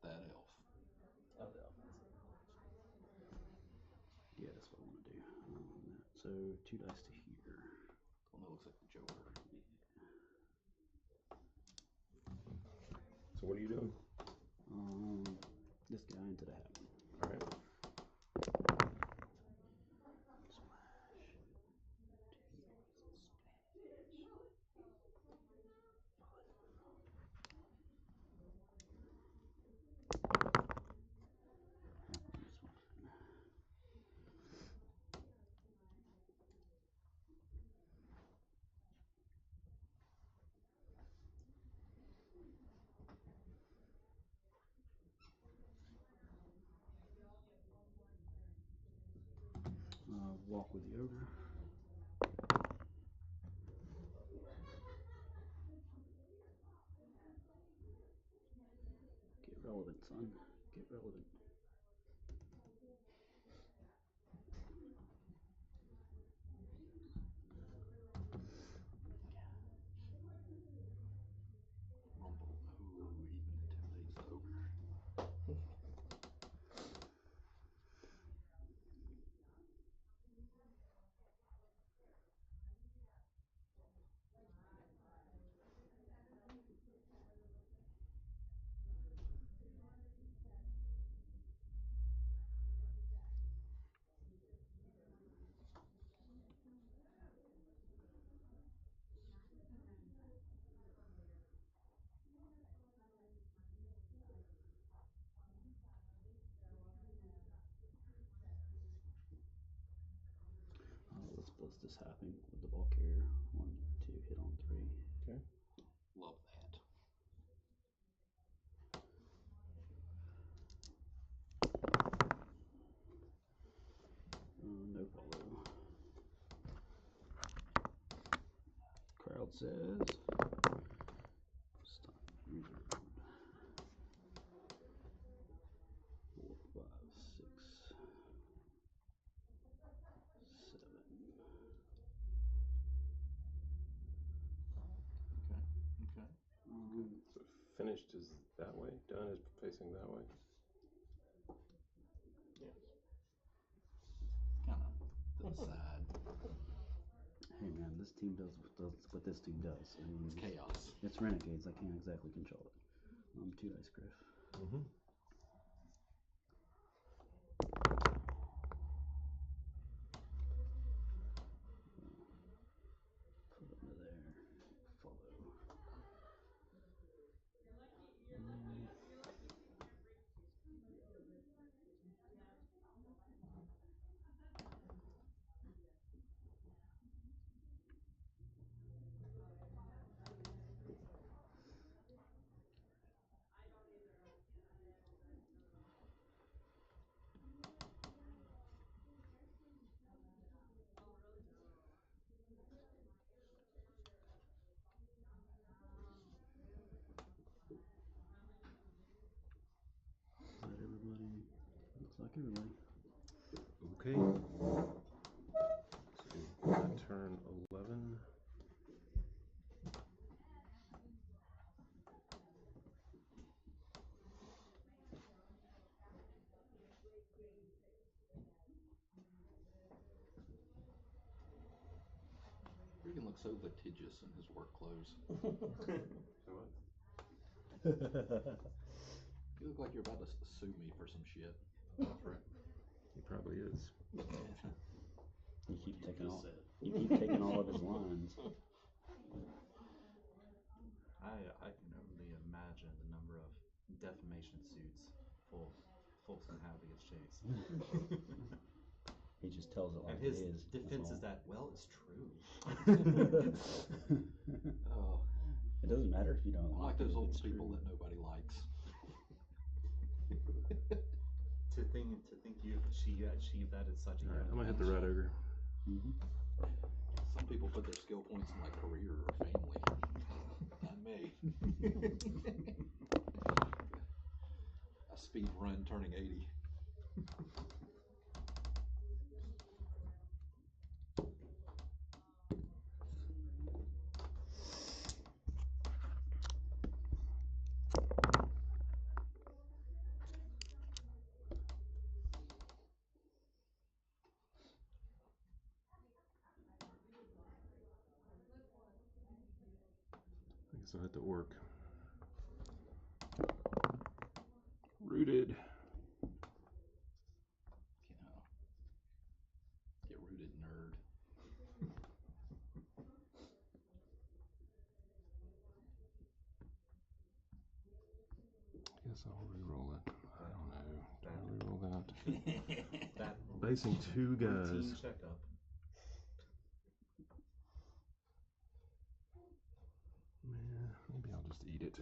[SPEAKER 2] That elf.
[SPEAKER 6] Oh, the elf.
[SPEAKER 1] Yeah, that's what I want to do. So 2 dice to here.
[SPEAKER 2] One that looks like the Joker.
[SPEAKER 4] So what are you doing?
[SPEAKER 1] This guy into the halfling.
[SPEAKER 4] All right.
[SPEAKER 1] Walk with the ogre. Get relevant, son. Get relevant.
[SPEAKER 2] Rumble. Ooh, even intimidates the ogre.
[SPEAKER 1] Let's bust this halfling with the ball carrier. 1, 2, hit on 3.
[SPEAKER 4] Okay.
[SPEAKER 2] Love that.
[SPEAKER 1] No follow. Crowd says stop. Reserve. 4, 5, 6, 7.
[SPEAKER 2] Okay.
[SPEAKER 4] So finished is that way. Done is facing that way.
[SPEAKER 3] Yes.
[SPEAKER 2] Kind of to the side.
[SPEAKER 1] Hey man, this team does what this team does. I mean,
[SPEAKER 2] It's chaos.
[SPEAKER 1] it's Renegades. I can't exactly control it. 2 dice, Griff.
[SPEAKER 4] Mm-hmm.
[SPEAKER 1] Put them there. Follow. Truly.
[SPEAKER 4] Okay. So turn 11.
[SPEAKER 2] Regan looks so litigious in his work clothes. You look like you're about to sue me for some shit.
[SPEAKER 4] He probably is.
[SPEAKER 1] You keep taking all of his lines.
[SPEAKER 8] I can only imagine the number of defamation suits folks can have against Chase.
[SPEAKER 1] He just tells it like
[SPEAKER 8] And his
[SPEAKER 1] it is.
[SPEAKER 8] defense is that, well, it's true.
[SPEAKER 2] Oh,
[SPEAKER 1] It doesn't matter if you don't
[SPEAKER 2] I'm
[SPEAKER 1] like
[SPEAKER 2] like
[SPEAKER 1] it.
[SPEAKER 2] those
[SPEAKER 1] if
[SPEAKER 2] old
[SPEAKER 1] it's
[SPEAKER 2] people
[SPEAKER 1] true.
[SPEAKER 2] that nobody likes.
[SPEAKER 8] To think you achieved that at such a
[SPEAKER 4] Alright,
[SPEAKER 8] young
[SPEAKER 4] I'm gonna hit
[SPEAKER 8] age.
[SPEAKER 4] the red ogre.
[SPEAKER 2] Some people put their skill points in like career or family. Not me. I speed run turning 80.
[SPEAKER 4] I guess I'll hit the orc. Rooted.
[SPEAKER 2] You know, get rooted, nerd.
[SPEAKER 4] I guess I'll re-roll it. I don't know. Do I re-roll that?
[SPEAKER 8] That
[SPEAKER 4] Facing two guys.
[SPEAKER 8] routine checkup.
[SPEAKER 4] Man, maybe I'll just eat it.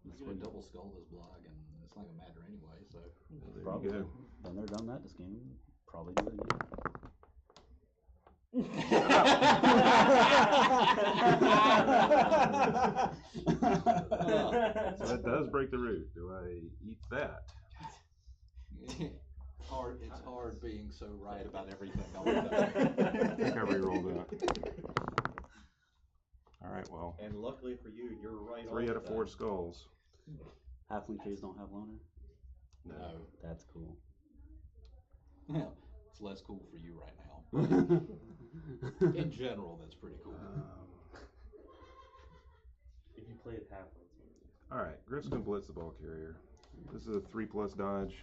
[SPEAKER 2] You're gonna double skull this block, and it's not gonna matter anyway. So
[SPEAKER 4] There
[SPEAKER 1] Probably.
[SPEAKER 4] you go.
[SPEAKER 1] Been there, done that this game. Probably do it again.
[SPEAKER 4] So that does break the root. Do I eat that?
[SPEAKER 2] it's hard being so right about everything all the time.
[SPEAKER 4] I think I re-rolled that. Alright, well.
[SPEAKER 5] And luckily for you, you're right.
[SPEAKER 4] 3
[SPEAKER 5] all
[SPEAKER 4] out of
[SPEAKER 5] the
[SPEAKER 4] 4
[SPEAKER 5] time.
[SPEAKER 4] skulls.
[SPEAKER 1] Halfling trees don't have loner?
[SPEAKER 4] No.
[SPEAKER 1] That's cool.
[SPEAKER 2] Well, it's less cool for you right now. In general, that's pretty cool.
[SPEAKER 6] If you play it halfway.
[SPEAKER 4] Alright, Griff's gonna blitz the ball carrier. This is a 3+ dodge.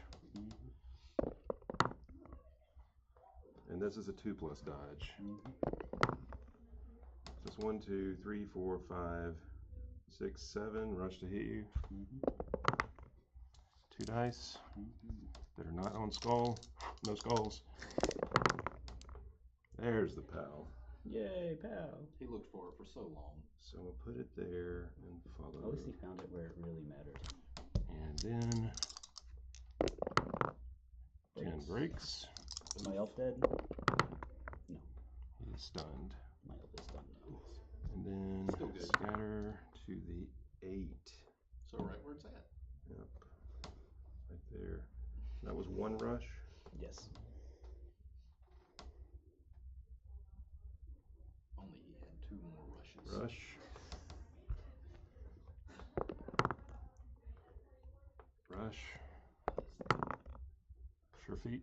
[SPEAKER 4] And this is a 2+ dodge. Just 1, 2, 3, 4, 5, 6, 7. Rush to hit you. 2 dice that are not on skull. No skulls. There's the pal.
[SPEAKER 1] Yay, pal.
[SPEAKER 2] He looked for it for so long.
[SPEAKER 4] So we'll put it there and follow.
[SPEAKER 1] At least he found it where it really matters.
[SPEAKER 4] And then 10 breaks.
[SPEAKER 1] Is my elf dead? No.
[SPEAKER 4] He is stunned.
[SPEAKER 1] My elf is done now.
[SPEAKER 4] And then
[SPEAKER 2] Still good.
[SPEAKER 4] scatter to the 8.
[SPEAKER 2] So right where it's at.
[SPEAKER 4] Yep. Right there. That was 1 rush.
[SPEAKER 1] Yes.
[SPEAKER 2] Only he had 2 more rushes.
[SPEAKER 4] Rush. Rush. Sure feet.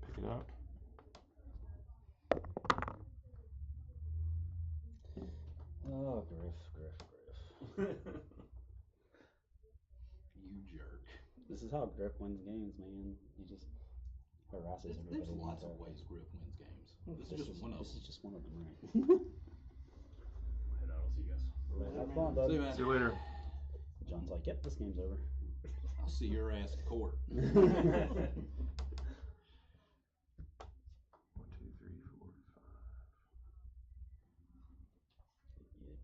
[SPEAKER 4] Pick it up.
[SPEAKER 1] Oh, Griff.
[SPEAKER 2] You jerk.
[SPEAKER 1] This is how Griff wins games, man. He just harasses everybody.
[SPEAKER 2] There's
[SPEAKER 1] the
[SPEAKER 2] lots of
[SPEAKER 1] entire
[SPEAKER 2] ways
[SPEAKER 1] game.
[SPEAKER 2] Griff wins games. This is just one of
[SPEAKER 1] This
[SPEAKER 2] them.
[SPEAKER 1] is just one of them, right?
[SPEAKER 7] Head out. I'll see you guys.
[SPEAKER 1] Have fun, bud.
[SPEAKER 2] See you, man.
[SPEAKER 4] See you later.
[SPEAKER 1] John's like, yep, this game's over.
[SPEAKER 2] I'll see your ass in court.
[SPEAKER 4] 1, 2, 3, 4, 5.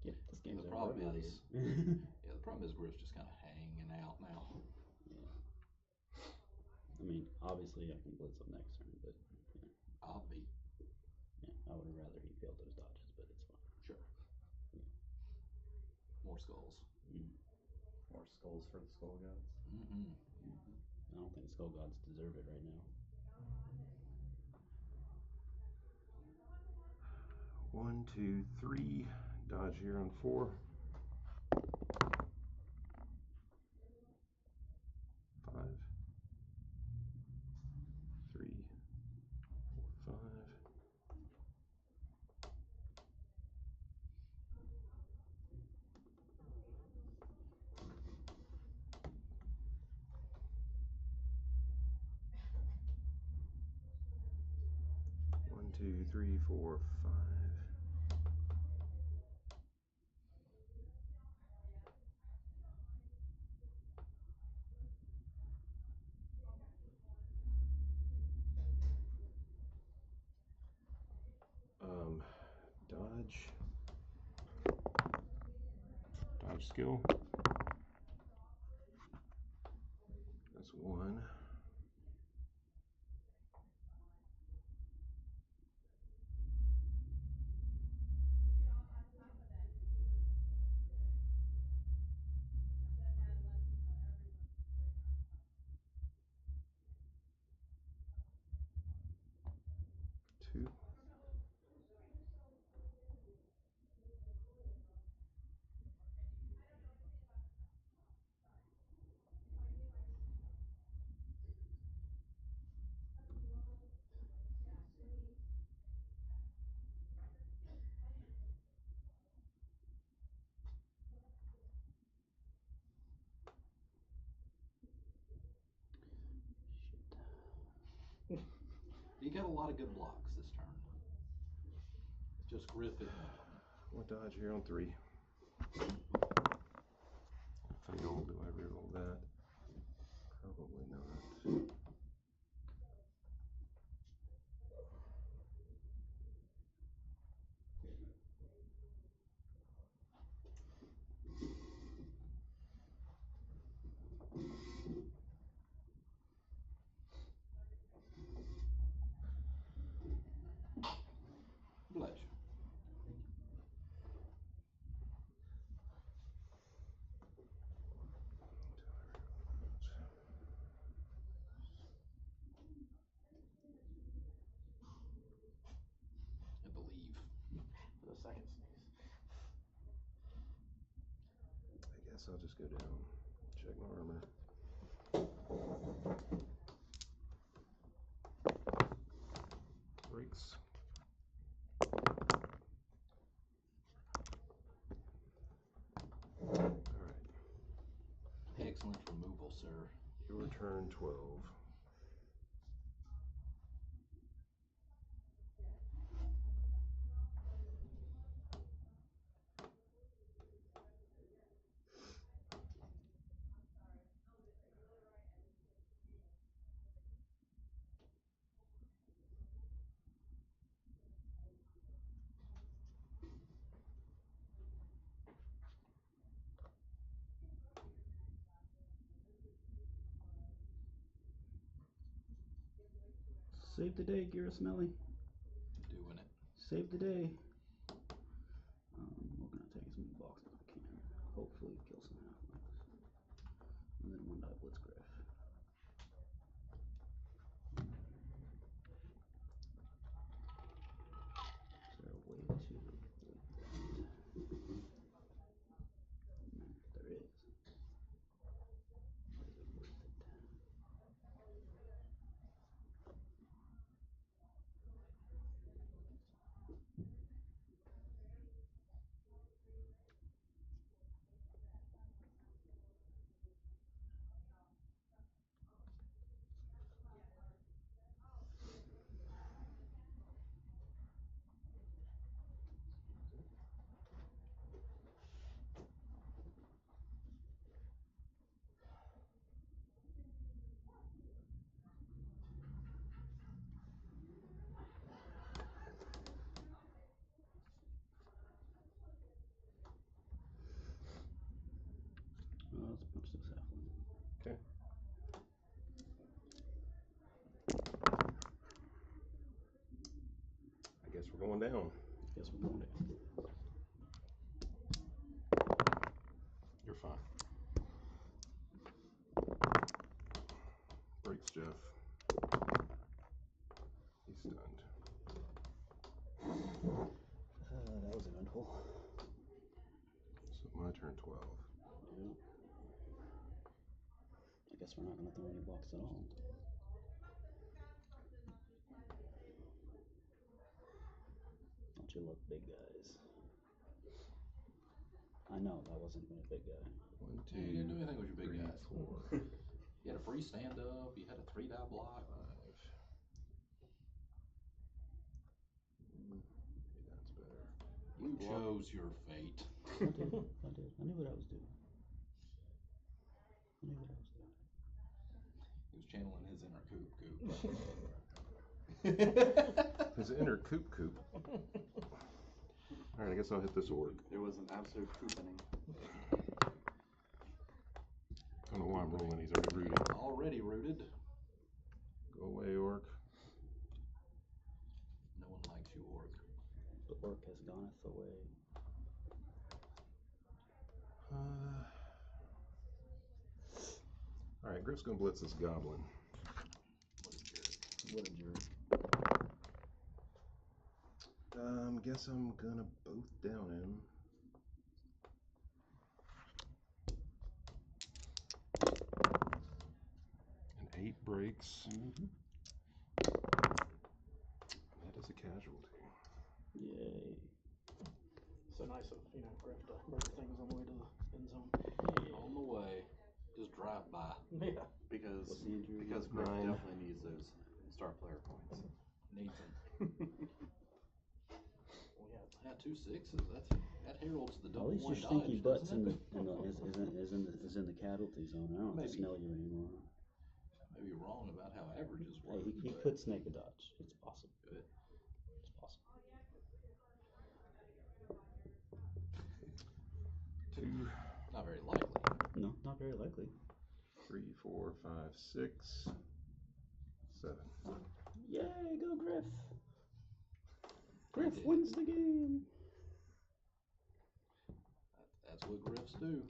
[SPEAKER 1] Yep, this game's
[SPEAKER 2] The
[SPEAKER 1] over.
[SPEAKER 2] problem
[SPEAKER 1] I'm outta
[SPEAKER 2] is,
[SPEAKER 1] here.
[SPEAKER 2] yeah, the problem is Griff's just kind of hanging out now.
[SPEAKER 1] Yeah. I mean, obviously I can blitz up next turn, but
[SPEAKER 2] I'll be
[SPEAKER 1] yeah, I would rather he failed those dodges, but it's fine.
[SPEAKER 2] sure. More skulls.
[SPEAKER 1] More
[SPEAKER 6] more skulls for the skull gods.
[SPEAKER 2] Mm-hmm.
[SPEAKER 1] I don't think the Skull Gods deserve it right now.
[SPEAKER 4] 1, 2, 3. Dodge here on 4. 5. 3, 4, 5. 1, 2, 3, 4, 5. Dodge. Dodge skill. That's 1. 2.
[SPEAKER 2] You got a lot of good blocks this turn. Just grip isn't one of them.
[SPEAKER 4] One dodge here on 3. Fail. Do I reroll that? Probably not.
[SPEAKER 2] Bless you. I believe.
[SPEAKER 3] For the second sneeze.
[SPEAKER 4] I guess I'll just go down. Check my armor. Breaks. Alright.
[SPEAKER 2] Excellent removal, sir.
[SPEAKER 4] Your turn 12.
[SPEAKER 1] Save the day, Gira Smelly.
[SPEAKER 2] Doing it.
[SPEAKER 1] Save the day. We're gonna take as many boxes as we can. Hopefully kill some halflings. And then 1 die Blitzgriff. Is there a way to avoid that? There is. But is it worth it? Let's punch this halfling.
[SPEAKER 4] Okay. I guess we're going down.
[SPEAKER 1] Guess we're going down.
[SPEAKER 4] You're fine. Jeff. He's stunned.
[SPEAKER 1] That was eventful.
[SPEAKER 4] So my turn 12.
[SPEAKER 1] Yeah. I guess we're not going to throw any blocks at all. Don't you love big guys? I know that wasn't even a big guy.
[SPEAKER 4] 1, 2,
[SPEAKER 2] You didn't do anything with your big
[SPEAKER 4] 3,
[SPEAKER 2] guys.
[SPEAKER 4] 4,
[SPEAKER 2] You had a free stand up, you had a 3-die block.
[SPEAKER 4] 5. Maybe that's better.
[SPEAKER 2] You chose your fate.
[SPEAKER 1] I did. I knew what I was doing.
[SPEAKER 2] He was channeling his inner coop.
[SPEAKER 4] His inner coop. Alright, I guess I'll hit this orc.
[SPEAKER 5] There was an absolute couponing.
[SPEAKER 4] I don't know why I'm rolling, he's already rooted.
[SPEAKER 2] Already rooted.
[SPEAKER 4] Go away, orc.
[SPEAKER 2] No one likes you, orc.
[SPEAKER 1] The orc has goneth away.
[SPEAKER 4] Alright, Griff's gonna blitz this goblin.
[SPEAKER 1] What a jerk.
[SPEAKER 4] Guess I'm gonna both down him. An 8 breaks.
[SPEAKER 1] Mm-hmm.
[SPEAKER 4] That is a casualty.
[SPEAKER 1] Yay.
[SPEAKER 3] So nice of, Griff to break things on the way to the end zone.
[SPEAKER 2] On the way. Just drive by.
[SPEAKER 3] Yeah.
[SPEAKER 5] Because
[SPEAKER 1] What's the injury?
[SPEAKER 5] Griff
[SPEAKER 4] 9.
[SPEAKER 5] definitely needs those star player points.
[SPEAKER 2] Needs them.
[SPEAKER 3] We have
[SPEAKER 2] Yeah, 2 6s. That heralds the
[SPEAKER 1] At
[SPEAKER 2] double
[SPEAKER 1] least your
[SPEAKER 2] one
[SPEAKER 1] stinky
[SPEAKER 2] dodge,
[SPEAKER 1] butt's
[SPEAKER 2] doesn't
[SPEAKER 1] in
[SPEAKER 2] it?
[SPEAKER 1] is in the casualty zone. I don't have to
[SPEAKER 2] Maybe.
[SPEAKER 1] smell you anymore.
[SPEAKER 2] Maybe wrong about how averages
[SPEAKER 1] Hey,
[SPEAKER 2] work.
[SPEAKER 1] he
[SPEAKER 2] but
[SPEAKER 1] could snake a dodge. It's possible.
[SPEAKER 2] Good.
[SPEAKER 1] It's possible.
[SPEAKER 4] 2,
[SPEAKER 2] Not very likely.
[SPEAKER 1] No, not very likely.
[SPEAKER 4] 3, 4, 5, 6, 7.
[SPEAKER 1] Yay, go Griff! Griff
[SPEAKER 2] did.
[SPEAKER 1] wins the game.
[SPEAKER 2] That's what Griffs do.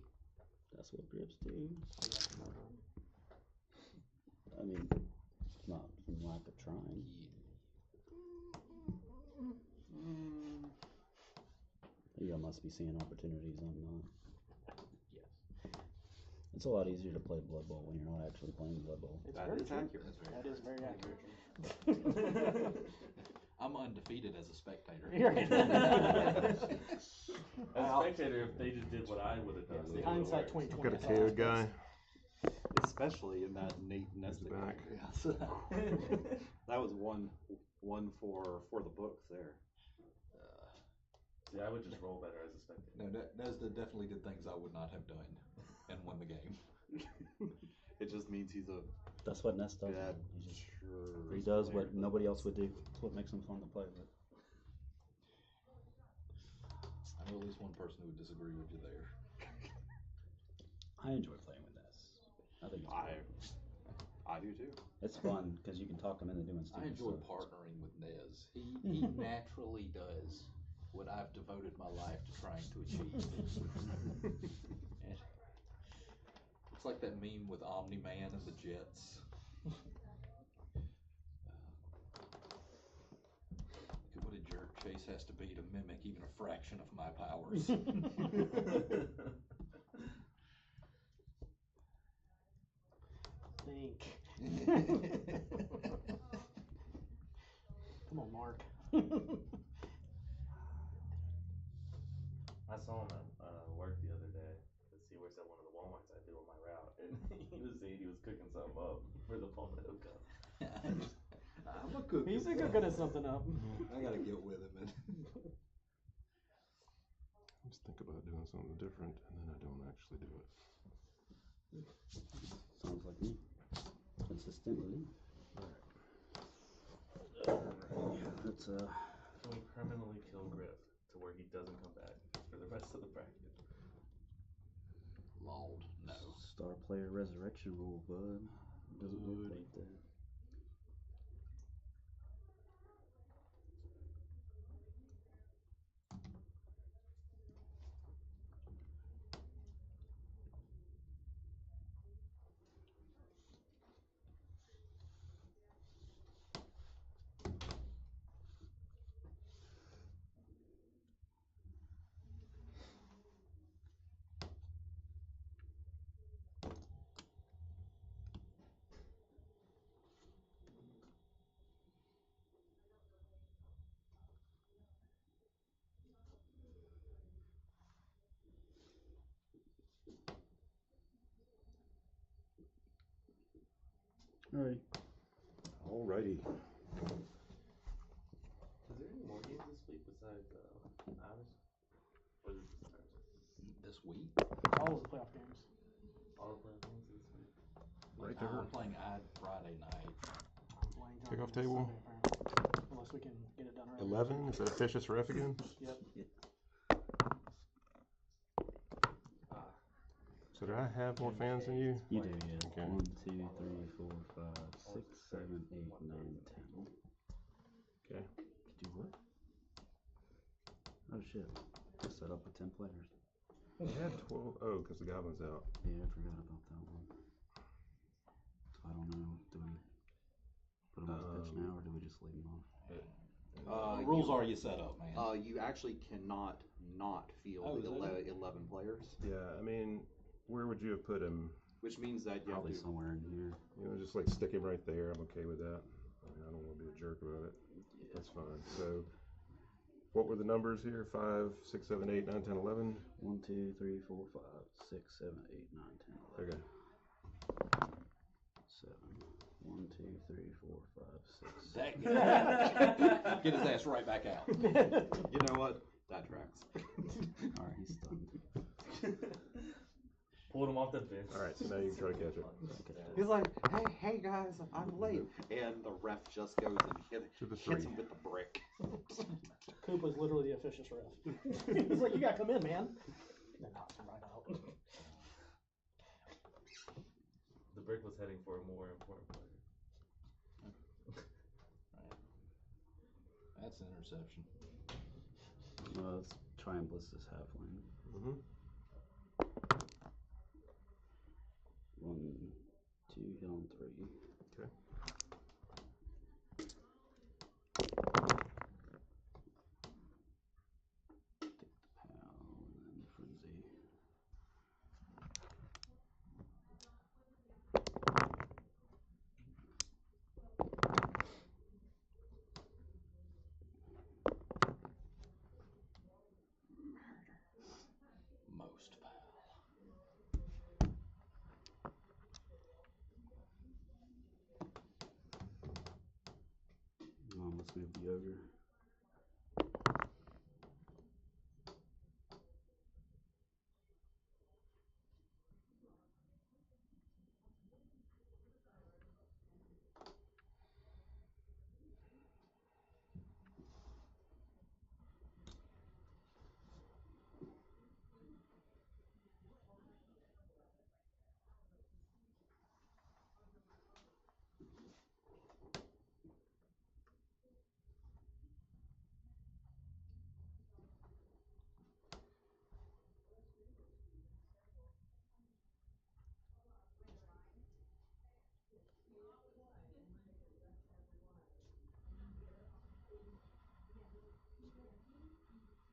[SPEAKER 1] That's what Griffs do. I mean, not from lack of trying. You must be seeing opportunities I'm not.
[SPEAKER 2] Yes.
[SPEAKER 1] It's a lot easier to play Blood Bowl when you're not actually playing Blood Bowl.
[SPEAKER 3] It's
[SPEAKER 5] That
[SPEAKER 3] very
[SPEAKER 5] is
[SPEAKER 3] true.
[SPEAKER 5] accurate.
[SPEAKER 3] That is very accurate.
[SPEAKER 2] I'm undefeated as a spectator.
[SPEAKER 3] Right.
[SPEAKER 6] As a spectator, if they just did what I would have done,
[SPEAKER 3] Yes,
[SPEAKER 6] it would've
[SPEAKER 3] hindsight
[SPEAKER 6] worked.
[SPEAKER 3] 2020.
[SPEAKER 4] Got a KO guy.
[SPEAKER 5] Especially in that Nate nested
[SPEAKER 4] back.
[SPEAKER 5] Yes. That was one for the books there.
[SPEAKER 6] See, I would just roll better as a spectator.
[SPEAKER 2] No, Nesda definitely did things I would not have done and won the game.
[SPEAKER 5] It just means he's a
[SPEAKER 1] That's what Ness does.
[SPEAKER 5] bad
[SPEAKER 1] He does what nobody else would do. That's what makes him fun to play with.
[SPEAKER 2] I know at least one person who would disagree with you there.
[SPEAKER 1] I enjoy playing with Ness. I think it's fun.
[SPEAKER 5] I do too.
[SPEAKER 1] It's fun because you can talk him into doing stupid
[SPEAKER 2] I enjoy
[SPEAKER 1] stuff.
[SPEAKER 2] partnering with Nez. He naturally does what I've devoted my life to trying to achieve. And it's like that meme with Omni-Man and the Jets. Look at what a jerk Chase has to be to mimic even a fraction of my powers.
[SPEAKER 3] Think. Come on, Mark.
[SPEAKER 6] I saw him at work the other day. He works at one of the Walmarts I do on my route, and he was saying he was cooking something up for the palmetto cup.
[SPEAKER 2] I'm a cook.
[SPEAKER 3] He's a good at something up.
[SPEAKER 2] I gotta get with him. And
[SPEAKER 4] Just think about doing something different, and then I don't actually do it.
[SPEAKER 1] Sounds like me. Consistently. Let's
[SPEAKER 6] Can we permanently kill Griff to where he doesn't come back for the rest of the practice?
[SPEAKER 2] Lord, no.
[SPEAKER 1] star player resurrection rule, bud. It doesn't work like that. Alright.
[SPEAKER 4] Alrighty.
[SPEAKER 6] Is there any more games this week besides ours? Or is it just ours?
[SPEAKER 2] This week,
[SPEAKER 3] All of the playoff games.
[SPEAKER 6] All the playoff games this week?
[SPEAKER 4] Right there.
[SPEAKER 2] we're playing Friday night.
[SPEAKER 3] I'm playing John
[SPEAKER 4] Kickoff
[SPEAKER 3] Sunday,
[SPEAKER 4] table.
[SPEAKER 3] apparently. Unless we can get it done early.
[SPEAKER 4] 11. Is that officious ref again?
[SPEAKER 3] Yep.
[SPEAKER 4] So did I have more fans than you?
[SPEAKER 1] You do, yeah.
[SPEAKER 4] Okay.
[SPEAKER 1] 1, 2, 3, 4, 5, 6, 7, 8, 9, 10.
[SPEAKER 4] Okay.
[SPEAKER 1] Do what? Oh shit. I set up with 10 players.
[SPEAKER 4] I had 12. Oh, because the goblin's out.
[SPEAKER 1] Yeah, I forgot about that one. So I don't know. Do we put them on the pitch now, or do we just leave them off?
[SPEAKER 2] The rules are you set up, man.
[SPEAKER 5] You actually cannot not field 11 players,
[SPEAKER 4] Yeah, I mean, where would you have put him?
[SPEAKER 5] which means that you have
[SPEAKER 1] Probably
[SPEAKER 5] to.
[SPEAKER 1] somewhere in here.
[SPEAKER 4] You know, just like stick him right there. I'm okay with that. I mean, I don't want to be a jerk about it. That's fine. So, what were the numbers here? 5, 6, 7, 8, 9, 10, 11?
[SPEAKER 1] 1, 2, 3, 4, 5, 6, 7, 8, 9, 10, 11.
[SPEAKER 4] Okay.
[SPEAKER 1] 7. 1, 2, 3, 4, 5, 6.
[SPEAKER 2] That guy. Get his ass right back out.
[SPEAKER 5] You know what? That tracks.
[SPEAKER 1] Alright, he's stunned.
[SPEAKER 6] Pulled him off the bench.
[SPEAKER 4] All right, so now you can try to catch it.
[SPEAKER 5] He's like, hey guys, I'm late, and the ref just goes and
[SPEAKER 4] To the
[SPEAKER 5] hits
[SPEAKER 4] three.
[SPEAKER 5] him with the brick.
[SPEAKER 3] Coop was literally the officious ref. He's like, you gotta come in, man. Then knocks him right out.
[SPEAKER 6] The brick was heading for a more important player.
[SPEAKER 2] That's an interception.
[SPEAKER 1] Let's try and blitz this halfling.
[SPEAKER 4] Mm-hmm.
[SPEAKER 1] 1, 2, hit on 3.
[SPEAKER 4] Okay.
[SPEAKER 1] Get the pal, and then frenzy.
[SPEAKER 2] Most foul.
[SPEAKER 1] Let's move the ogre.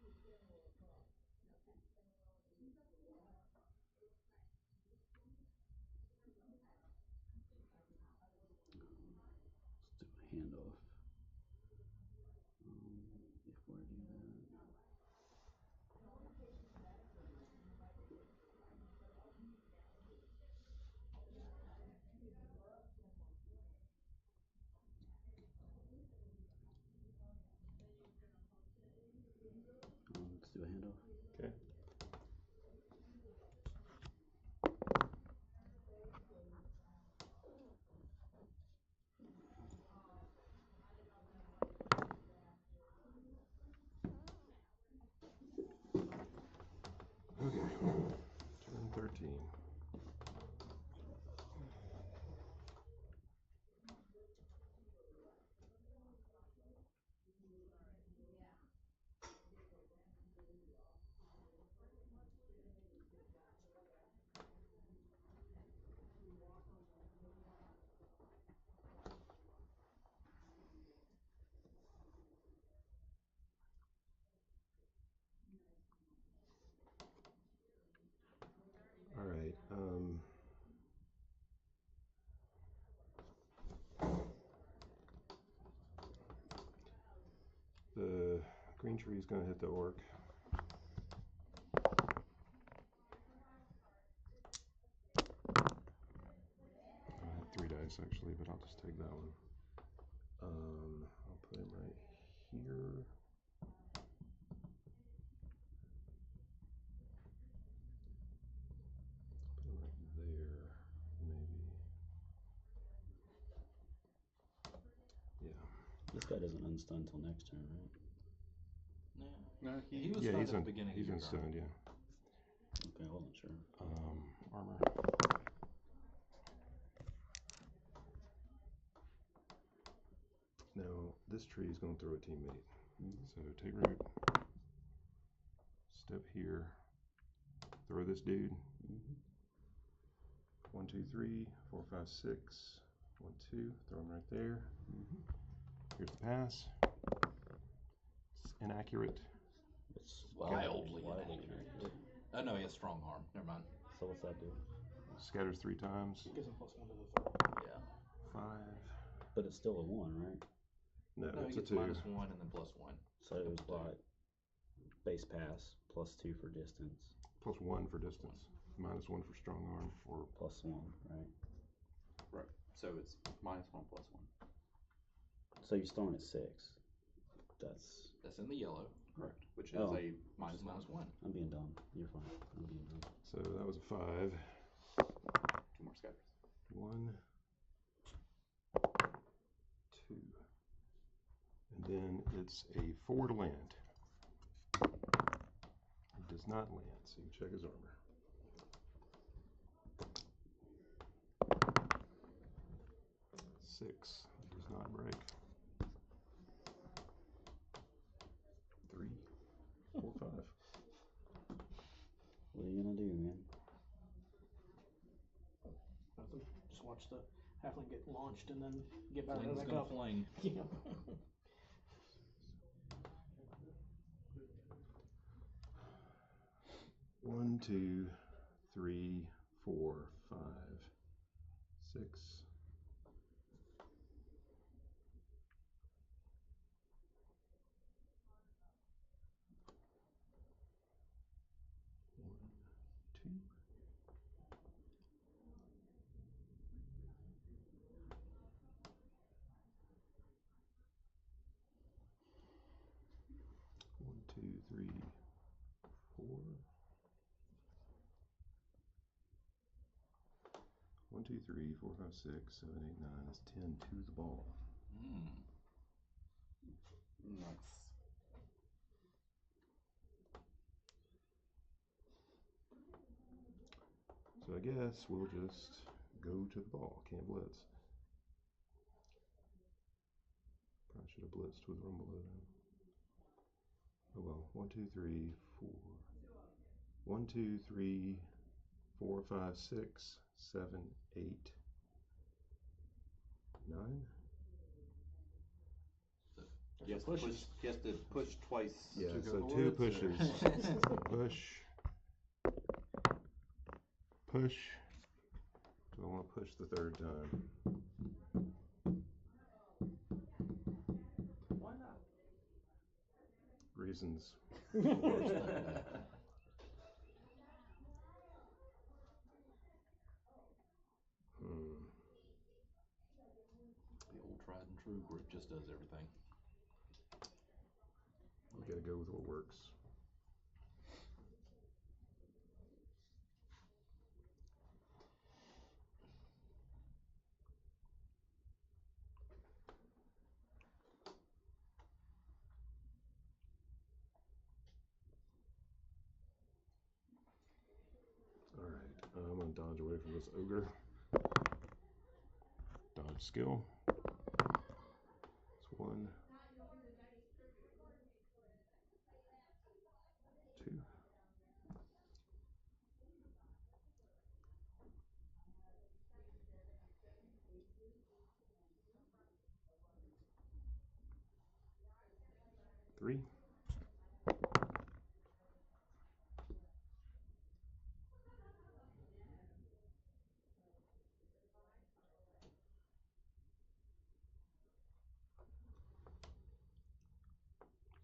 [SPEAKER 1] Let's do a handoff. Before I do that. Let's do a handoff.
[SPEAKER 4] Okay. Okay. Turn 13. All right. The green tree is going to hit the orc. I have 3 dice. actually, but I'll just take that one. I'll put him right here. Put him right there, maybe. Yeah.
[SPEAKER 1] This guy doesn't unstun until next turn, right?
[SPEAKER 2] No,
[SPEAKER 5] No,
[SPEAKER 2] he was
[SPEAKER 4] Yeah,
[SPEAKER 2] stunned
[SPEAKER 4] he's
[SPEAKER 2] at the
[SPEAKER 4] on.
[SPEAKER 2] beginning
[SPEAKER 4] He's
[SPEAKER 2] of your
[SPEAKER 4] on
[SPEAKER 2] turn.
[SPEAKER 4] stunned. Yeah.
[SPEAKER 1] Okay, I wasn't sure.
[SPEAKER 4] Armor. Now this tree is going to throw a teammate. So take root. Step here. Throw this dude. 1, 2, 3, 4, 5, 6. 1, 2. Throw him right there. Here's the pass. It's inaccurate.
[SPEAKER 1] It's
[SPEAKER 2] Wildly
[SPEAKER 1] wildly
[SPEAKER 2] inaccurate.
[SPEAKER 1] inaccurate.
[SPEAKER 2] Oh no, he has strong arm. Never mind.
[SPEAKER 1] So what's that do?
[SPEAKER 4] Scatters 3 times.
[SPEAKER 3] Gives him +1 to the throw.
[SPEAKER 2] Yeah.
[SPEAKER 4] 5.
[SPEAKER 1] But it's still a 1, right?
[SPEAKER 4] No,
[SPEAKER 2] No,
[SPEAKER 4] it's
[SPEAKER 2] he
[SPEAKER 4] a
[SPEAKER 2] gets
[SPEAKER 4] 2.
[SPEAKER 2] -1 and then +1.
[SPEAKER 1] So it was like base pass, +2 for distance,
[SPEAKER 4] +1 for distance. -1 for strong arm. Or
[SPEAKER 1] +1, right?
[SPEAKER 5] Right. So it's -1 +1.
[SPEAKER 1] So you're throwing at 6. That's
[SPEAKER 2] That's in the yellow.
[SPEAKER 5] Correct. Which is
[SPEAKER 1] Oh.
[SPEAKER 5] a
[SPEAKER 2] Minus
[SPEAKER 5] -1.
[SPEAKER 2] -1.
[SPEAKER 1] I'm being dumb. You're fine. I'm being dumb.
[SPEAKER 4] so that was a 5.
[SPEAKER 5] 2 more scatters.
[SPEAKER 4] 1, 2. And then it's a 4 to land. It does not land, so you check his armor. 6 does not break. 3, 4, 5.
[SPEAKER 1] What are you gonna do, man?
[SPEAKER 3] Nothing. Just watch the halfling get launched and then get back
[SPEAKER 2] Fling's
[SPEAKER 3] back
[SPEAKER 2] gonna
[SPEAKER 3] up.
[SPEAKER 2] fling.
[SPEAKER 3] Yeah.
[SPEAKER 4] 1, 2, 3, 4, 5, 6. One, two, three, 4. 1, 2, 3, 4, 5, 6, 7, 8, 9. That's 10 to the ball.
[SPEAKER 5] Nice.
[SPEAKER 4] So I guess we'll just go to the ball. Can't blitz. Probably should have blitzed with Rumble then. Oh well. 1, 2, 3, 4. 1, 2, 3, 4, 5, 6, 7, 8, 9.
[SPEAKER 5] He has, to push, he has to push twice.
[SPEAKER 4] Yeah,
[SPEAKER 2] To go
[SPEAKER 4] so 2
[SPEAKER 2] forwards, or-
[SPEAKER 4] pushes. Push. Push. Do I want to push the 3rd time?
[SPEAKER 6] Why not?
[SPEAKER 4] Reasons.
[SPEAKER 2] The old tried and true grip just does everything.
[SPEAKER 4] We gotta go with what works. Alright, I'm gonna dodge away from this ogre. Dodge skill. It's 1, 2. 3.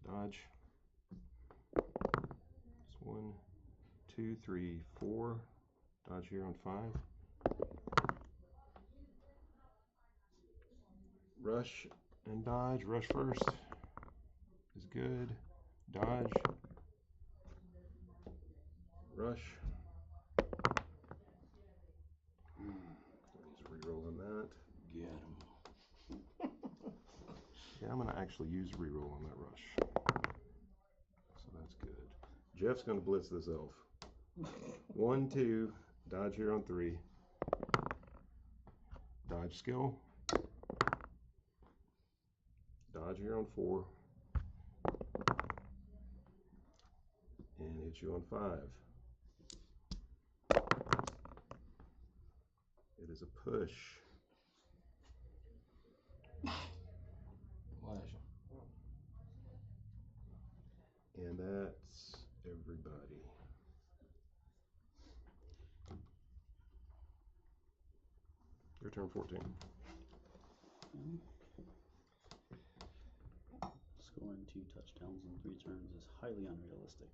[SPEAKER 4] Dodge. It's 1, 2, 3, 4. Dodge here on 5. Rush and dodge. Rush first is good. Dodge. Rush. He's re-rolling that.
[SPEAKER 2] Get him.
[SPEAKER 4] Yeah, I'm going to actually use reroll on that rush. So that's good. Jeff's going to blitz this elf. 1, 2. Dodge here on 3. Dodge skill. Dodge here on 4. And hit you on 5. It is a push.
[SPEAKER 2] Flash.
[SPEAKER 4] And that's everybody. Your turn, 14.
[SPEAKER 1] Scoring 2 touchdowns in 3 turns is highly unrealistic.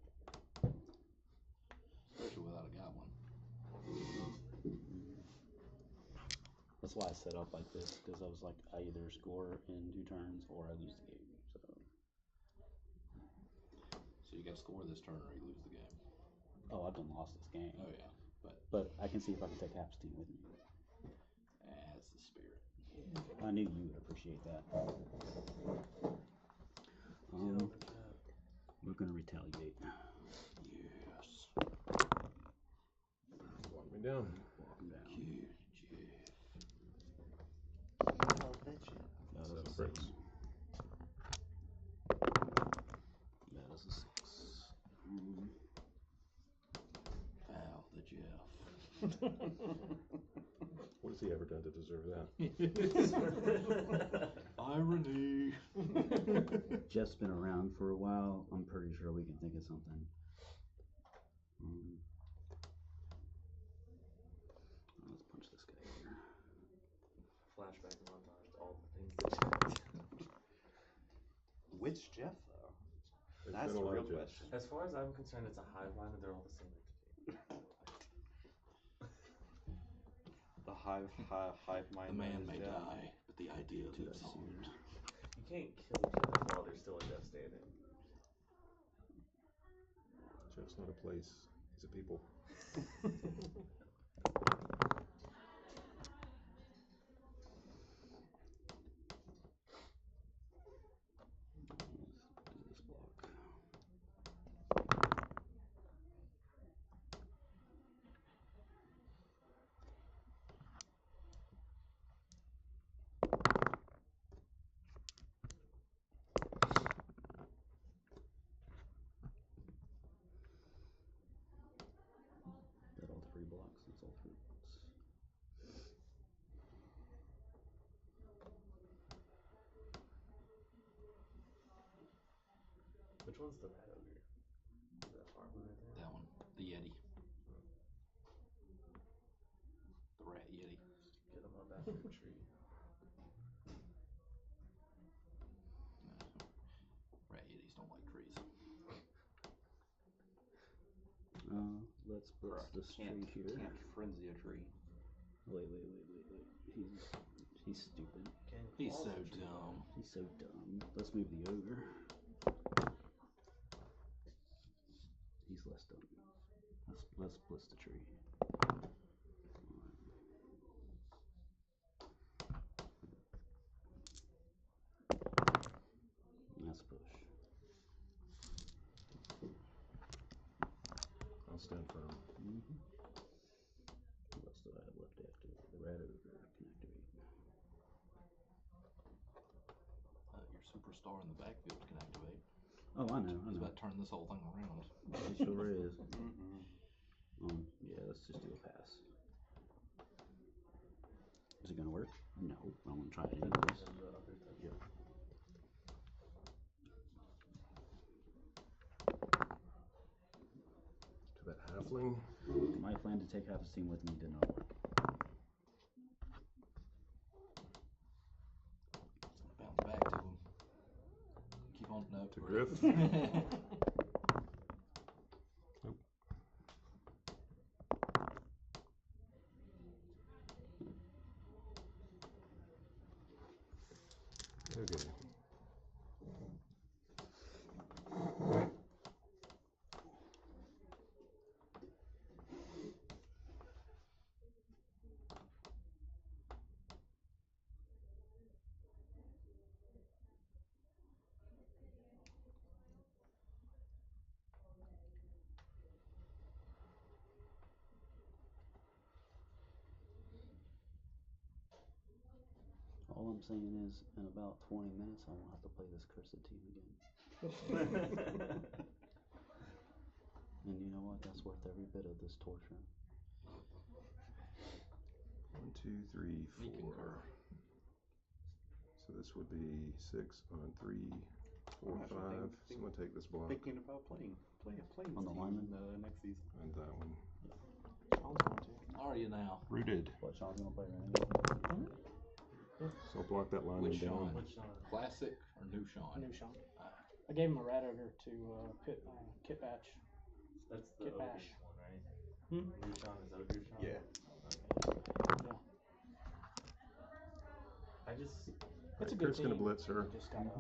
[SPEAKER 2] Especially without a goblin.
[SPEAKER 1] That's why I set up like this, because I was like, I either score in 2 turns or I lose the game.
[SPEAKER 2] So you got to score this turn or you lose the game.
[SPEAKER 1] Oh, I've done lost this game.
[SPEAKER 2] Oh yeah,
[SPEAKER 1] But I can see if I can take half team with me.
[SPEAKER 2] that's the spirit.
[SPEAKER 1] I knew you would appreciate that. We're gonna retaliate.
[SPEAKER 2] Yes.
[SPEAKER 4] Walk me down.
[SPEAKER 1] Walk him down.
[SPEAKER 2] Cute Jeff.
[SPEAKER 1] That is a 6.
[SPEAKER 4] Bricks.
[SPEAKER 1] That is a 6.
[SPEAKER 2] Foul the Jeff.
[SPEAKER 4] What has he ever done to deserve that?
[SPEAKER 2] Irony.
[SPEAKER 1] Jeff's been around for a while. I'm pretty sure we can think of something. Let's punch this guy here.
[SPEAKER 6] Flashback montage, all the things that you
[SPEAKER 5] Which Jeff though?
[SPEAKER 4] There's
[SPEAKER 5] That's
[SPEAKER 4] been
[SPEAKER 5] the
[SPEAKER 4] a lot
[SPEAKER 5] real
[SPEAKER 4] of Jeffs.
[SPEAKER 5] question.
[SPEAKER 6] As far as I'm concerned, it's a hive mind and they're all the same entity.
[SPEAKER 5] The hive mind.
[SPEAKER 2] The man
[SPEAKER 5] is
[SPEAKER 2] may
[SPEAKER 5] Jeff.
[SPEAKER 2] die, but the idea lives on.
[SPEAKER 6] You can't kill each other while there's still a death standing.
[SPEAKER 4] Jeff's not a place. He's a people.
[SPEAKER 1] Do this block. Got all 3 blocks. That's all 3 blocks.
[SPEAKER 6] Which one's the rat ogre? Is that far one right there?
[SPEAKER 2] That one. The Yeti. The rat Yeti.
[SPEAKER 6] Get him up after the tree.
[SPEAKER 2] Rat Yetis don't like trees.
[SPEAKER 1] Let's blitz this tree here.
[SPEAKER 5] Can't frenzy a tree.
[SPEAKER 1] Wait. He's stupid.
[SPEAKER 2] He's so dumb.
[SPEAKER 1] He's so dumb. Let's move the ogre. He's less dumb. Let's blitz the tree. That's a push.
[SPEAKER 4] I'll stand firm.
[SPEAKER 1] What else do I have left to activate? The rat ogre can activate.
[SPEAKER 2] Your superstar in the backfield can activate.
[SPEAKER 1] Oh, I know.
[SPEAKER 2] He's about to turn this whole thing around.
[SPEAKER 1] He sure is. Yeah, let's just do a pass. Is it gonna work? No, I'm gonna try it anyways.
[SPEAKER 4] Yep. To that halfling.
[SPEAKER 1] My plan to take half his team with me did not work.
[SPEAKER 2] Bounce back to him. Keep on. No.
[SPEAKER 4] To Griff. Nope.
[SPEAKER 1] All I'm saying is, in about 20 minutes, I won't have to play this cursed team again. And you know what? That's worth every bit of this torture.
[SPEAKER 4] 1, 2, 3, 4. So this would be 6 on 3, 4, 5. So I'm gonna take this block.
[SPEAKER 5] Thinking about playing
[SPEAKER 1] On the lineman?
[SPEAKER 5] next season.
[SPEAKER 4] And that one.
[SPEAKER 3] Sean's going to.
[SPEAKER 2] Are you now?
[SPEAKER 4] Rooted.
[SPEAKER 1] What, Sean's gonna play Renegade?
[SPEAKER 4] So I'll block that lineman
[SPEAKER 2] Which
[SPEAKER 4] down.
[SPEAKER 2] Sean?
[SPEAKER 6] Which Sean?
[SPEAKER 2] Classic or new Sean?
[SPEAKER 3] New Sean. I gave him a rat ogre to Kit Batch.
[SPEAKER 6] That's the
[SPEAKER 3] Get
[SPEAKER 6] ogre
[SPEAKER 3] bash.
[SPEAKER 6] one, right?
[SPEAKER 3] Hmm?
[SPEAKER 6] New Sean is ogre Sean?
[SPEAKER 5] Yeah.
[SPEAKER 3] Yeah.
[SPEAKER 6] I just,
[SPEAKER 3] It's a good
[SPEAKER 4] Kurt's
[SPEAKER 3] team.
[SPEAKER 4] gonna blitz her.
[SPEAKER 3] You just gotta. You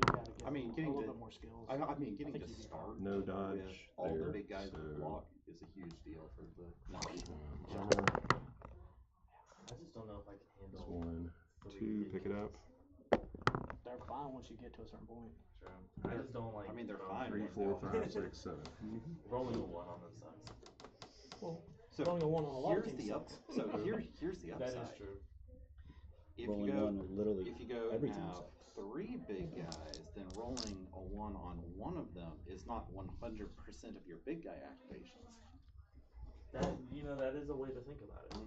[SPEAKER 3] gotta get
[SPEAKER 5] I mean,
[SPEAKER 3] a
[SPEAKER 5] getting
[SPEAKER 3] little
[SPEAKER 5] to-
[SPEAKER 3] bit more skills.
[SPEAKER 5] I mean, getting
[SPEAKER 3] think
[SPEAKER 5] to
[SPEAKER 3] you'd be
[SPEAKER 5] start
[SPEAKER 4] No
[SPEAKER 5] with
[SPEAKER 4] dodge
[SPEAKER 5] all the
[SPEAKER 4] there,
[SPEAKER 5] big guys
[SPEAKER 4] so-
[SPEAKER 5] with block is a huge deal for the
[SPEAKER 4] Armor.
[SPEAKER 6] I just don't know if I can handle.
[SPEAKER 4] That's 1,
[SPEAKER 6] 3
[SPEAKER 4] 2.
[SPEAKER 6] big
[SPEAKER 4] Pick it up.
[SPEAKER 3] They're fine once you get to a certain point.
[SPEAKER 6] True. I just don't like.
[SPEAKER 5] I mean, they're
[SPEAKER 6] throwing
[SPEAKER 5] fine
[SPEAKER 4] 3,
[SPEAKER 5] when
[SPEAKER 4] 4,
[SPEAKER 5] they're
[SPEAKER 4] 5, 6, 7.
[SPEAKER 6] Rolling a 1 on them sucks.
[SPEAKER 3] Well,
[SPEAKER 5] So
[SPEAKER 3] throwing a one on a lot of
[SPEAKER 5] here's
[SPEAKER 3] teams
[SPEAKER 5] the up.
[SPEAKER 3] sucks.
[SPEAKER 5] So here's the upside.
[SPEAKER 6] That is true.
[SPEAKER 5] If
[SPEAKER 1] Rolling
[SPEAKER 5] you go,
[SPEAKER 1] one, literally
[SPEAKER 5] if you go
[SPEAKER 1] every
[SPEAKER 5] and
[SPEAKER 1] team
[SPEAKER 5] have
[SPEAKER 1] sucks.
[SPEAKER 5] 3 big guys, then rolling a 1 on one of them is not 100% of your big guy activations.
[SPEAKER 6] That that is a way to think about it.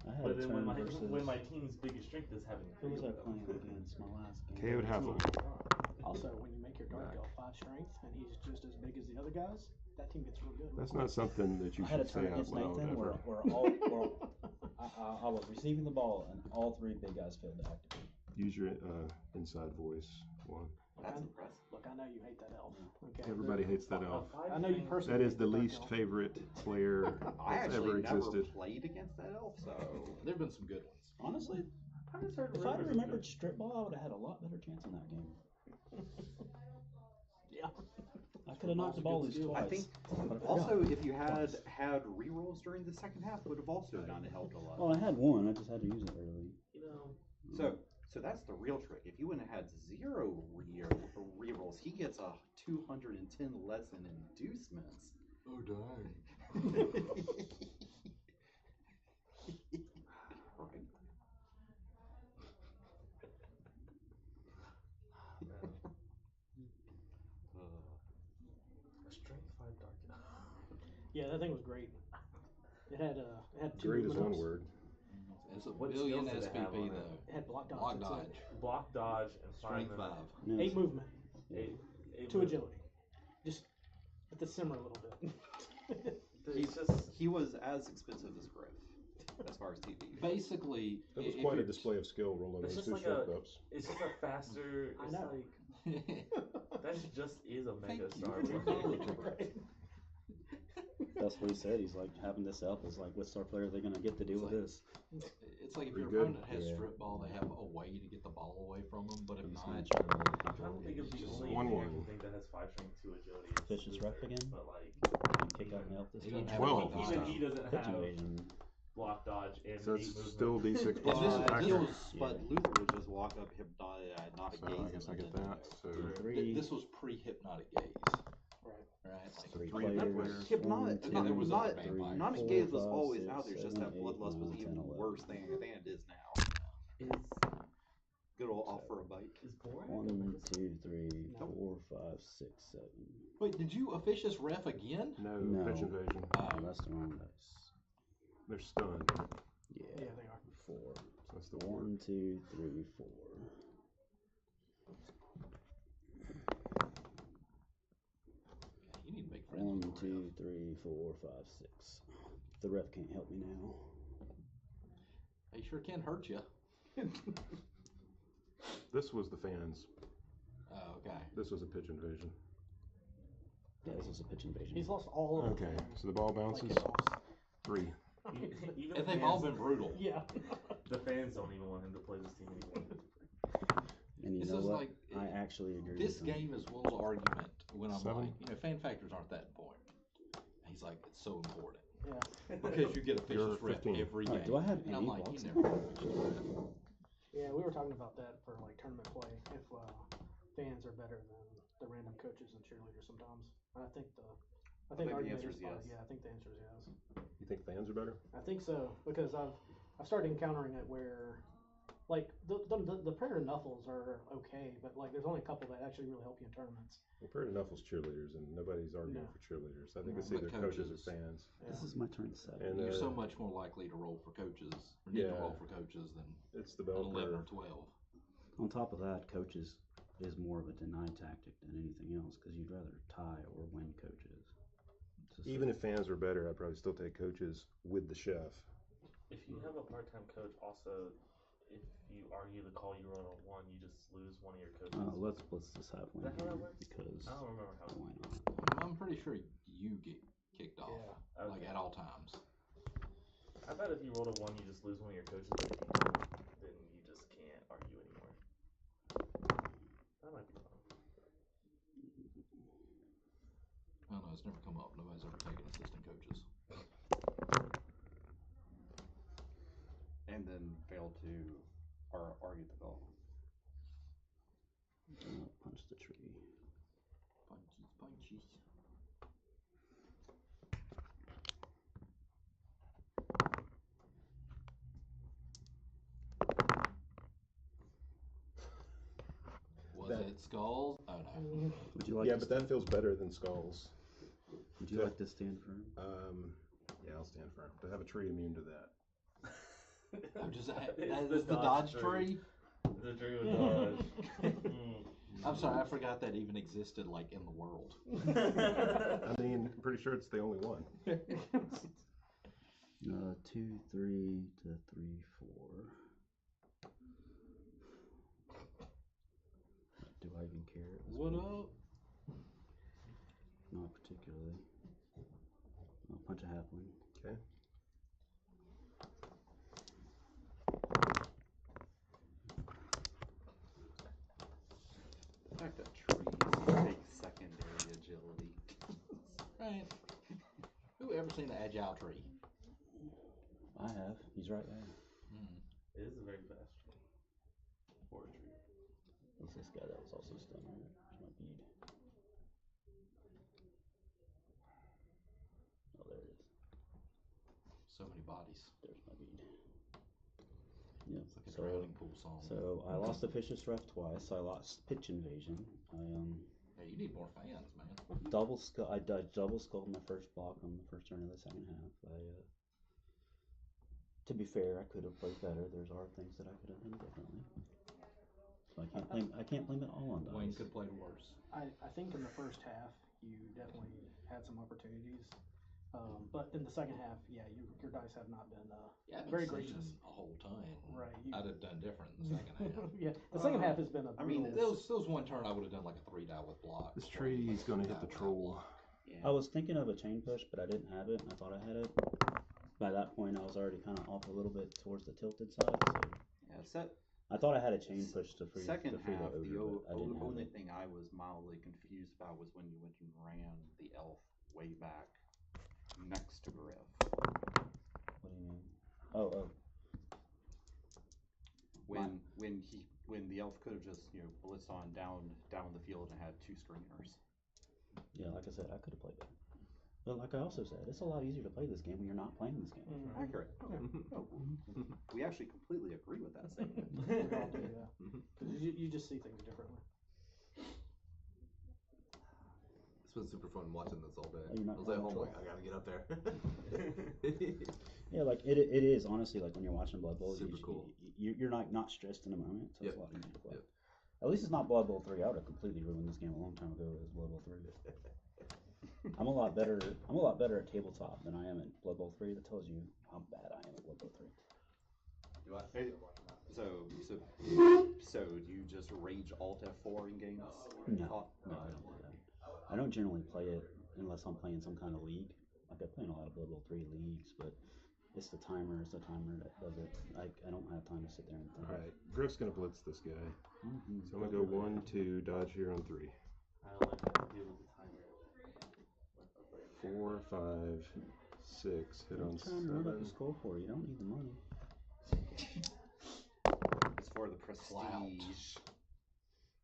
[SPEAKER 1] I had
[SPEAKER 6] But
[SPEAKER 1] a
[SPEAKER 6] then
[SPEAKER 1] turn
[SPEAKER 6] when
[SPEAKER 1] versus.
[SPEAKER 6] my team's biggest strength is having
[SPEAKER 1] Who was
[SPEAKER 6] 3
[SPEAKER 1] I
[SPEAKER 6] of them.
[SPEAKER 1] playing against my last game?
[SPEAKER 4] KO'd Halfling.
[SPEAKER 3] Also, when you make your dark elf 5 strength and he's just as big as the other guys, that team gets real good.
[SPEAKER 4] That's not something that you
[SPEAKER 1] I had a
[SPEAKER 4] should
[SPEAKER 1] turn
[SPEAKER 4] say out
[SPEAKER 1] against
[SPEAKER 4] loud
[SPEAKER 1] Nathan where,
[SPEAKER 4] ever.
[SPEAKER 1] I was receiving the ball and all 3 big guys failed to activate.
[SPEAKER 4] Use your inside voice. 1.
[SPEAKER 5] That's impressive.
[SPEAKER 3] Look, I know you hate that elf. Okay.
[SPEAKER 4] Everybody hates that elf.
[SPEAKER 3] I know you personally.
[SPEAKER 4] That is
[SPEAKER 3] hate
[SPEAKER 4] the
[SPEAKER 3] dark
[SPEAKER 4] least
[SPEAKER 3] elf.
[SPEAKER 4] favorite player
[SPEAKER 5] I
[SPEAKER 4] that's
[SPEAKER 5] actually
[SPEAKER 4] ever
[SPEAKER 5] never
[SPEAKER 4] existed.
[SPEAKER 5] played against that elf, so
[SPEAKER 2] There've been some good ones.
[SPEAKER 1] Honestly,
[SPEAKER 6] I just heard
[SPEAKER 1] if I'd remembered strip ball, I would have had a lot better chance in that game.
[SPEAKER 3] Yeah.
[SPEAKER 1] I could have knocked the ball at least twice.
[SPEAKER 5] I think
[SPEAKER 1] but I
[SPEAKER 5] also
[SPEAKER 1] forgot.
[SPEAKER 5] if you had rerolls during the second half would have also not helped a lot.
[SPEAKER 1] Well, I had one. I just had to use it early.
[SPEAKER 5] So that's the real trick. If you wouldn't have had 0 rerolls, he gets a 210 less in inducements.
[SPEAKER 2] Oh, dang.
[SPEAKER 5] Right.
[SPEAKER 6] A strength 5 dark elf.
[SPEAKER 3] Yeah, that thing was great. It had 2
[SPEAKER 4] Great is one
[SPEAKER 3] movement ups.
[SPEAKER 4] word.
[SPEAKER 2] It's a
[SPEAKER 6] What
[SPEAKER 2] billion
[SPEAKER 6] skills did it have
[SPEAKER 2] SPP
[SPEAKER 6] on it?
[SPEAKER 2] though.
[SPEAKER 3] It had block dodge.
[SPEAKER 2] Block
[SPEAKER 3] that's
[SPEAKER 2] dodge.
[SPEAKER 3] it.
[SPEAKER 6] Block, dodge, and
[SPEAKER 2] Strength 5.
[SPEAKER 1] No,
[SPEAKER 3] 8 movement.
[SPEAKER 6] Eight
[SPEAKER 3] 2
[SPEAKER 6] movement.
[SPEAKER 3] agility. Just let this simmer a little bit.
[SPEAKER 6] It's just
[SPEAKER 5] He was as expensive as Griff, as far as TV.
[SPEAKER 2] Basically,
[SPEAKER 4] That was
[SPEAKER 2] if
[SPEAKER 4] quite a
[SPEAKER 2] you're-
[SPEAKER 4] display of skill rolling
[SPEAKER 6] It's
[SPEAKER 4] those
[SPEAKER 6] just
[SPEAKER 4] 2
[SPEAKER 6] like
[SPEAKER 4] strength ups.
[SPEAKER 6] it's just a faster.
[SPEAKER 3] I
[SPEAKER 6] It's
[SPEAKER 3] know.
[SPEAKER 6] like that just is a
[SPEAKER 2] Thank
[SPEAKER 6] mega
[SPEAKER 2] you
[SPEAKER 6] star.
[SPEAKER 2] for acknowledging
[SPEAKER 3] Right.
[SPEAKER 1] that's what he said. He's like, having this elf is like, what star player are they going to get to deal with this?
[SPEAKER 2] It's like if
[SPEAKER 4] Pretty
[SPEAKER 2] your
[SPEAKER 4] good.
[SPEAKER 2] opponent has
[SPEAKER 1] Yeah.
[SPEAKER 2] strip ball, they have a way to get the ball away from them. But if
[SPEAKER 1] He's
[SPEAKER 2] not,
[SPEAKER 1] gonna try to
[SPEAKER 6] I'm trying to think of the only
[SPEAKER 4] 1-1.
[SPEAKER 6] thing I can think that has 5 strength, 2 agility. It's
[SPEAKER 1] Vicious
[SPEAKER 6] Luther,
[SPEAKER 1] rep again?
[SPEAKER 6] But like
[SPEAKER 1] Kick out an elf this
[SPEAKER 2] He
[SPEAKER 1] time.
[SPEAKER 2] didn't have
[SPEAKER 4] 12
[SPEAKER 2] block
[SPEAKER 4] this
[SPEAKER 6] even
[SPEAKER 2] dodge.
[SPEAKER 6] he doesn't
[SPEAKER 1] Pitch
[SPEAKER 6] have
[SPEAKER 1] invasion.
[SPEAKER 6] block dodge and
[SPEAKER 4] So
[SPEAKER 6] 8
[SPEAKER 4] it's
[SPEAKER 6] movement.
[SPEAKER 4] still D6
[SPEAKER 2] And
[SPEAKER 4] plus
[SPEAKER 2] this
[SPEAKER 4] action.
[SPEAKER 2] was-
[SPEAKER 5] But Luther would just walk up, not a
[SPEAKER 4] So
[SPEAKER 5] gaze.
[SPEAKER 4] I guess I get that. So
[SPEAKER 2] This was pre-hypnotic gaze.
[SPEAKER 3] Right.
[SPEAKER 2] Right? Like
[SPEAKER 1] 3
[SPEAKER 4] Three
[SPEAKER 1] players.
[SPEAKER 4] players.
[SPEAKER 5] Hypnotic-
[SPEAKER 1] One,
[SPEAKER 2] no, there
[SPEAKER 1] two,
[SPEAKER 2] was other
[SPEAKER 1] three,
[SPEAKER 2] vampires.
[SPEAKER 5] Hypnotic
[SPEAKER 1] four,
[SPEAKER 5] gaze was
[SPEAKER 1] five,
[SPEAKER 5] always
[SPEAKER 1] six,
[SPEAKER 5] out there. It's just
[SPEAKER 1] seven,
[SPEAKER 5] that
[SPEAKER 1] eight,
[SPEAKER 5] Bloodlust was
[SPEAKER 1] 9,
[SPEAKER 5] even
[SPEAKER 1] 10, 11.
[SPEAKER 5] worse than it is now.
[SPEAKER 6] Is
[SPEAKER 5] Good old offer a bite.
[SPEAKER 6] boring?
[SPEAKER 1] 1, 2, 3, 4, 5, 6, 7.
[SPEAKER 2] Wait, did you officious ref again?
[SPEAKER 4] no,
[SPEAKER 1] No.
[SPEAKER 4] pitch invasion.
[SPEAKER 1] Oh, that's the wrong dice.
[SPEAKER 4] They're stunned.
[SPEAKER 3] Yeah,
[SPEAKER 1] Yeah,
[SPEAKER 3] they are.
[SPEAKER 1] 4.
[SPEAKER 4] So that's the
[SPEAKER 1] 1, 2, 3, 4.
[SPEAKER 2] You need to make friends
[SPEAKER 1] 1,
[SPEAKER 2] with the
[SPEAKER 1] 2,
[SPEAKER 2] ref.
[SPEAKER 1] 3, 4, 5, 6. The ref can't help me now.
[SPEAKER 2] He sure can hurt you.
[SPEAKER 4] This was the fans.
[SPEAKER 2] Oh, okay.
[SPEAKER 4] This was a pitch invasion.
[SPEAKER 1] Yeah, this is a pitch invasion.
[SPEAKER 3] He's lost all of
[SPEAKER 4] Okay,
[SPEAKER 3] them.
[SPEAKER 4] so the ball
[SPEAKER 3] Like
[SPEAKER 4] bounces.
[SPEAKER 3] his offs.
[SPEAKER 4] 3.
[SPEAKER 6] Even
[SPEAKER 2] And
[SPEAKER 6] the
[SPEAKER 2] they've all
[SPEAKER 6] fans-
[SPEAKER 2] been brutal.
[SPEAKER 3] Yeah.
[SPEAKER 6] The fans don't even want him to play this team anymore.
[SPEAKER 1] And you
[SPEAKER 2] This
[SPEAKER 1] know
[SPEAKER 2] is
[SPEAKER 1] what?
[SPEAKER 2] like-
[SPEAKER 1] I actually agree
[SPEAKER 2] This
[SPEAKER 1] with him.
[SPEAKER 2] game is Will's argument when I'm
[SPEAKER 4] 7.
[SPEAKER 2] like, fan factors aren't that important. He's like, it's so important.
[SPEAKER 3] Yeah.
[SPEAKER 2] Because you get a
[SPEAKER 4] You're
[SPEAKER 2] vicious rep
[SPEAKER 4] 15.
[SPEAKER 2] every
[SPEAKER 1] Alright,
[SPEAKER 2] game.
[SPEAKER 1] do I have
[SPEAKER 2] and I'm
[SPEAKER 1] any
[SPEAKER 2] like,
[SPEAKER 1] blocks?
[SPEAKER 2] you never have a vicious rep.
[SPEAKER 3] Yeah, we were talking about that for like tournament play. If fans are better than the random coaches and cheerleaders sometimes. And I think the
[SPEAKER 5] think the
[SPEAKER 3] argument
[SPEAKER 5] answer
[SPEAKER 3] is
[SPEAKER 5] is yes.
[SPEAKER 3] yeah, I think the answer is yes.
[SPEAKER 4] You think fans are better?
[SPEAKER 3] I think so because I've started encountering it where like the Prayer Knuffles are okay, but like there's only a couple that actually really help you in tournaments.
[SPEAKER 4] Well, Pretty Knuffles cheerleaders, and nobody's arguing
[SPEAKER 3] No.
[SPEAKER 4] for cheerleaders. I think
[SPEAKER 3] No.
[SPEAKER 4] it's either
[SPEAKER 2] But
[SPEAKER 4] coaches or
[SPEAKER 2] coaches.
[SPEAKER 4] fans.
[SPEAKER 1] This is my turn 7.
[SPEAKER 4] And
[SPEAKER 2] You're so much more likely to roll for coaches, or need to
[SPEAKER 4] Yeah.
[SPEAKER 2] roll for coaches than
[SPEAKER 4] it's the
[SPEAKER 2] an
[SPEAKER 4] bell
[SPEAKER 2] 11 or
[SPEAKER 4] curve.
[SPEAKER 2] 12.
[SPEAKER 1] On top of that, coaches is more of a deny tactic than anything else because you'd rather tie or win coaches. It's just
[SPEAKER 4] Even if fans were better, I'd probably still take coaches with the chef.
[SPEAKER 6] If you have a part-time coach, also, if you argue the call you run on one, you just lose one of your coaches.
[SPEAKER 1] let's just have one
[SPEAKER 6] Is that how that
[SPEAKER 1] here
[SPEAKER 6] works?
[SPEAKER 1] because
[SPEAKER 6] I don't remember how.
[SPEAKER 1] why not?
[SPEAKER 2] I'm pretty sure you get kicked off,
[SPEAKER 3] Yeah.
[SPEAKER 2] like at all times.
[SPEAKER 6] I bet if you roll a one, you just lose one of your coaches. But if you don't, then you just can't argue anymore. That might be fun.
[SPEAKER 2] I don't know, it's never come up. Nobody's ever taken assistant coaches.
[SPEAKER 5] And then fail to argue the bell.
[SPEAKER 1] Punch the tree.
[SPEAKER 2] Punchies. Was
[SPEAKER 4] That-
[SPEAKER 2] it skulls? Oh no.
[SPEAKER 1] Would you like?
[SPEAKER 4] Yeah,
[SPEAKER 1] to
[SPEAKER 4] but that feels better than skulls.
[SPEAKER 1] Would you like to stand firm?
[SPEAKER 4] Yeah, I'll stand firm. To have a tree immune to that.
[SPEAKER 2] I'm just
[SPEAKER 6] It's
[SPEAKER 2] that's the dodge tree.
[SPEAKER 6] The tree with dodge.
[SPEAKER 2] I'm sorry, I forgot that even existed like in the world.
[SPEAKER 4] I mean, I'm pretty sure it's the only one.
[SPEAKER 1] 2, 3 to 3, 4. Do I even care? at this
[SPEAKER 2] What
[SPEAKER 1] point?
[SPEAKER 2] up?
[SPEAKER 1] Not particularly. I'll punch a halfling.
[SPEAKER 4] Okay.
[SPEAKER 5] The fact that trees take secondary agility.
[SPEAKER 2] Right. Who ever seen an agile tree?
[SPEAKER 1] I have. He's right there.
[SPEAKER 6] It is a very fast tree. For a tree.
[SPEAKER 1] It's this guy that was also stunned. There's my bead. Oh, there it is.
[SPEAKER 2] So many bodies.
[SPEAKER 1] There's my bead. Yep.
[SPEAKER 2] It's like a drowning pool song.
[SPEAKER 1] So I lost the Vicious Ref twice. I lost Pitch Invasion. I
[SPEAKER 2] Hey, you need more fans, man.
[SPEAKER 1] double skull. I double skulled my first block on the first turn of the second half. To be fair, I could have played better. There's are things that I could have done differently. So I can't blame it all on dice.
[SPEAKER 2] Wayne could have played worse.
[SPEAKER 3] I think in the first half you definitely had some opportunities, but in the second half, yeah, your dice have not been
[SPEAKER 2] Yeah, I've
[SPEAKER 3] very
[SPEAKER 2] been
[SPEAKER 3] gracious.
[SPEAKER 2] singing a whole ton.
[SPEAKER 3] Right.
[SPEAKER 2] I'd have done different in the second half.
[SPEAKER 3] Yeah, the second half has been a.
[SPEAKER 5] I mean,
[SPEAKER 3] brutal-
[SPEAKER 2] There was one turn I would have done like a 3-die with block.
[SPEAKER 4] This tree is going to hit the troll.
[SPEAKER 1] I was thinking of a chain push, but I didn't have it. I thought I had it. By that point, I was already kind of off a little bit towards the tilted side. So
[SPEAKER 5] Yeah,
[SPEAKER 1] I thought I had a chain push to free
[SPEAKER 5] second
[SPEAKER 1] to free
[SPEAKER 5] half,
[SPEAKER 1] the
[SPEAKER 5] the
[SPEAKER 1] ogre, but I didn't have
[SPEAKER 5] only
[SPEAKER 1] it.
[SPEAKER 5] thing I was mildly confused about was when you went and ran the elf way back next to Griff.
[SPEAKER 1] What do you mean? Oh.
[SPEAKER 5] When the elf could have just blitzed on down the field and had 2 screeners.
[SPEAKER 1] Yeah, like I said, I could have played better. But like I also said, it's a lot easier to play this game when you're not playing this game.
[SPEAKER 5] Accurate. Okay. No. We actually completely agree with that statement.
[SPEAKER 3] We all do, yeah. 'Cause you just see things differently.
[SPEAKER 9] It's been super fun watching this all day.
[SPEAKER 1] Oh, you're not
[SPEAKER 9] I was at home
[SPEAKER 1] playing
[SPEAKER 9] like, I gotta get up there.
[SPEAKER 1] Yeah, like it is honestly like when you're watching Blood Bowl,
[SPEAKER 9] Super cool.
[SPEAKER 1] You're not stressed in a moment, so it's a lot easier to play.
[SPEAKER 9] Yep.
[SPEAKER 1] At least it's not Blood Bowl 3. I would have completely ruined this game a long time ago as Blood Bowl 3. I'm a lot better at tabletop than I am at Blood Bowl 3. That tells you how bad I am at Blood Bowl 3.
[SPEAKER 5] Do I? So do you just rage Alt F4 in games?
[SPEAKER 1] No, I don't do that. I don't generally play it unless I'm playing some kind of league. Like I play in a lot of Blood Bowl 3 leagues, but it's the timer that does it. I don't have time to sit there and think.
[SPEAKER 4] Alright, Griff's going to blitz this guy.
[SPEAKER 1] Mm-hmm.
[SPEAKER 4] So I'm going to go 1, 2, dodge here on 3.
[SPEAKER 6] I don't like how to deal with the timer.
[SPEAKER 4] 4, 5, 6, hit on
[SPEAKER 1] I'm trying to run up the
[SPEAKER 4] 7.
[SPEAKER 1] score for you. You don't need the money.
[SPEAKER 5] It's for the prestige.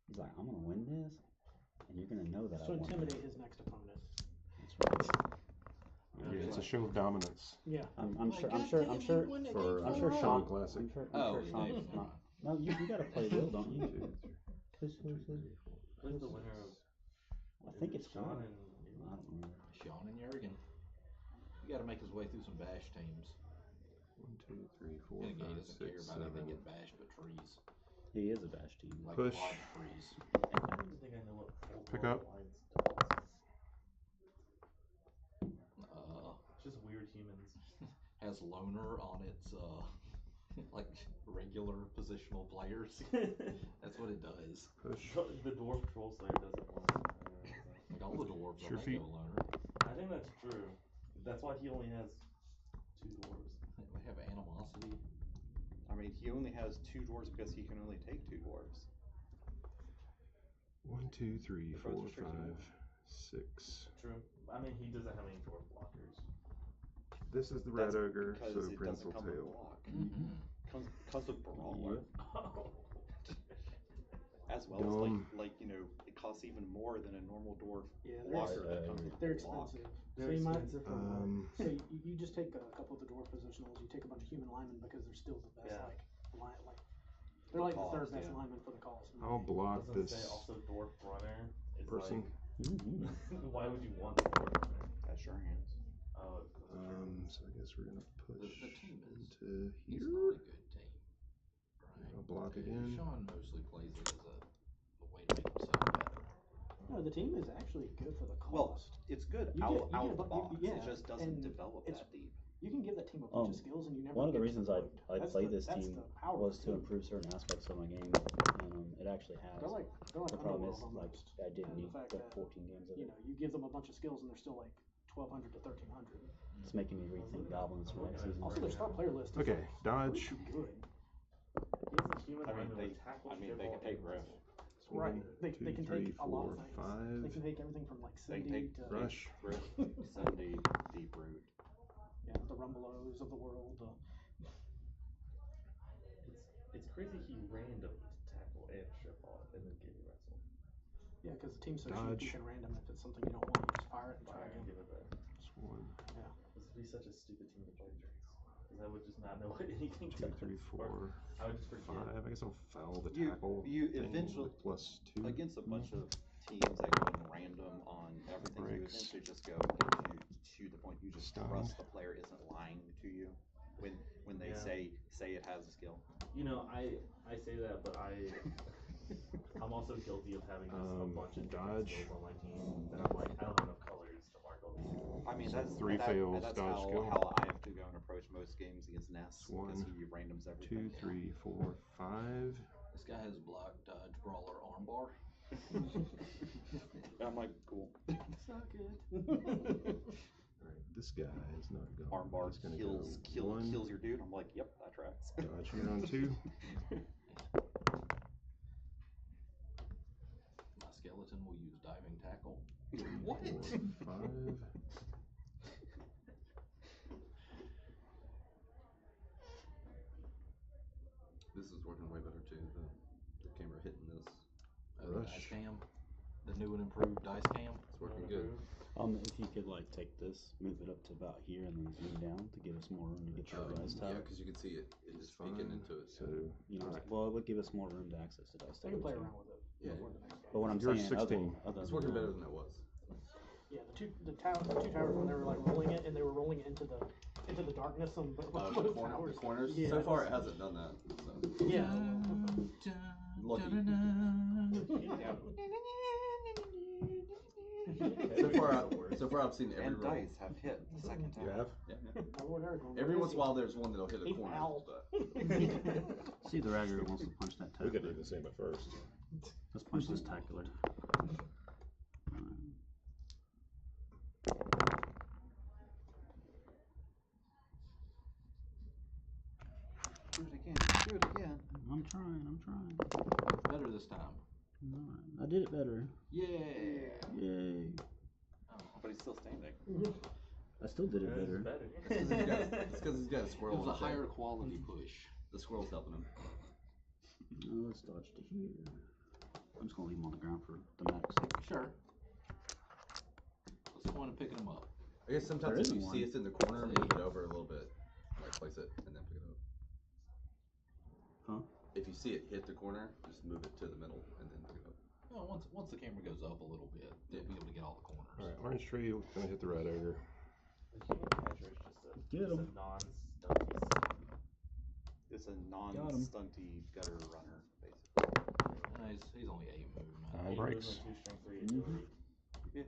[SPEAKER 1] He's like, I'm gonna win this, and you're gonna know that I
[SPEAKER 3] So
[SPEAKER 1] won.
[SPEAKER 3] intimidate his next opponent.
[SPEAKER 1] That's right.
[SPEAKER 4] Yeah, it's a show of dominance
[SPEAKER 3] Yeah.
[SPEAKER 1] I'm sure
[SPEAKER 4] for
[SPEAKER 1] Sean
[SPEAKER 4] Classic.
[SPEAKER 1] I'm sure
[SPEAKER 2] Oh,
[SPEAKER 1] Sean's No, you gotta play Will, don't you?
[SPEAKER 4] Two, three,
[SPEAKER 6] Who's the winner of?
[SPEAKER 1] I think it's
[SPEAKER 6] Sean
[SPEAKER 1] Will.
[SPEAKER 6] and.
[SPEAKER 1] I don't remember.
[SPEAKER 2] Sean and Jurgen. You got to make his way through some bash teams.
[SPEAKER 4] 1, 2, 3, 4,
[SPEAKER 2] Renegade
[SPEAKER 4] 5,
[SPEAKER 2] doesn't care
[SPEAKER 4] 6,
[SPEAKER 2] about
[SPEAKER 4] 7.
[SPEAKER 2] anything getting bashed but trees.
[SPEAKER 1] He is a bash team.
[SPEAKER 2] Like
[SPEAKER 4] Push.
[SPEAKER 2] live trees.
[SPEAKER 6] I don't think I know what full
[SPEAKER 4] Pick
[SPEAKER 6] Dwarf
[SPEAKER 4] up.
[SPEAKER 6] Alliance does.
[SPEAKER 2] Uh,
[SPEAKER 6] Just weird humans.
[SPEAKER 2] has loner on its like regular positional players. That's what it does.
[SPEAKER 4] Push.
[SPEAKER 6] The Dwarf Troll Slayer doesn't want.
[SPEAKER 2] Like all the dwarves
[SPEAKER 4] Sure
[SPEAKER 2] are
[SPEAKER 4] feet.
[SPEAKER 2] go loner.
[SPEAKER 6] I think that's true. That's why he only has 2 dwarves.
[SPEAKER 2] They have animosity.
[SPEAKER 5] I mean, he only has 2 dwarves because he can only take 2 dwarves.
[SPEAKER 4] 1, 2, 3,
[SPEAKER 5] They're
[SPEAKER 4] 4,
[SPEAKER 5] both restricted.
[SPEAKER 4] 5, 6.
[SPEAKER 6] True. I mean, he doesn't have any dwarf blockers.
[SPEAKER 4] This is the red
[SPEAKER 5] That's
[SPEAKER 4] ogre,
[SPEAKER 5] because
[SPEAKER 4] so
[SPEAKER 5] it
[SPEAKER 4] Prince
[SPEAKER 5] doesn't
[SPEAKER 4] will
[SPEAKER 5] come with
[SPEAKER 4] tail.
[SPEAKER 5] block.
[SPEAKER 2] Mm-hmm.
[SPEAKER 5] Comes with brawler.
[SPEAKER 6] Oh.
[SPEAKER 5] As well as like it costs even more than a normal dwarf
[SPEAKER 3] Yeah,
[SPEAKER 5] blocker that comes with
[SPEAKER 3] they're
[SPEAKER 5] block.
[SPEAKER 3] expensive.
[SPEAKER 6] They're
[SPEAKER 3] So you might,
[SPEAKER 6] expensive for what?
[SPEAKER 3] so you just take a couple of the dwarf positionals. You take a bunch of human linemen because they're still the best.
[SPEAKER 6] Yeah.
[SPEAKER 3] They're like the
[SPEAKER 5] Cost,
[SPEAKER 3] third best
[SPEAKER 5] yeah.
[SPEAKER 3] lineman for the cost.
[SPEAKER 4] I'll block
[SPEAKER 6] Doesn't
[SPEAKER 4] this
[SPEAKER 6] say also dwarf runner is
[SPEAKER 4] person.
[SPEAKER 6] like. Why would you want a dwarf runner?
[SPEAKER 5] That's your hands.
[SPEAKER 6] Oh, it's because of your
[SPEAKER 4] So I guess we're gonna push
[SPEAKER 2] The team is
[SPEAKER 4] into
[SPEAKER 2] It's
[SPEAKER 4] here.
[SPEAKER 2] not a good team. Right.
[SPEAKER 4] I'll block again.
[SPEAKER 2] Sean mostly plays it as a way to make himself better.
[SPEAKER 3] No, the team is actually good for the cost.
[SPEAKER 5] Well, it's good
[SPEAKER 3] You
[SPEAKER 5] out
[SPEAKER 3] get
[SPEAKER 5] of the box.
[SPEAKER 3] yeah,
[SPEAKER 5] it just doesn't
[SPEAKER 3] and
[SPEAKER 5] develop
[SPEAKER 3] it's-
[SPEAKER 5] that deep.
[SPEAKER 3] you can give that team a bunch of skills and you never.
[SPEAKER 1] One of the
[SPEAKER 3] get
[SPEAKER 1] reasons I
[SPEAKER 3] destroyed. That's
[SPEAKER 1] played
[SPEAKER 3] the-
[SPEAKER 1] this
[SPEAKER 3] that's
[SPEAKER 1] team
[SPEAKER 3] the power
[SPEAKER 1] was
[SPEAKER 3] of
[SPEAKER 1] to
[SPEAKER 3] the team.
[SPEAKER 1] improve certain aspects of my game. It actually has.
[SPEAKER 3] They're like
[SPEAKER 1] The problem is,
[SPEAKER 3] Underworld
[SPEAKER 1] like,
[SPEAKER 3] almost.
[SPEAKER 1] I didn't
[SPEAKER 3] And the
[SPEAKER 1] need
[SPEAKER 3] fact
[SPEAKER 1] like
[SPEAKER 3] that,
[SPEAKER 1] 14 games of
[SPEAKER 3] You
[SPEAKER 1] it.
[SPEAKER 3] know, you give them a bunch of skills and they're still like 1,200 to 1,300.
[SPEAKER 1] It's making me rethink goblins for next season.
[SPEAKER 3] Also, their star player list is
[SPEAKER 4] Okay,
[SPEAKER 3] like
[SPEAKER 4] dodge.
[SPEAKER 3] pretty good.
[SPEAKER 6] He has a human
[SPEAKER 5] I mean,
[SPEAKER 6] lineman with tackle.
[SPEAKER 5] they can
[SPEAKER 6] shrivel,
[SPEAKER 5] take
[SPEAKER 6] and
[SPEAKER 5] riff.
[SPEAKER 4] It's
[SPEAKER 3] Right.
[SPEAKER 4] 1,
[SPEAKER 3] They
[SPEAKER 4] 2,
[SPEAKER 3] can
[SPEAKER 4] 3,
[SPEAKER 3] take a lot
[SPEAKER 4] 4,
[SPEAKER 3] of things. They
[SPEAKER 4] 5.
[SPEAKER 3] can take everything from like
[SPEAKER 5] They can
[SPEAKER 3] Cindy
[SPEAKER 5] take
[SPEAKER 3] to
[SPEAKER 4] Rush.
[SPEAKER 5] Riff, Cindy, Deep Root.
[SPEAKER 3] the Rumbelows of the world.
[SPEAKER 6] It's crazy he randomed tackle and shrivel and then gave you wrestle.
[SPEAKER 3] Yeah, because the team's so
[SPEAKER 4] Dodge.
[SPEAKER 3] cheap, you can random if it's something you don't want, you just fire it and try
[SPEAKER 6] Fire and
[SPEAKER 3] again.
[SPEAKER 6] give it back.
[SPEAKER 4] It's 1,
[SPEAKER 6] This would be such a stupid team to play against. Because I would just not know what anything
[SPEAKER 4] 2,
[SPEAKER 6] does.
[SPEAKER 4] 3, 4,
[SPEAKER 6] Or I would just forget.
[SPEAKER 4] 5. I guess I'll foul the
[SPEAKER 5] You-
[SPEAKER 4] tackle.
[SPEAKER 5] you
[SPEAKER 4] thing
[SPEAKER 5] eventually-
[SPEAKER 4] with +2.
[SPEAKER 5] Against a bunch of teams that go in random on everything, you
[SPEAKER 4] Breaks.
[SPEAKER 5] eventually just go to the point you just
[SPEAKER 4] Stunned.
[SPEAKER 5] trust the player isn't lying to you when they
[SPEAKER 6] Yeah.
[SPEAKER 5] say it has a skill.
[SPEAKER 6] You know, I say that, but I'm also guilty of having just a bunch of different
[SPEAKER 4] dodge.
[SPEAKER 6] skills on my team that I'm like, I don't have enough colors to mark all these.
[SPEAKER 5] I mean,
[SPEAKER 4] So
[SPEAKER 5] that's
[SPEAKER 4] 3 fails,
[SPEAKER 5] that's
[SPEAKER 4] dodge
[SPEAKER 5] how,
[SPEAKER 4] skill.
[SPEAKER 5] how I have to go and approach most games against Ness because
[SPEAKER 4] 1,
[SPEAKER 5] he randoms
[SPEAKER 4] 2,
[SPEAKER 5] everything.
[SPEAKER 4] 3, 4, 5.
[SPEAKER 2] This guy has block, dodge, brawler, armbar.
[SPEAKER 5] I'm like, cool.
[SPEAKER 3] Suck it.
[SPEAKER 4] Alright, this guy is not going.
[SPEAKER 5] Armbar
[SPEAKER 4] He's gonna
[SPEAKER 5] kills
[SPEAKER 4] go 1,
[SPEAKER 5] kills your dude. I'm like, yep, that tracks.
[SPEAKER 4] dodge here on 2.
[SPEAKER 2] My skeleton will use diving tackle.
[SPEAKER 4] 4, 5.
[SPEAKER 9] This is working way better too. The camera hitting this.
[SPEAKER 2] The
[SPEAKER 4] Rush.
[SPEAKER 2] dice cam. The new and improved dice cam.
[SPEAKER 9] It's working good.
[SPEAKER 1] If you could like take this, move it up to about here, and then zoom down to give us more room to get to the dice
[SPEAKER 9] Yeah,
[SPEAKER 1] tower.
[SPEAKER 9] because you can see it.
[SPEAKER 4] It's
[SPEAKER 9] It's peeking
[SPEAKER 4] fine.
[SPEAKER 9] into it.
[SPEAKER 4] So,
[SPEAKER 1] You know,
[SPEAKER 4] alright.
[SPEAKER 1] well, it would give us more room to access the dice
[SPEAKER 3] They
[SPEAKER 1] tower.
[SPEAKER 3] can play
[SPEAKER 1] too.
[SPEAKER 3] around with it.
[SPEAKER 9] Yeah.
[SPEAKER 3] before the next game.
[SPEAKER 1] But what I'm
[SPEAKER 4] Yours
[SPEAKER 1] saying,
[SPEAKER 4] 16.
[SPEAKER 1] other
[SPEAKER 9] It's
[SPEAKER 1] than
[SPEAKER 9] working
[SPEAKER 1] that-
[SPEAKER 9] better than it was.
[SPEAKER 3] Yeah, the two towers when they were like rolling it and they were rolling it into the darkness on both
[SPEAKER 9] The
[SPEAKER 3] towers.
[SPEAKER 9] corners.
[SPEAKER 3] Yeah.
[SPEAKER 9] So far, it hasn't done that. So.
[SPEAKER 3] Yeah.
[SPEAKER 9] Lucky.
[SPEAKER 5] Yeah.
[SPEAKER 9] So far, I've seen every
[SPEAKER 5] And
[SPEAKER 9] roll.
[SPEAKER 5] dice have hit the second time.
[SPEAKER 4] You have?
[SPEAKER 9] Every once in a while, there's one that'll hit a
[SPEAKER 3] Hey,
[SPEAKER 9] corner.
[SPEAKER 3] pal.
[SPEAKER 9] But
[SPEAKER 1] See, the ragger wants to punch that
[SPEAKER 4] We could
[SPEAKER 1] tackler.
[SPEAKER 4] do the same at first.
[SPEAKER 1] Let's punch this tackler.
[SPEAKER 5] Do it again. Do it again.
[SPEAKER 1] I'm trying.
[SPEAKER 2] It's better this time.
[SPEAKER 1] Alright, I did it better.
[SPEAKER 2] Yeah.
[SPEAKER 1] Yay.
[SPEAKER 5] But he's still standing.
[SPEAKER 1] I still did it
[SPEAKER 6] This is
[SPEAKER 1] better.
[SPEAKER 6] better.
[SPEAKER 9] It's because he's got a
[SPEAKER 2] It
[SPEAKER 9] squirrel.
[SPEAKER 2] was
[SPEAKER 9] in
[SPEAKER 2] a
[SPEAKER 9] his head.
[SPEAKER 2] higher quality push.
[SPEAKER 9] The squirrel's helping him.
[SPEAKER 1] Now let's dodge to here. I'm just gonna leave him on the ground for thematic's sake.
[SPEAKER 2] Sure. What's the point of picking them up?
[SPEAKER 9] I guess sometimes
[SPEAKER 1] There
[SPEAKER 9] if
[SPEAKER 1] isn't
[SPEAKER 9] you
[SPEAKER 1] one.
[SPEAKER 9] see it's in the corner, move it over a little bit. Like place it and then pick it up.
[SPEAKER 1] Huh?
[SPEAKER 9] if you see it hit the corner, just move it to the middle and then pick it up.
[SPEAKER 2] Well, once the camera goes up a little bit, you'll be able to get all the corners.
[SPEAKER 4] All right, orange tree. We're gonna hit the red ogre.
[SPEAKER 6] The human catcher is
[SPEAKER 1] Get
[SPEAKER 6] just a
[SPEAKER 1] 'em.
[SPEAKER 6] non-stunty.
[SPEAKER 5] It's a
[SPEAKER 1] Got 'em.
[SPEAKER 5] non-stunty gutter runner, basically.
[SPEAKER 2] He's only 8 movement.
[SPEAKER 4] 9
[SPEAKER 6] Eight
[SPEAKER 4] breaks.
[SPEAKER 6] movement, 2 strength, 3 agility.
[SPEAKER 2] He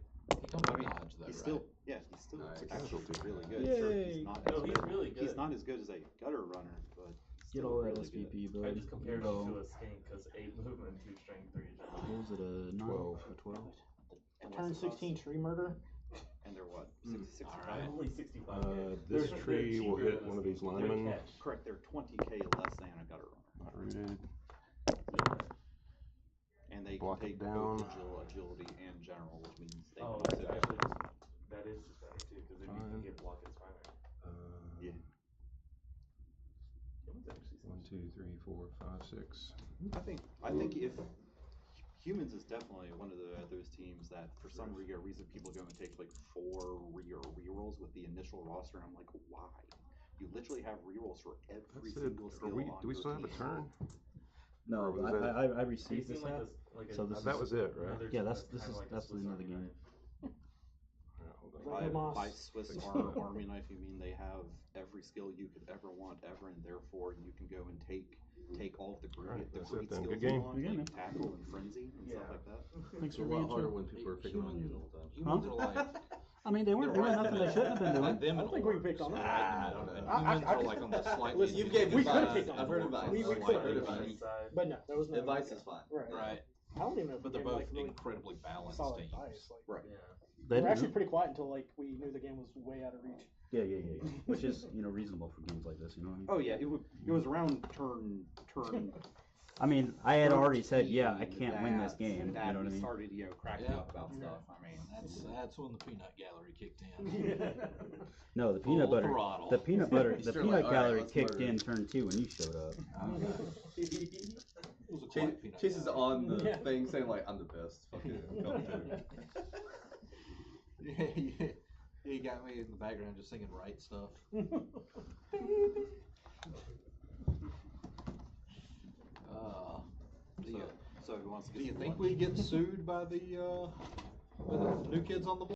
[SPEAKER 2] don't
[SPEAKER 5] I mean,
[SPEAKER 2] dodge though,
[SPEAKER 5] he's
[SPEAKER 2] right?
[SPEAKER 5] still, yeah, he's still
[SPEAKER 9] Nice.
[SPEAKER 5] actually really good.
[SPEAKER 1] Yay.
[SPEAKER 5] Sure, he's not
[SPEAKER 6] No,
[SPEAKER 5] as
[SPEAKER 6] he's
[SPEAKER 5] good.
[SPEAKER 6] really good.
[SPEAKER 5] He's not as good as a gutter runner, but
[SPEAKER 1] Get
[SPEAKER 5] still
[SPEAKER 1] all that
[SPEAKER 5] really good.
[SPEAKER 1] SVP, bud.
[SPEAKER 6] I just compared
[SPEAKER 1] Go.
[SPEAKER 6] him to a skink because 8 movement, 2 strength, 3 agility.
[SPEAKER 1] What was it, a 9?
[SPEAKER 4] 12.
[SPEAKER 1] A 12?
[SPEAKER 5] And
[SPEAKER 3] Turn
[SPEAKER 5] what's the cost?
[SPEAKER 3] 16 tree murder.
[SPEAKER 5] And they're what?
[SPEAKER 2] Mm.
[SPEAKER 5] 65?
[SPEAKER 2] Alright.
[SPEAKER 6] Only 65.
[SPEAKER 4] This
[SPEAKER 6] They're
[SPEAKER 4] tree will
[SPEAKER 6] cheaper
[SPEAKER 4] hit
[SPEAKER 6] than
[SPEAKER 4] one
[SPEAKER 6] a
[SPEAKER 4] of these
[SPEAKER 6] skink.
[SPEAKER 4] linemen.
[SPEAKER 6] Good catch.
[SPEAKER 5] Correct, they're 20k less than a gutter runner.
[SPEAKER 4] Not rooted.
[SPEAKER 5] And they
[SPEAKER 4] Block
[SPEAKER 5] can
[SPEAKER 4] it
[SPEAKER 5] take
[SPEAKER 4] down.
[SPEAKER 5] both agility and general, which means they
[SPEAKER 6] Oh,
[SPEAKER 5] can
[SPEAKER 6] that's
[SPEAKER 5] sit
[SPEAKER 6] actually that is just better too because then you
[SPEAKER 4] Fine.
[SPEAKER 6] can get block as primary.
[SPEAKER 5] Yeah.
[SPEAKER 6] Humans actually
[SPEAKER 4] 1, 2, 3, 4, 5, 6.
[SPEAKER 5] I think if humans is definitely one of those teams that for some reason people go and take like 4 rerolls with the initial roster, and I'm like, why? You literally have rerolls for every
[SPEAKER 4] That's it.
[SPEAKER 5] single skill on
[SPEAKER 4] Do we
[SPEAKER 5] your
[SPEAKER 4] still have a
[SPEAKER 5] team.
[SPEAKER 4] turn?
[SPEAKER 1] No,
[SPEAKER 4] Or was
[SPEAKER 1] I
[SPEAKER 6] They
[SPEAKER 1] received this
[SPEAKER 6] seem
[SPEAKER 1] hat.
[SPEAKER 6] like
[SPEAKER 1] So this
[SPEAKER 4] That was it, right?
[SPEAKER 6] another
[SPEAKER 1] Yeah,
[SPEAKER 6] team
[SPEAKER 1] that's
[SPEAKER 6] kinda like a
[SPEAKER 1] that's
[SPEAKER 6] Swiss
[SPEAKER 1] another
[SPEAKER 6] Army
[SPEAKER 1] game.
[SPEAKER 6] knife.
[SPEAKER 4] Alright, hold on.
[SPEAKER 3] Like Moss.
[SPEAKER 5] By Swiss Army knife, you mean they have every skill you could ever want ever, and therefore you can go and take all of the great,
[SPEAKER 4] Alright,
[SPEAKER 5] the
[SPEAKER 4] that's
[SPEAKER 5] great
[SPEAKER 4] it then.
[SPEAKER 5] skills
[SPEAKER 4] Good game.
[SPEAKER 5] you want,
[SPEAKER 1] Good game,
[SPEAKER 5] like tackle and frenzy and stuff
[SPEAKER 6] Yeah.
[SPEAKER 5] like that.
[SPEAKER 1] Thanks
[SPEAKER 9] It's a
[SPEAKER 1] for
[SPEAKER 9] lot
[SPEAKER 1] being
[SPEAKER 9] harder
[SPEAKER 1] true.
[SPEAKER 9] when people are picking on you the whole time.
[SPEAKER 2] Humans
[SPEAKER 1] Huh?
[SPEAKER 2] are like
[SPEAKER 1] I mean, they weren't doing nothing they shouldn't have been doing.
[SPEAKER 2] them
[SPEAKER 3] I don't think we picked on
[SPEAKER 2] them.
[SPEAKER 3] them.
[SPEAKER 9] I don't know.
[SPEAKER 2] And
[SPEAKER 3] I-
[SPEAKER 2] humans
[SPEAKER 3] I
[SPEAKER 2] are
[SPEAKER 3] just-
[SPEAKER 2] like on the slightly.
[SPEAKER 3] Listen,
[SPEAKER 9] You gave
[SPEAKER 3] we could've
[SPEAKER 9] advice.
[SPEAKER 3] picked on
[SPEAKER 9] I've heard
[SPEAKER 3] them.
[SPEAKER 9] advice.
[SPEAKER 3] We
[SPEAKER 9] I've
[SPEAKER 3] could've
[SPEAKER 9] heard
[SPEAKER 3] picked on
[SPEAKER 9] advice.
[SPEAKER 6] Side.
[SPEAKER 3] But no, there was no
[SPEAKER 9] Advice is fine.
[SPEAKER 3] Right.
[SPEAKER 2] Right,
[SPEAKER 3] I don't even know if
[SPEAKER 2] but
[SPEAKER 3] the
[SPEAKER 2] they're
[SPEAKER 3] game
[SPEAKER 2] both
[SPEAKER 3] like really
[SPEAKER 2] incredibly balanced
[SPEAKER 3] solid
[SPEAKER 2] teams.
[SPEAKER 3] dice. Like,
[SPEAKER 5] Right.
[SPEAKER 6] Yeah.
[SPEAKER 1] They
[SPEAKER 3] we were
[SPEAKER 1] didn't-
[SPEAKER 3] actually pretty quiet until like we knew the game was way out of reach.
[SPEAKER 1] Yeah. Which is, reasonable for games like this, you know what I mean?
[SPEAKER 5] Oh yeah, it was around turn.
[SPEAKER 1] I mean, I had
[SPEAKER 5] turn
[SPEAKER 1] already said, yeah, I
[SPEAKER 5] 15
[SPEAKER 1] can't win this
[SPEAKER 5] that-
[SPEAKER 1] game, you
[SPEAKER 5] that
[SPEAKER 1] know what I
[SPEAKER 5] we
[SPEAKER 1] mean?
[SPEAKER 5] started, cracking
[SPEAKER 2] Yeah.
[SPEAKER 5] up about stuff. I mean,
[SPEAKER 2] That's when the peanut gallery kicked in.
[SPEAKER 1] No, the
[SPEAKER 2] Full
[SPEAKER 1] peanut butter,
[SPEAKER 2] throttle.
[SPEAKER 1] the peanut butter,
[SPEAKER 9] He's
[SPEAKER 1] the
[SPEAKER 9] still
[SPEAKER 1] peanut
[SPEAKER 9] like, "Alright,
[SPEAKER 1] gallery
[SPEAKER 9] let's
[SPEAKER 1] kicked
[SPEAKER 9] murder
[SPEAKER 1] in
[SPEAKER 9] him."
[SPEAKER 1] turn 2 when you showed up.
[SPEAKER 2] It was a
[SPEAKER 9] Chase,
[SPEAKER 2] quiet peanut
[SPEAKER 9] Chase is
[SPEAKER 2] gallery.
[SPEAKER 9] on the
[SPEAKER 3] Yeah.
[SPEAKER 9] thing saying like, I'm the best. Fucking come through.
[SPEAKER 2] Yeah, he got me in the background just singing right stuff.
[SPEAKER 5] so who wants to
[SPEAKER 2] Do
[SPEAKER 5] get
[SPEAKER 2] you
[SPEAKER 5] some
[SPEAKER 2] think
[SPEAKER 5] lunch?
[SPEAKER 2] we'd get sued by the new kids on the block?